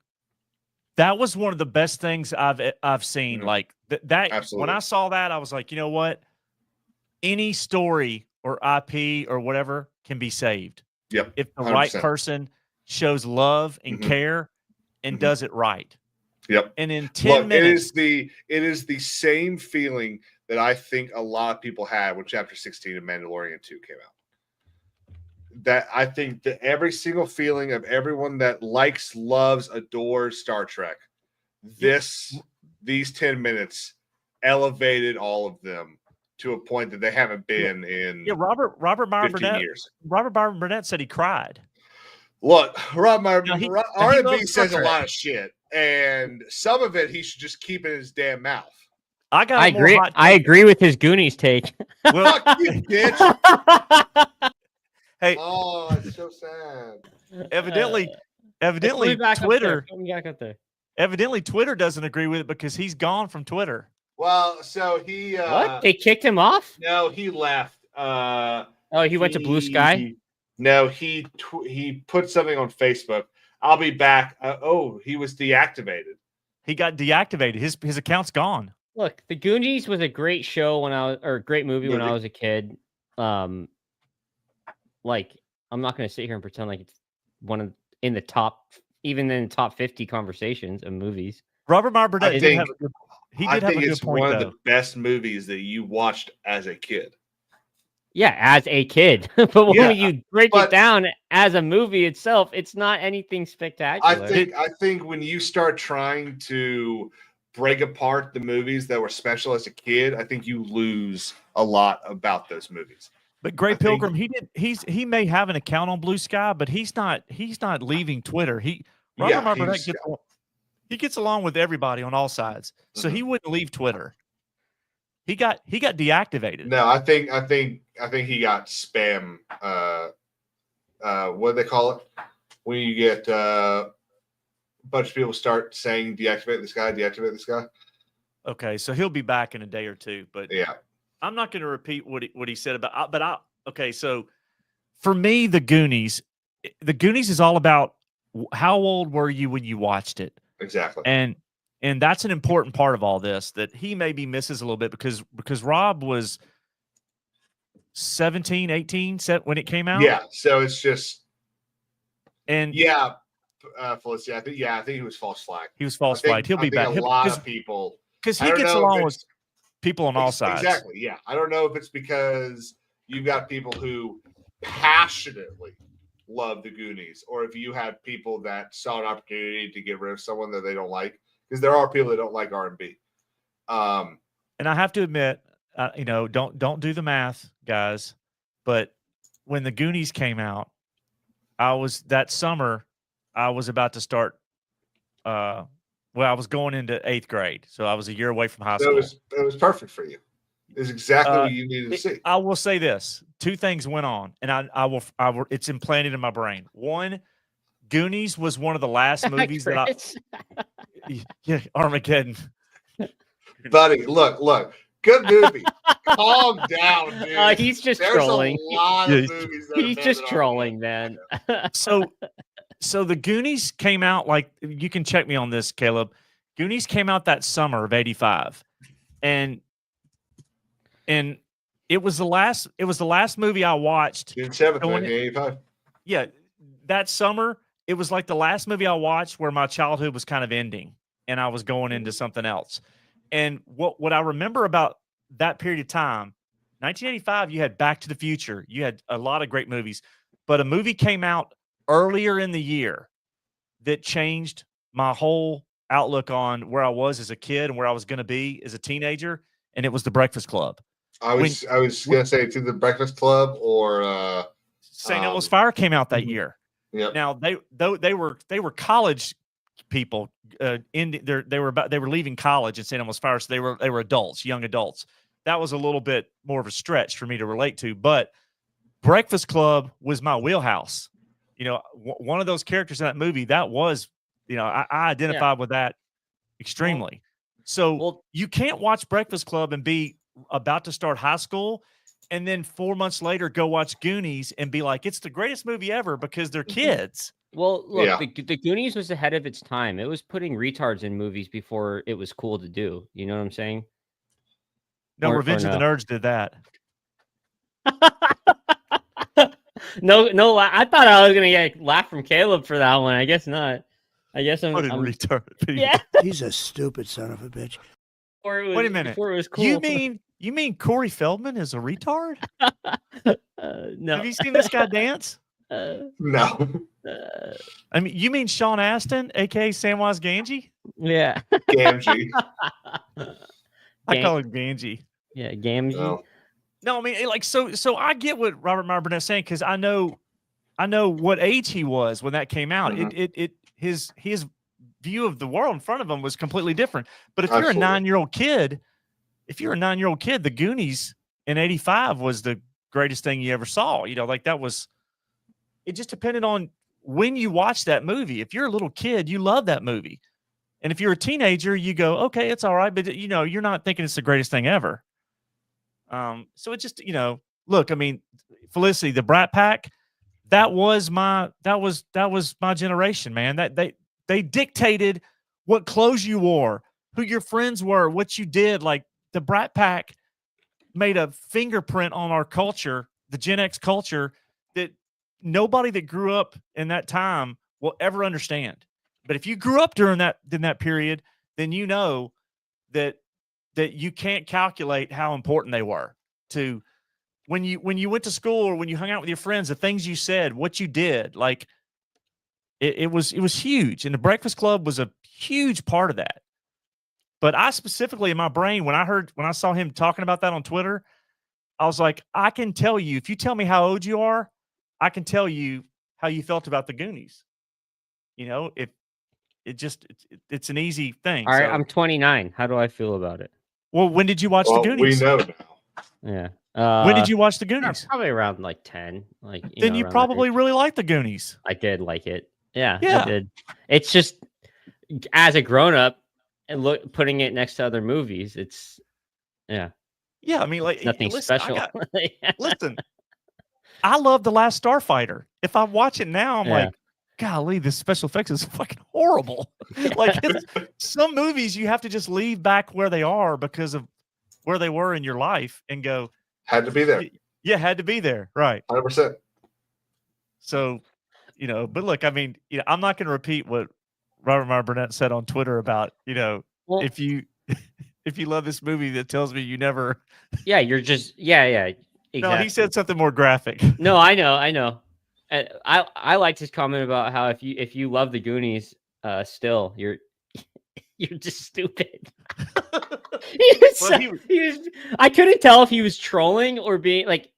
that was one of the best things I've seen. Like that. Absolutely. When I saw that, I was like, you know what? Any story or IP or whatever can be saved. Yep. If the 100%. right person shows love and care, and does it right. Yep. And in 10 minutes, it is the same feeling that I think a lot of people had when Chapter 16 of Mandalorian 2 came out. That I think that every single feeling of everyone that likes, loves, adores Star Trek, these 10 minutes elevated all of them to a point that they haven't been in Robert Byron 15 Burnett. years. Robert Byron Burnett said he cried. Look, R&B loves Star says a Trek. lot of shit, and some of it he should just keep in his damn mouth. I agree. I agree with his Goonies take. Well, Fuck you, bitch. Hey, oh, it's so sad. Evidently, Twitter. Evidently, Twitter doesn't agree with it because he's gone from Twitter. Well, so he what? They kicked him off? No, he left. He went to Blue Sky. No, he put something on Facebook. I'll be back. He was deactivated. He got deactivated. His account's gone. Look, The Goonies was a great show great movie when I was a kid. Like, I'm not going to sit here and pretend like it's in the top 50 conversations of movies. Robert Burnett did have a good it's point, one though. of the best movies that you watched as a kid. Yeah, as a kid. But when you break it down as a movie itself, it's not anything spectacular. I think when you start trying to break apart the movies that were special as a kid, I think you lose a lot about those movies. But Gray Pilgrim, he may have an account on Blue Sky, but he's not leaving Twitter. Robert Burnett gets along with everybody on all sides, so he wouldn't leave Twitter. He got deactivated. No, I think he got spam. What do they call it when you get a bunch of people start saying deactivate this guy? Okay, so he'll be back in a day or two, but yeah, I'm not going to repeat what he said about. Okay, so for me, The Goonies is all about how old were you when you watched it? Exactly, and that's an important part of all this that he maybe misses a little bit because Rob was 17, 18 when it came out. Yeah, so it's just Felicity. I think he was false flagged. He was false flagged. He'll be back. A lot of people because he gets along with people on all sides. Exactly. Yeah, I don't know if it's because you've got people who passionately love the Goonies, or if you have people that saw an opportunity to get rid of someone that they don't like, because there are people that don't like R&B. And I have to admit, don't do the math, guys, but when the Goonies came out, that summer I was about to start. I was going into 8th grade, so I was a year away from high school. It was perfect for you. It's exactly what you needed to see. I will say this: 2 things went on, and I will. It's implanted in my brain. One, Goonies was one of the last movies that Armageddon. Buddy, look, good movie. Calm down, dude. He's just There's trolling. A lot of movies that he's just trolling, man. So the Goonies came out, like, you can check me on this, Caleb. Goonies came out that summer of '85, and it was the last movie I watched. June 7th, 1985. Yeah, that summer it was like the last movie I watched where my childhood was kind of ending, and I was going into something else. And what I remember about that period of time, 1985, you had Back to the Future, you had a lot of great movies, but a movie came out earlier in the year that changed my whole outlook on where I was as a kid and where I was going to be as a teenager, and it was The Breakfast Club. I was going to say to The Breakfast Club or St. Elmo's Fire came out that year. Yep. Now they were college people. They were leaving college in St. Elmo's Fire, so they were adults, young adults. That was a little bit more of a stretch for me to relate to, but Breakfast Club was my wheelhouse. One of those characters in that movie, that was, I identified with that extremely. You can't watch Breakfast Club and be about to start high school and then 4 months later go watch Goonies and be like, it's the greatest movie ever because they're kids. Well, look, the Goonies was ahead of its time. It was putting retards in movies before it was cool to do. You know what I'm saying? No, Revenge of the Nerds did that. No, I thought I was going to get laugh from Caleb for that one. I guess not. I guess I'm. What a retard. Yeah. He's a stupid son of a bitch. Or it was, Wait a minute. before it was cool. You mean Corey Feldman is a retard? No. Have you seen this guy dance? No. I mean, you mean Sean Astin, aka Samwise Gamgee? Yeah. Gamgee. I call him Gamgee. Yeah, Gamgee. No. No, I mean, like, so I get what Robert Meyer Burnett's saying because I know what age he was when that came out. Mhm. His view of the world in front of him was completely different. But if you're a Absolutely. 9-year-old kid, The Goonies in '85 was the greatest thing you ever saw. You know, like that was. It just depended on when you watch that movie. If you're a little kid, you love that movie, and if you're a teenager, you go, okay, it's all right, but you know, you're not thinking it's the greatest thing ever. So it just, look, I mean, Felicity, the Brat Pack, that was my generation, man. That they dictated what clothes you wore, who your friends were, what you did. Like the Brat Pack made a fingerprint on our culture, the Gen X culture, that nobody that grew up in that time will ever understand. But if you grew up in that period, then you know that you can't calculate how important they were to when you went to school or when you hung out with your friends, the things you said, what you did. Like it was huge. And the Breakfast Club was a huge part of that. But I specifically, in my brain, when I saw him talking about that on Twitter, I was like, I can tell you, if you tell me how old you are, I can tell you how you felt about the Goonies. You know, it's an easy thing. All right, So- I'm 29. How do I feel about it? Well, when did you watch the Goonies? We know now. Yeah. When did you watch the Goonies? Probably around like 10. Like Then you around that probably age. really like the Goonies. I did like it. Yeah, Yeah. I did. It's just as a grown up and putting it next to other movies, it's Yeah, I mean, like nothing listen, special. Listen, I love The Last Starfighter. If I watch it now, I'm like, golly, this special effects is fucking horrible. Like some movies you have to just leave back where they are because of where they were in your life and go, Had to be there. yeah, had to be there. Right. 100%. So, but look, I mean, I'm not going to repeat what Robert Meyer Burnett said on Twitter about, if you love this movie that tells me you never. Yeah, you're just exactly. No, he said something more graphic. No, I know. I liked his comment about how if you love the Goonies, still you're just stupid. I couldn't tell if he was trolling or being like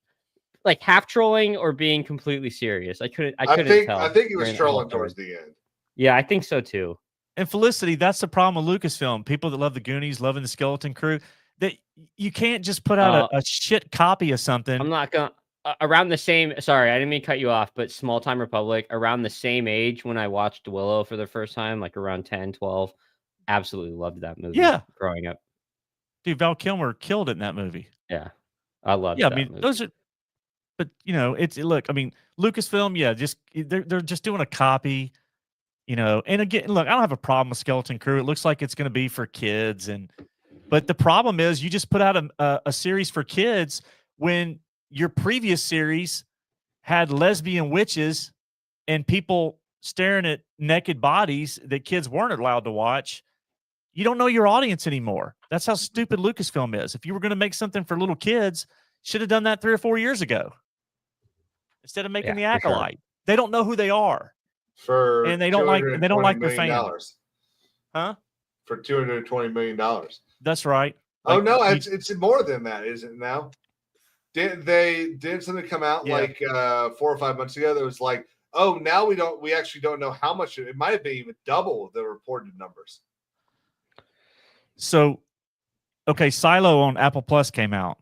half trolling or being completely serious. I couldn't tell. I think he was during the trolling whole towards thing. the end. Yeah, I think so too. And Felicity, that's the problem with Lucasfilm. People that love the Goonies, loving the Skeleton Crew, that you can't just put out a shit copy of something. I'm not gonna around the same. Sorry, I didn't mean to cut you off, but Small Time Republic around the same age when I watched Willow for the first time, like around 10, 12. Absolutely loved that movie. Yeah, growing up, dude, Val Kilmer killed it in that movie. Yeah, I love. Yeah, I mean those are. But look. I mean, Lucasfilm. Yeah, just they're just doing a copy. And again, look, I don't have a problem with Skeleton Crew. It looks like it's going to be for kids, but the problem is you just put out a series for kids when your previous series had lesbian witches and people staring at naked bodies that kids weren't allowed to watch. You don't know your audience anymore. That's how stupid Lucasfilm is. If you were going to make something for little kids, should have done that 3 or 4 years ago instead of making the Acolyte. Sure. They don't know who they are. And they don't like their fans. Huh? For $220 million. That's right. Oh no, it's more than that, isn't it now? Did something come out like 4 or 5 months ago that was like, oh, now we actually don't know how much it might have been even double the reported numbers. So okay, Silo on Apple Plus came out.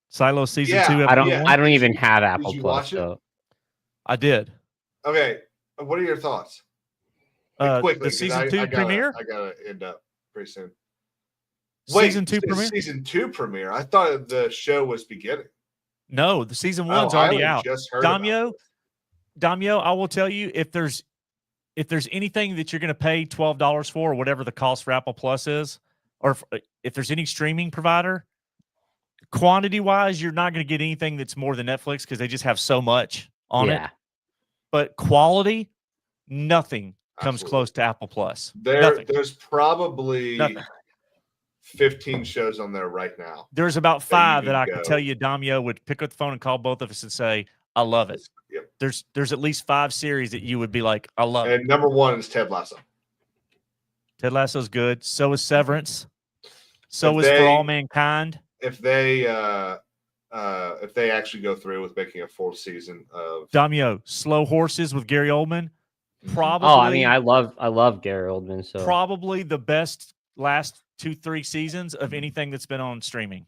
Silo season 2. I don't even have Apple Plus. So I did. Okay, what are your thoughts? Quickly, the season 2 premiere. I gotta end up pretty soon. Season 2 premiere. Season 2 premiere. I thought the show was beginning. No, the season 1's already out. Damio, I will tell you if there's anything that you're going to pay $12 for, or whatever the cost for Apple Plus is, or if there's any streaming provider, quantity wise, you're not going to get anything that's more than Netflix because they just have so much on it. But quality, nothing comes close to Apple Plus. There's probably Nothing. 15 shows on there right now. There's about 5 that I could could go. tell you Damio would pick up the phone and call both of us and say, I love it. Yep. There's at least 5 series that you would be like, I love it. And number 1 is Ted Lasso. Ted Lasso's good. So is Severance. So is For All Mankind. If they actually go through with making a 4th season of Damio, Slow Horses with Gary Oldman. Probably. Oh, I mean, I love Gary Oldman. So probably the best last 2-3 seasons of anything that's been on streaming.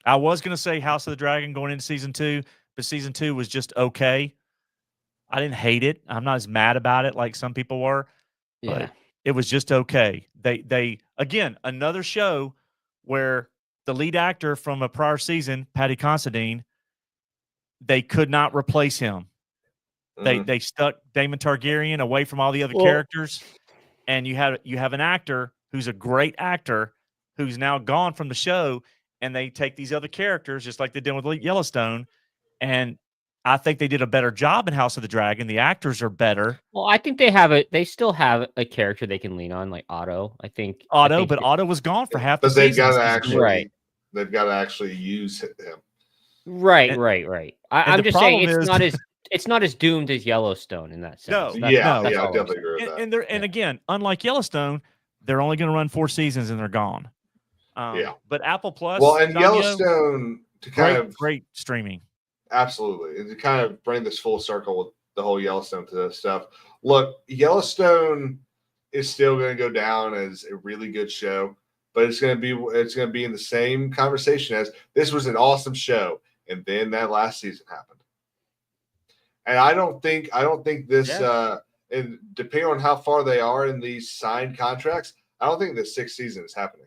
I was going to say House of the Dragon going into season 2, but season 2 was just okay. I didn't hate it. I'm not as mad about it like some people were. yeah. But it was just okay. They again, another show where the lead actor from a prior season, Paddy Considine, they could not replace him. They stuck Daemon Targaryen away from all the other characters, and you have an actor who's a great actor who's now gone from the show, and they take these other characters just like they did with Yellowstone, and I think they did a better job in House of the Dragon. The actors are better. Well, I think they still have a character they can lean on, like Otto. I think but Otto was gone for half the But they've season. got to actually Right. they've got to actually use him. Right. And- I'm the just saying problem it's not as doomed as Yellowstone in that sense. No. That's Yeah, all I I'm definitely saying. agree with that. And again, unlike Yellowstone, they're only going to run 4 seasons and they're gone. But Apple Plus, Well, and Damio, Yellowstone to kind of great streaming. absolutely, and to kind of bring this full circle with the whole Yellowstone to this stuff. Look, Yellowstone is still going to go down as a really good show, but it's going to be in the same conversation as this was an awesome show, and then that last season happened. And I don't think this and depending on how far they are in these signed contracts, I don't think the 6th season is happening.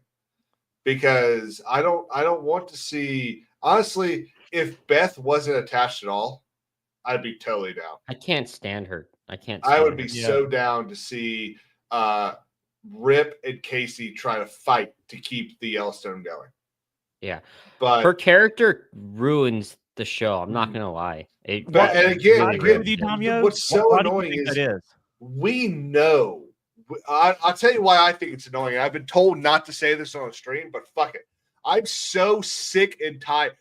Because I don't want to see, honestly, if Beth wasn't attached at all, I'd be totally down. I can't stand her. I would be so down to see Rip and Casey try to fight to keep the Yellowstone going. Yeah. But her character ruins the show. I'm not gonna lie. and again, Damio. what's so Why do you annoying think is that is? we know. I'll tell you why I think it's annoying. I've been told not to say this on a stream, but fuck it. I'm so sick and tired.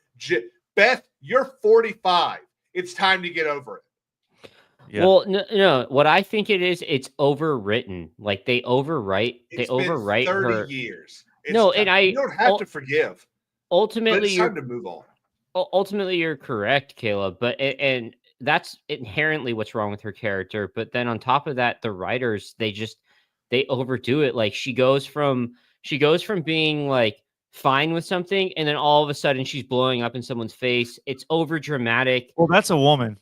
Beth, you're 45. It's time to get over it. Yeah. Well, no. What I think it is, it's overwritten. Like they overwrite. It's they overwrite 30 her. years. You don't have to forgive. Ultimately, it's time to move on. Ultimately, you're correct, Caleb. But and that's inherently what's wrong with her character. But then on top of that, the writers they overdo it. Like she goes from being like fine with something, and then all of a sudden she's blowing up in someone's face. It's over dramatic. Well, that's a woman.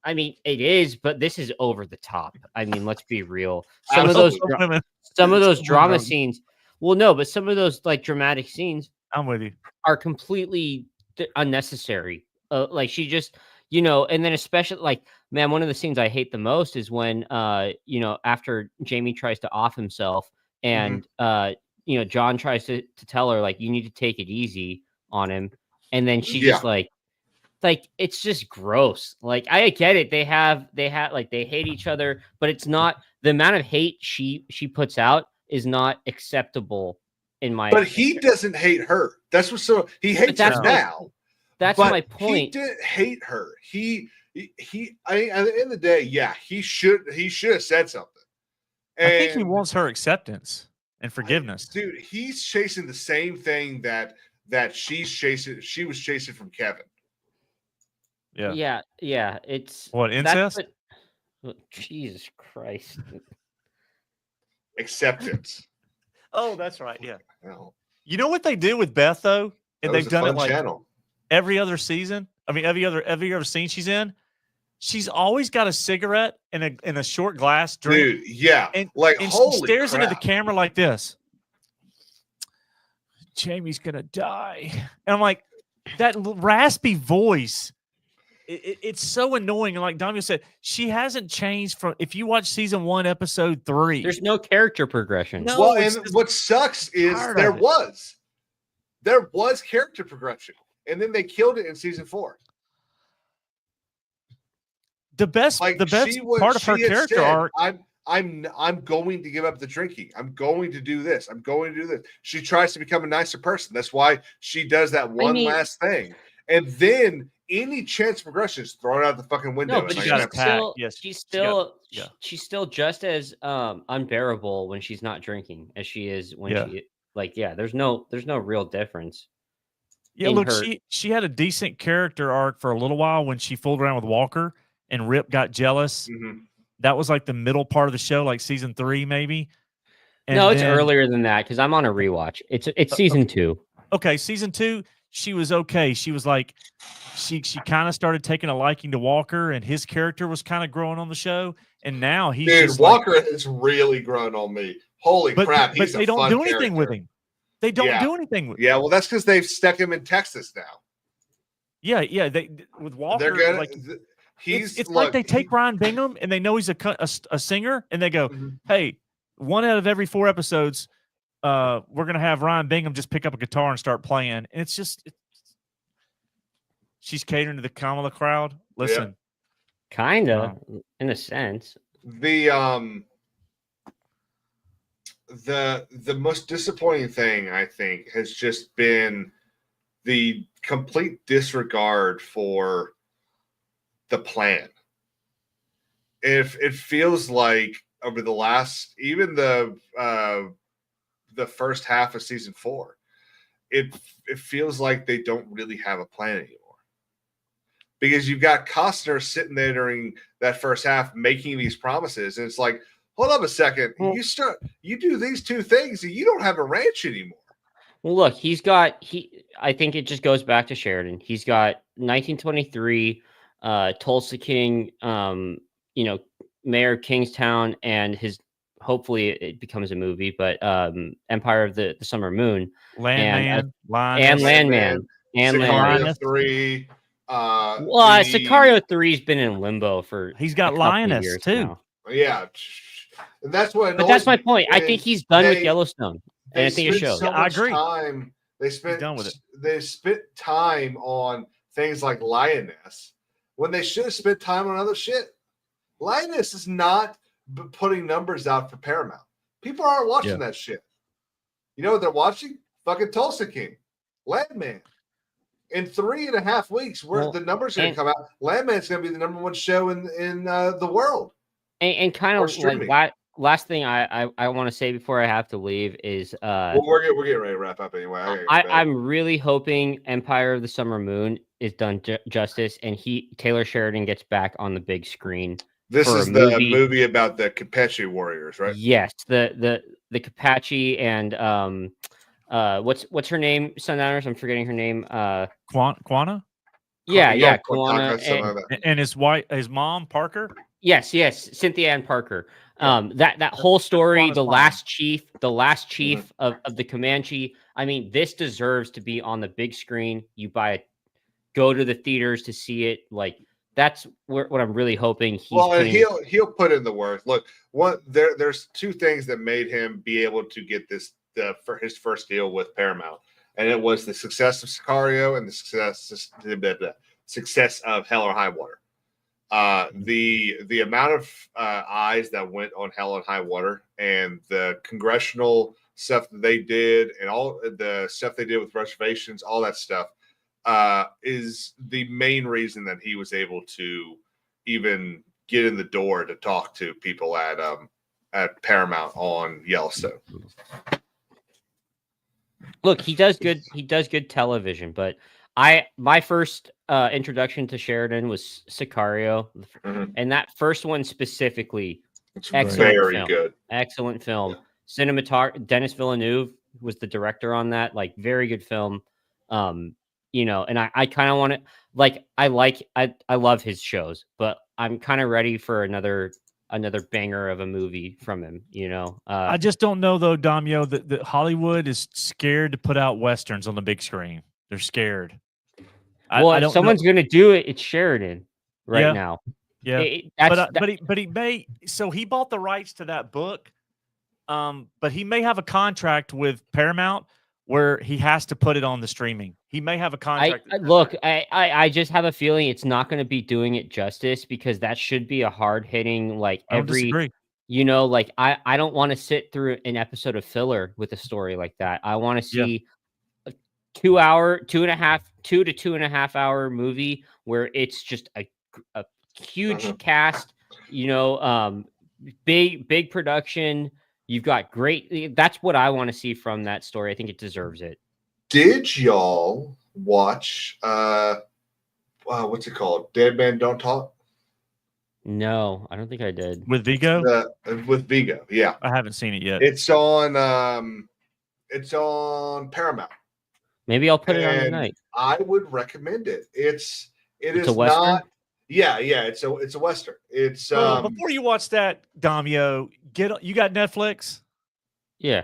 I mean, it is, but this is over the top. I mean, let's be real. Some of those drama scenes. Well, no, but some of those like dramatic scenes, I'm with you, are completely unnecessary. Like she just, and then especially like, man, one of the scenes I hate the most is when, after Jamie tries to off himself and, John tries to tell her like, you need to take it easy on him. And then she just like, it's just gross. Like, I get it. They hate each other, but it's not the amount of hate she puts out is not acceptable in my But opinion. he doesn't hate her. That's what's so he hates her now. That's but my point. He didn't hate her. He at the end of the day, yeah, he should have said something. And I think he wants her acceptance and forgiveness. Dude, he's chasing the same thing that she was chasing from Kevin. Yeah. It's what, incest? Jesus Christ. Acceptance. Oh, that's right. Yeah. No. You know what they do with Beth though, and they've done it like channel. Every other season. I mean, every other scene she's in. She's always got a cigarette in a short glass drink. Dude, yeah. And holy she stares crap. into the camera like this. Jamie's gonna die. And I'm like, that raspy voice. It's so annoying. And like Damio said, she hasn't changed from if you watch season 1, episode 3. There's no character progression. No, well, and what sucks is there was character progression, and then they killed it in season 4. the best Like part of her she had character said, arc. I'm going to give up the drinking. I'm going to do this. I'm going to do this. She tries to become a nicer person. That's why she does that one last thing. And then any chance of progression is thrown out the fucking window. No, but and she got attacked. still, Yes, she's still just as unbearable when she's not drinking as she is when she there's no real difference. Yeah, look, she had a decent character arc for a little while when she fooled around with Walker and Rip got jealous. Mm-hmm. That was like the middle part of the show, like season 3, maybe. And no, it's then, earlier than that because I'm on a rewatch. It's season 2. Okay, season 2, she was okay. She was like, she kind of started taking a liking to Walker, and his character was kind of growing on the show. And now he's just Walker has really grown on me. Holy crap! But they don't do anything with him. They don't do anything with him. Yeah, well, that's because they've stuck him in Texas now. Yeah. They with Walker, They're gonna, like it's like they take Ryan Bingham and they know he's a singer, and they go, "Hey, 1 out of every 4 episodes, we're gonna have Ryan Bingham just pick up a guitar and start playing." And it's just she's catering to the Kamala crowd. Listen, kinda in a sense. The most disappointing thing I think has just been the complete disregard for the plan. If it feels like over the last, even the first half of season 4, it feels like they don't really have a plan anymore. Because you've got Costner sitting there during that first half making these promises, and it's like, hold up a second, you do these 2 things, and you don't have a ranch anymore. Well, look, I think it just goes back to Sheridan. He's got 1923, Tulsa King, Mayor of Kingstown, and hopefully it becomes a movie, but Empire of the Summer Moon, Landman, Landman, and Sicario 3. Sicario 3's been in limbo for. He's got Lioness years too. Now. Yeah, and that's what. But that's my point. I think he's done with Yellowstone, and I think it shows. So I agree. They spent done with it. They spent time on things like Lioness when they should have spent time on other shit. Lioness is not putting numbers out for Paramount. People aren't watching that shit. You know what they're watching? Fucking Tulsa King, Landman. In 3.5 weeks, where the numbers are going to come out, Landman's going to be the #1 show in the world. And kind of like last thing I want to say before I have to leave is we're getting ready to wrap up anyway. I'm really hoping Empire of the Summer Moon is done justice, and Taylor Sheridan gets back on the big screen. This is the movie about the Capache warriors, right? Yes, the Capache and what's her name? Sundowners. I'm forgetting her name. Quanah. Yeah, Quanah. And his mom Parker. Yes, Cynthia Ann Parker. That whole story, the last chief of the Comanche. I mean, this deserves to be on the big screen. You go to the theaters to see it. Like that's what I'm really hoping. He'll put in the work. Look, there's 2 things that made him be able to get this for his first deal with Paramount, and it was the success of Sicario and the success of Hell or High Water. The amount of eyes that went on Hell and High Water and the congressional stuff that they did and all the stuff they did with reservations, all that stuff is the main reason that he was able to even get in the door to talk to people at Paramount on Yellowstone. Look, he does good television, but my first introduction to Sheridan was Sicario, and that first one specifically, excellent film. Cinematography, Denis Villeneuve was the director on that, like very good film. And I kind of want to I love his shows, but I'm kind of ready for another banger of a movie from him. I just don't know though, Damio, that Hollywood is scared to put out westerns on the big screen. They're scared. If someone's going to do it, it's Sheridan now. Yeah, but he may. So he bought the rights to that book, but he may have a contract with Paramount where he has to put it on the streaming. He may have a contract. I just have a feeling it's not going to be doing it justice, because that should be a hard hitting, like I don't disagree. like I don't want to sit through an episode of filler with a story like that. I want to see a 2 to 2.5 hour movie where it's just a huge cast, big production. You've got great. That's what I want to see from that story. I think it deserves it. Did y'all watch what's it called? Dead Men Don't Talk? No, I don't think I did. With Vigo? With Vigo, yeah. I haven't seen it yet. It's on Paramount. Maybe I'll put it on tonight. I would recommend it. It's a Western? not. Yeah, it's a Western. It's before you watch that, Damio, you got Netflix? Yeah.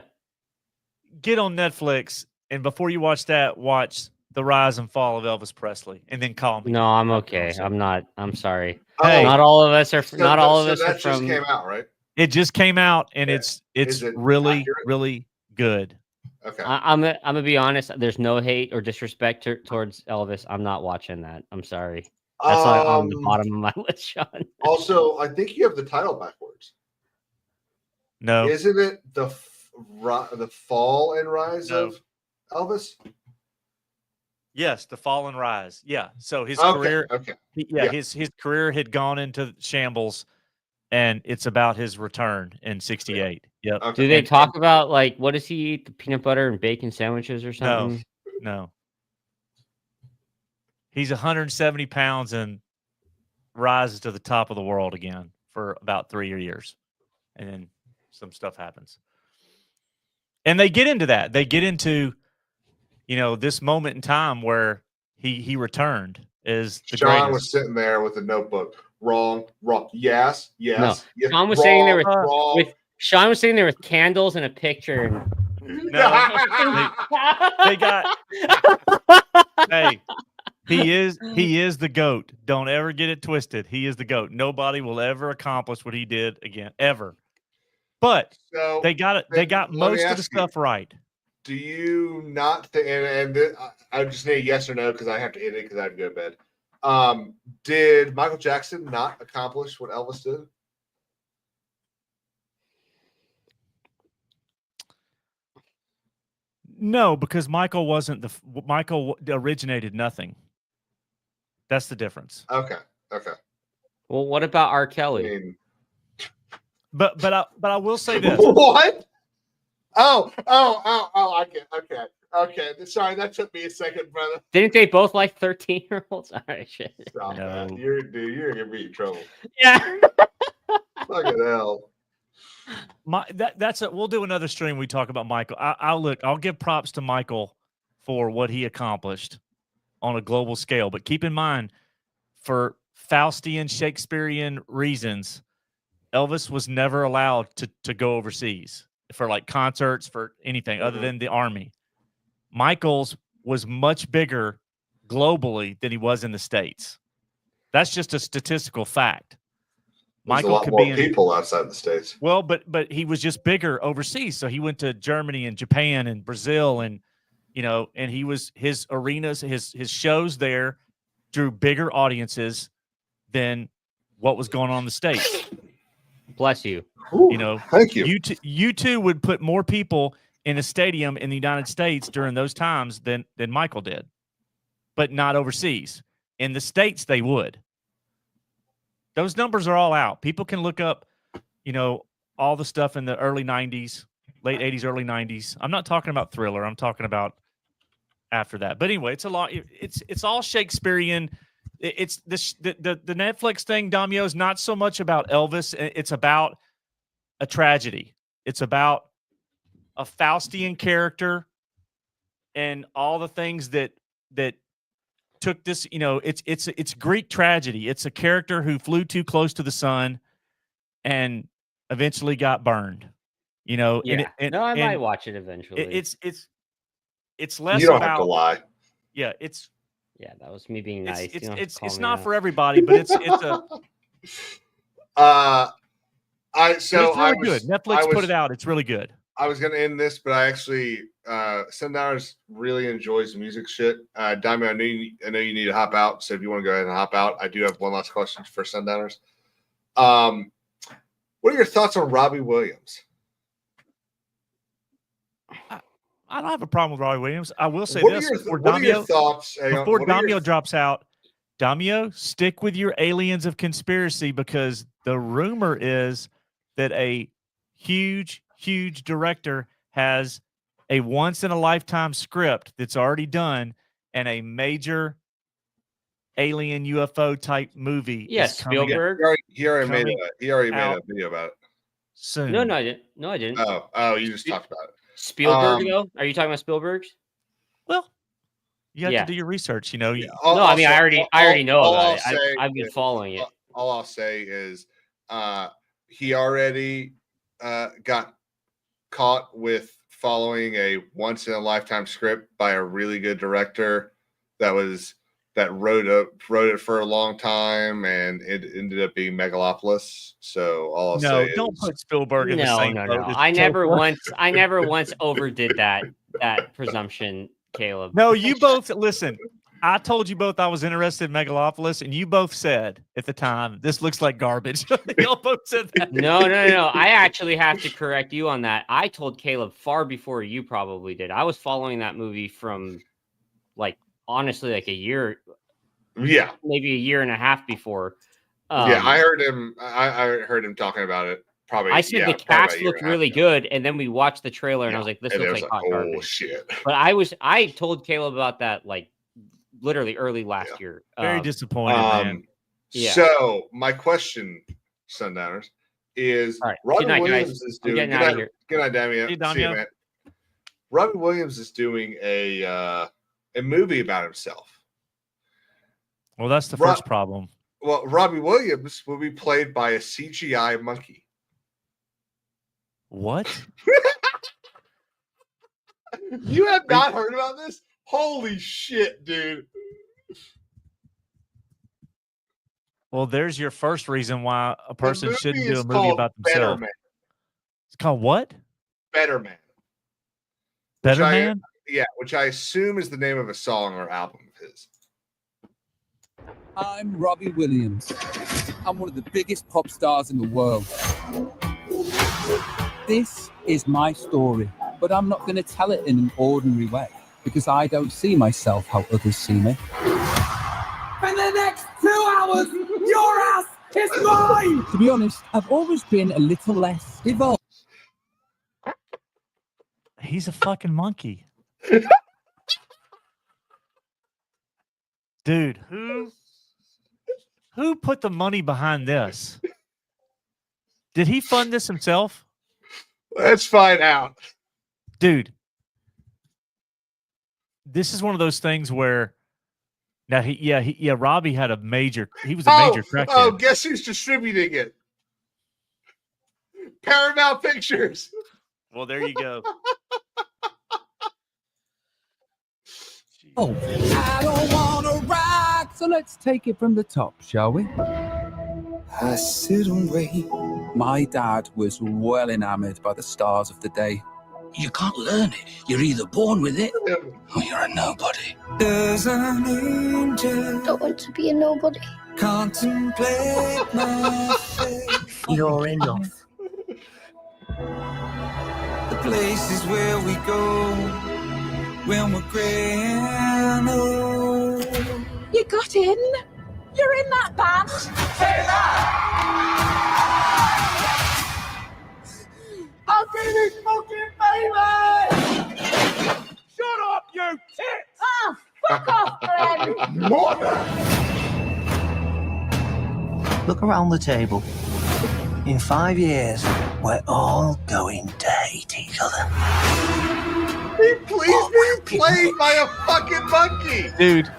Get on Netflix, and before you watch that, watch The Rise and Fall of Elvis Presley, and then call me. No, I'm okay. I'm sorry. Hey, not all of us are. Not all of us are that from. just came out, right? It just came out, and it's really accurate? really good. Okay. I'm gonna be honest. There's no hate or disrespect towards Elvis. I'm not watching that. I'm sorry. That's on the bottom of my list, Sean. Also, I think you have the title backwards. No, isn't it the fall and rise of Elvis? Yes, the fall and rise. Yeah. So his career. Okay. His career had gone into shambles, and it's about his return in '68. Yep. Okay. Do they talk about, like, what does he eat? The peanut butter and bacon sandwiches or something? No. He's 170 pounds and rises to the top of the world again for about 3 years, and then some stuff happens. And they get into that. They get into, this moment in time where he returned is the Sean greatest. was sitting there with a notebook. Wrong. Yes. No. Yes, Sean was wrong, sitting there wrong. Sean was sitting there with candles and a picture. And... No, they got. Hey, he is the GOAT. Don't ever get it twisted. He is the GOAT. Nobody will ever accomplish what he did again, ever. But So they got it. They got most of the stuff right. Do you not think? I just need a yes or no because I have to hit it because I have to go to bed. Did Michael Jackson not accomplish what Elvis did? No, because Michael Michael originated nothing. That's the difference. Okay. Well, what about R. Kelly? But I will say this. What? Oh! I get. Okay. Sorry, that took me a second, brother. Didn't they both like 13-year-olds? All right, shit. Stop that. You're gonna be in trouble. Yeah. Fucking hell. We'll do another stream. We talk about Michael. I'll give props to Michael for what he accomplished on a global scale. But keep in mind, for Faustian Shakespearean reasons, Elvis was never allowed to go overseas for like concerts, for anything other than the army. Michael's was much bigger globally than he was in the States. That's just a statistical fact. There's a lot more people outside the States. Well, but he was just bigger overseas. So he went to Germany and Japan and Brazil, and and his arenas, his shows there drew bigger audiences than what was going on in the States. Bless you. Ooh, thank you. You two would put more people in a stadium in the United States during those times than Michael did, but not overseas. In the States, they would. Those numbers are all out. People can look up, all the stuff in the early 90s, late 80s, early 90s. I'm not talking about Thriller. I'm talking about after that. But anyway, it's a lot. It's all Shakespearean. It's the Netflix thing, Damio, is not so much about Elvis. It's about a tragedy. It's about a Faustian character and all the things that took this, it's Greek tragedy. It's a character who flew too close to the sun and eventually got burned. Yeah. I might watch it eventually. It's less you don't about have to lie. Yeah, that was me being nice. It's not for everybody, but it's a it's really good. Netflix put it out. It's really good. I was going to end this, but I actually Sundowners really enjoys music shit. Diamond, I know you need to hop out, so if you want to go ahead and hop out, I do have one last question for Sundowners. What are your thoughts on Robbie Williams? I don't have a problem with Robbie Williams. I will say What this: what are your thoughts? Before Damio drops out, Damio, stick with your aliens of conspiracy, because the rumor is that a huge director has a once-in-a-lifetime script that's already done, and a major alien UFO type movie. Yes, Spielberg. He already made a video about it soon. No, I didn't. No, I didn't. Oh, you just talked about it. Spielberg, though? Are you talking about Spielberg's? Well, you have to do your research. You know. I already know about it. I've been following it. All I'll say is, he already got caught with following a once in a lifetime script by a really good director that wrote it for a long time, and it ended up being Megalopolis. So all I'll say don't is, put Spielberg in the same boat. I never once overdid that presumption, Caleb. No, you both listen. I told you both I was interested in Megalopolis, and you both said at the time, this looks like garbage. Y'all both said that. No. I actually have to correct you on that. I told Caleb far before you probably did. I was following that movie from honestly a year. Yeah. Maybe a year and a half before. I heard him. I heard him talking about it. Probably. I said the cast looked really good, and then we watched the trailer, and I was like, "This looks like hot garbage." Shit. But I told Caleb about that literally early last year. Very disappointed, man. Yeah. So my question, Sundowners, is Robbie Williams is doing. Good night, Damien. See you, man. Robbie Williams is doing a movie about himself. Well, that's the first problem. Well, Robbie Williams will be played by a CGI monkey. What? You have not heard about this? Holy shit, dude. Well, there's your first reason why a person shouldn't do a movie about themselves. Better Man. It's called what? Better Man. Better Man? Which I assume is the name of a song or album of his. I'm Robbie Williams. I'm one of the biggest pop stars in the world. This is my story, but I'm not going to tell it in an ordinary way, because I don't see myself how others see me. For the next 2 hours, your ass is mine! To be honest, I've always been a little less evolved. He's a fucking monkey. Dude, who put the money behind this? Did he fund this himself? Let's find out. Dude, this is one of those things where now Robbie had a major crackhead. Oh, guess who's distributing it? Paramount Pictures. Well, there you go. Oh, I don't want to rock. So let's take it from the top, shall we? I sit and wait. My dad was well enamored by the stars of the day. You can't learn it. You're either born with it or you're a nobody. There's an angel. Don't want to be a nobody. Contemplate my fate. You're enough. The places where we go when we're grand old. You got in? You're in that band? Say that! I'll be this fucking famous! Shut up, you tits! Oh, fuck off, Glenn! Look around the table. In 5 years, we're all going to hate each other. Please be played by a fucking monkey. Dude,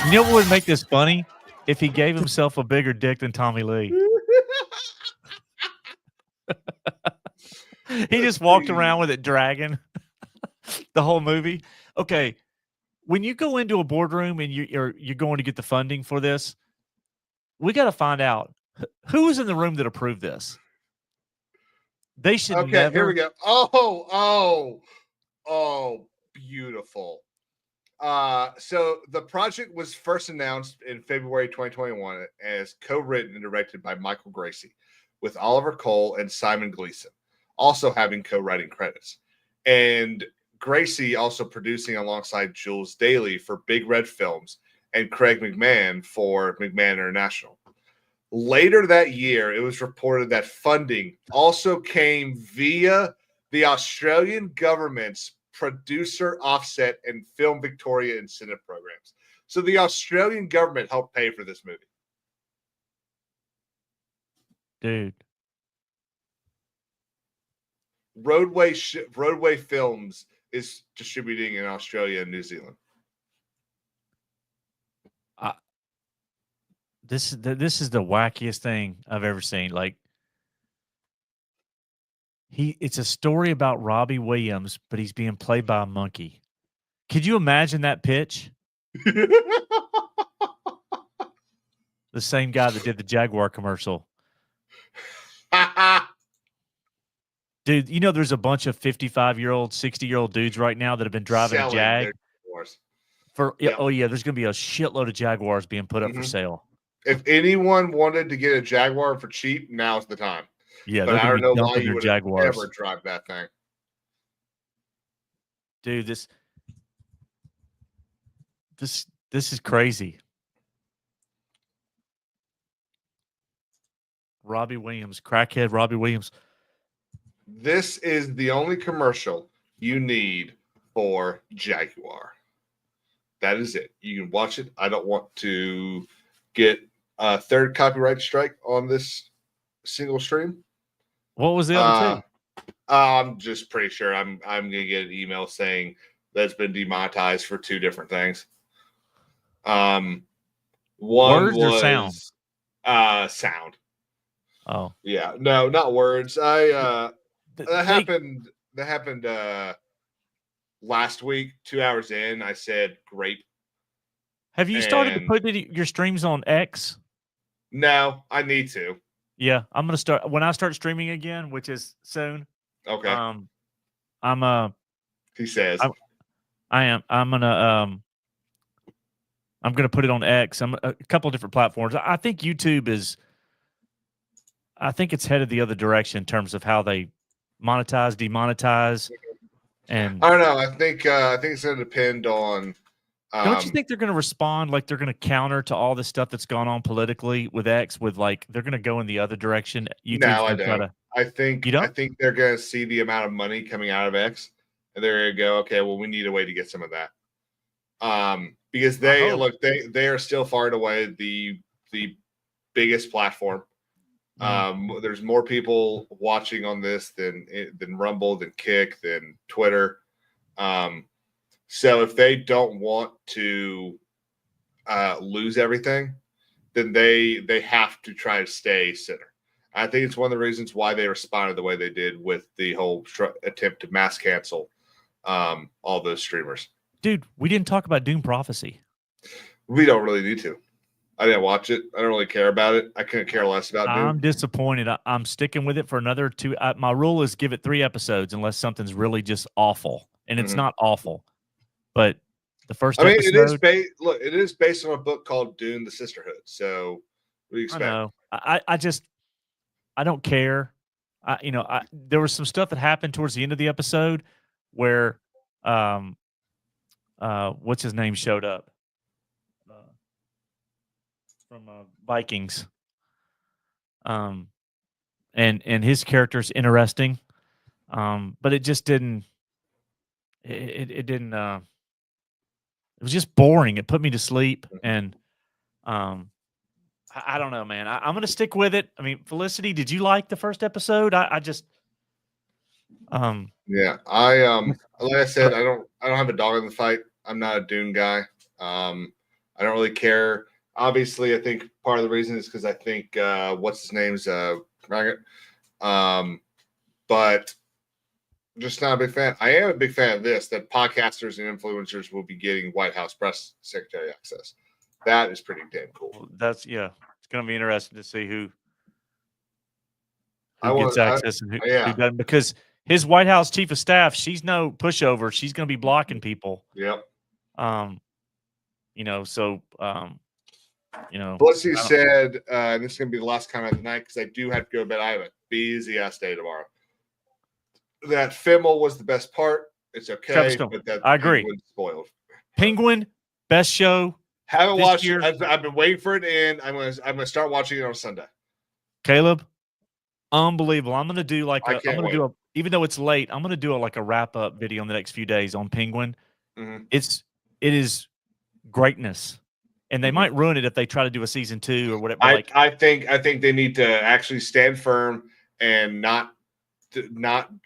you know what would make this funny? If he gave himself a bigger dick than Tommy Lee. He just walked around with it dragging the whole movie. Okay, when you go into a boardroom and you're going to get the funding for this, we got to find out who was in the room that approved this. They should Okay, never... here we go. Oh. Oh, beautiful. So the project was first announced in February 2021 as co-written and directed by Michael Gracie with Oliver Cole and Simon Gleason, also having co-writing credits. And Gracie also producing alongside Jules Daly for Big Red Films and Craig McMahon for McMahon International. Later that year, it was reported that funding also came via the Australian government's producer offset and Film Victoria incentive programs. So the Australian government helped pay for this movie. Dude. Roadway Films is distributing in Australia and New Zealand. This is the wackiest thing I've ever seen. Like, it's a story about Robbie Williams, but he's being played by a monkey. Could you imagine that pitch? The same guy that did the Jaguar commercial. Dude, you know there's a bunch of 55-year-old, 60-year-old dudes right now that have been driving a Jag. Oh yeah, there's going to be a shitload of Jaguars being put up for sale. If anyone wanted to get a Jaguar for cheap, now's the time. Yeah, but I don't know why you would Jaguars. ever drive that thing. Dude, this is crazy. Robbie Williams, crackhead Robbie Williams. This is the only commercial you need for Jaguar. That is it. You can watch it. I don't want to get a third copyright strike on this single stream. What was the other two? I'm just pretty sure I'm gonna get an email saying that's been demonetized for two different things. One words was or sound? Sound. Oh yeah, no, not words. That happened last week. 2 hours in, I said grape. Have you started to put your streams on X? No, I need to. Yeah, I'm gonna start when I start streaming again, which is soon. Okay. He says I'm gonna put it on X. I'm a couple of different platforms. I think YouTube is. I think it's headed the other direction in terms of how they monetize, demonetize, and I don't know. I think it's gonna depend on. Don't you think they're going to respond like they're going to counter to all this stuff that's gone on politically with X? With like they're going to go in the other direction. No, I don't. I think they're going to see the amount of money coming out of X, and they're going to go, okay, well, we need a way to get some of that. Because they are still far and away the biggest platform. There's more people watching on this than Rumble, than Kick, than Twitter. So if they don't want to lose everything, then they have to try to stay center. I think it's one of the reasons why they responded the way they did with the whole attempt to mass cancel all those streamers. Dude, we didn't talk about Doom Prophecy. We don't really need to. I didn't watch it. I don't really care about it. I couldn't care less about Doom. I'm disappointed. I'm sticking with it for another 2. My rule is give it 3 episodes unless something's really just awful. And it's not awful. But the first episode, it is based on a book called Dune: The Sisterhood. So what do you expect? I know. I don't care. There was some stuff that happened towards the end of the episode where what's his name showed up from Vikings. And his character's interesting. But it just didn't it didn't it was just boring. It put me to sleep, and I don't know, man. I'm gonna stick with it. I mean, Felicity, did you like the first episode? I just yeah. Like I said, I don't have a dog in the fight. I'm not a Dune guy. I don't really care. Obviously, I think part of the reason is because I think what's his name's Raggett. But just not a big fan. I am a big fan of this, that podcasters and influencers will be getting White House press secretary access. That is pretty damn cool. It's going to be interesting to see who gets access and who doesn't. Because his White House chief of staff, she's no pushover. She's going to be blocking people. Yep. You know, so Blissy said, and this is going to be the last comment of the night because I do have to go to bed. I have a busy ass day tomorrow. That Fimmel was the best part. It's okay, but that I agree. Penguin spoiled. Penguin, best show. Haven't this watched year. it. I've been waiting for it to end. I'm gonna start watching it on Sunday. Caleb, unbelievable. I'm gonna do like I can't wait. even though it's late, I'm gonna do like a wrap up video in the next few days on Penguin. Mm-hmm. It is greatness. And they might ruin it if they try to do a season 2 or whatever. I think they need to actually stand firm and not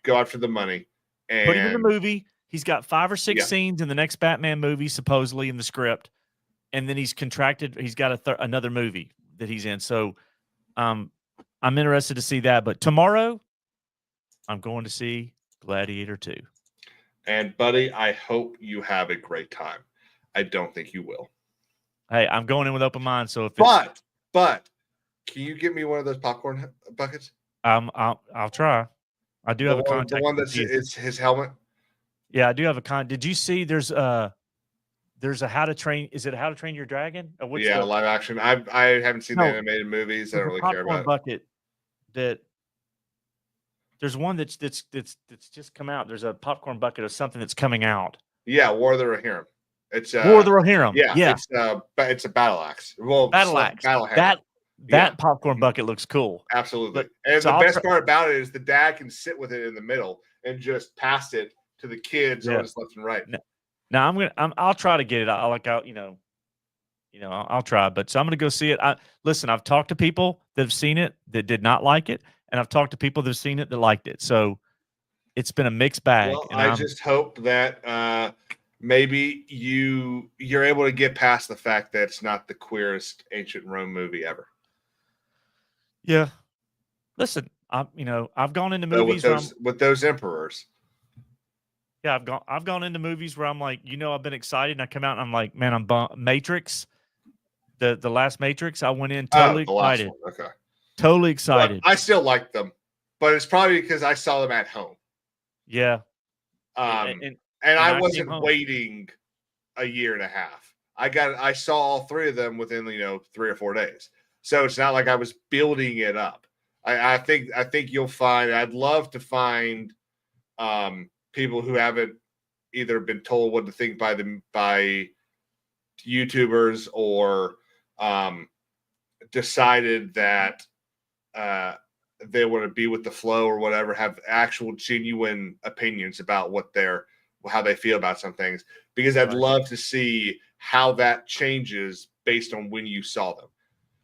go after the money. And put him in the movie. He's got 5 or 6 scenes in the next Batman movie, supposedly in the script, and then he's contracted. He's got another movie that he's in. So, I'm interested to see that. But tomorrow, I'm going to see Gladiator 2. And buddy, I hope you have a great time. I don't think you will. Hey, I'm going in with open mind. So if but can you give me one of those popcorn buckets? I'll try. I do have a contact. The one that's it's his helmet. Yeah, I do have a Did you see? There's a How to Train. Is it How to Train Your Dragon? Live action. I haven't seen the animated movies. I don't really care about bucket. That there's one that's just come out. There's a popcorn bucket of something that's coming out. Yeah, War of the Rohirrim. It's War of the Rohirrim. Yeah. It's a battle axe. Well, battle axe. That popcorn bucket looks cool. Absolutely. And the best part about it is the dad can sit with it in the middle and just pass it to the kids on his left and right. Now I'll try to get it. I'll try. But so I'm gonna go see it. Listen, I've talked to people that have seen it that did not like it, and I've talked to people that have seen it that liked it. So it's been a mixed bag. Well, I just hope that maybe you're able to get past the fact that it's not the queerest ancient Rome movie ever. Yeah. Listen, I've gone into movies with those emperors. Yeah, I've gone into movies where I'm like, I've been excited, and I come out and I'm like, man, I'm bummed. Matrix, the last Matrix, I went in totally excited. Okay. Totally excited. But I still like them, but it's probably because I saw them at home. Yeah. And I wasn't waiting a year and a half. I saw all 3 of them within 3 or 4 days. So it's not like I was building it up. I think you'll find. I'd love to find people who haven't either been told what to think by YouTubers or decided that they want to be with the flow or whatever. Have actual genuine opinions about how they feel about some things, because I'd love to see how that changes based on when you saw them.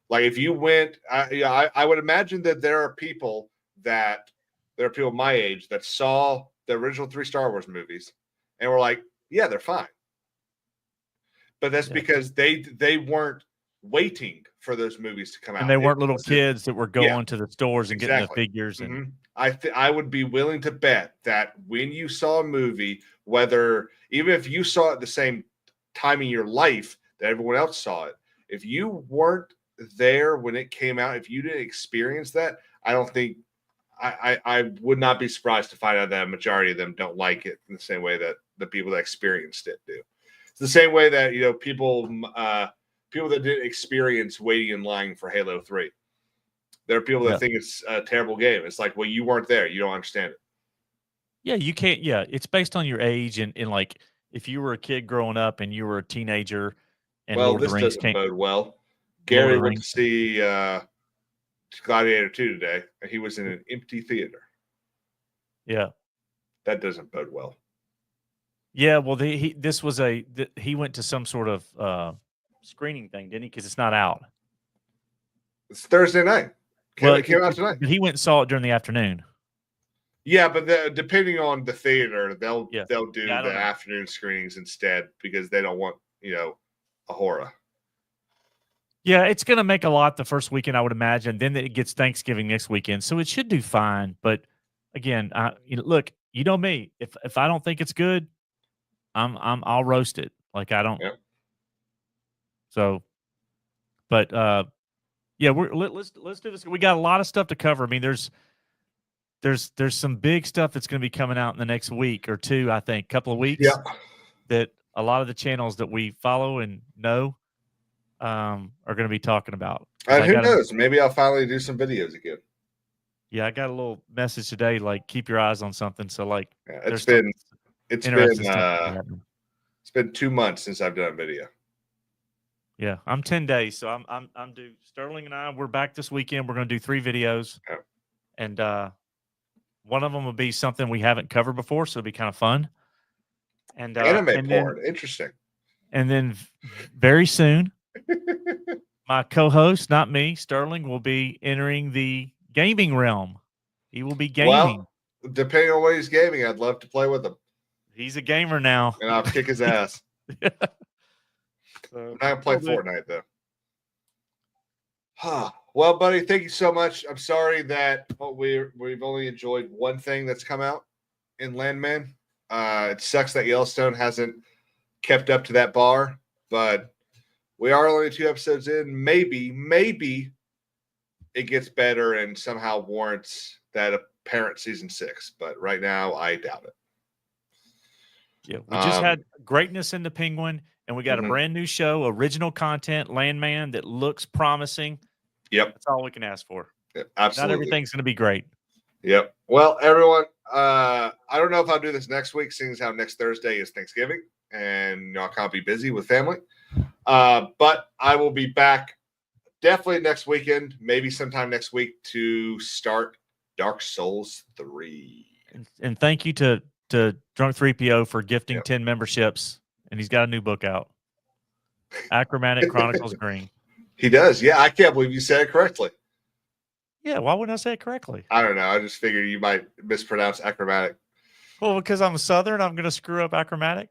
Like if you went, I would imagine that there are people my age that saw the original 3 Star Wars movies and were like, yeah, they're fine. But that's because they weren't waiting for those movies to come out. And they weren't little kids that were going to the stores and getting the figures. And I would be willing to bet that when you saw a movie, even if you saw it the same time in your life that everyone else saw it, if you weren't there when it came out, if you didn't experience that, I don't think I would not be surprised to find out that a majority of them don't like it in the same way that the people that experienced it do. It's the same way that people that didn't experience waiting in line for Halo 3. There are people that think it's a terrible game. It's like, well, you weren't there, you don't understand it. Yeah, you can't. Yeah, it's based on your age and like if you were a kid growing up and you were a teenager. And well, this doesn't bode well. Gary went to see Gladiator 2 today, and he was in an empty theater. Yeah, that doesn't bode well. Yeah, well, he went to some sort of screening thing, didn't he? Because it's not out. It's Thursday night. It came out tonight. He went and saw it during the afternoon. Yeah, but depending on the theater, they'll do the know. afternoon screenings instead because they don't want a horror. Yeah, it's going to make a lot the first weekend, I would imagine. Then it gets Thanksgiving next weekend, so it should do fine. But again, look, you know me. If I don't think it's good, I'll roast it. Like I don't. Yep. So, but yeah, let's do this. We got a lot of stuff to cover. I mean, there's there's some big stuff that's going to be coming out in the next week or two, I think, couple of weeks. Yeah. That a lot of the channels that we follow and know are going to be talking about. And who knows? Maybe I'll finally do some videos again. Yeah, I got a little message today, like keep your eyes on something. So like, it's been 2 months since I've done a video. Yeah, I'm 10 days, so I'm due. Sterling and I, we're back this weekend. We're going to do 3 videos, and one of them will be something we haven't covered before, so it'll be kind of fun. And anime porn, interesting. And then very soon, my co-host, not me, Sterling, will be entering the gaming realm. He will be gaming. Well, depending on what he's gaming, I'd love to play with him. He's a gamer now, and I'll kick his ass. I'm not gonna play Fortnite though. Well, buddy, thank you so much. I'm sorry that we've only enjoyed one thing that's come out in Landman. It sucks that Yellowstone hasn't kept up to that bar, but we are only 2 episodes in. Maybe it gets better and somehow warrants that apparent season 6. But right now, I doubt it. Yeah, we just had greatness in the Penguin. And we got a brand new show, original content, Landman, that looks promising. Yep. That's all we can ask for. Yep, absolutely. Not everything's going to be great. Yep. Well, everyone, I don't know if I'll do this next week, seeing as how next Thursday is Thanksgiving, and I can't be busy with family. But I will be back definitely next weekend, maybe sometime next week, to start Dark Souls 3. And thank you to Drunk 3PO for gifting 10 memberships. And he's got a new book out. Achromatic Chronicles Green. He does. Yeah, I can't believe you said it correctly. Yeah, why wouldn't I say it correctly? I don't know. I just figured you might mispronounce achromatic. Well, because I'm Southern, I'm going to screw up achromatic.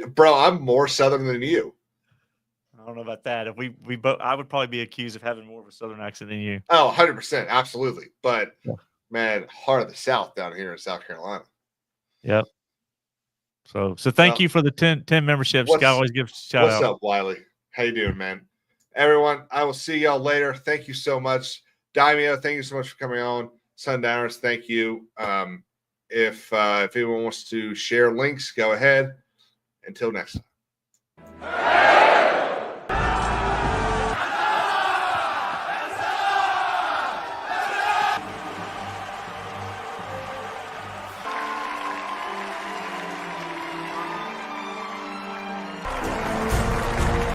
Bro, I'm more Southern than you. I don't know about that. If we both, I would probably be accused of having more of a Southern accent than you. Oh, 100%. Absolutely. But, man, heart of the South down here in South Carolina. Yep. So thank you for the 10 memberships. Got to always give a shout out. What's up, Wiley? How you doing, man? Everyone, I will see y'all later. Thank you so much. Daimyo, thank you so much for coming on. Sundowners, thank you. If anyone wants to share links, go ahead. Until next time.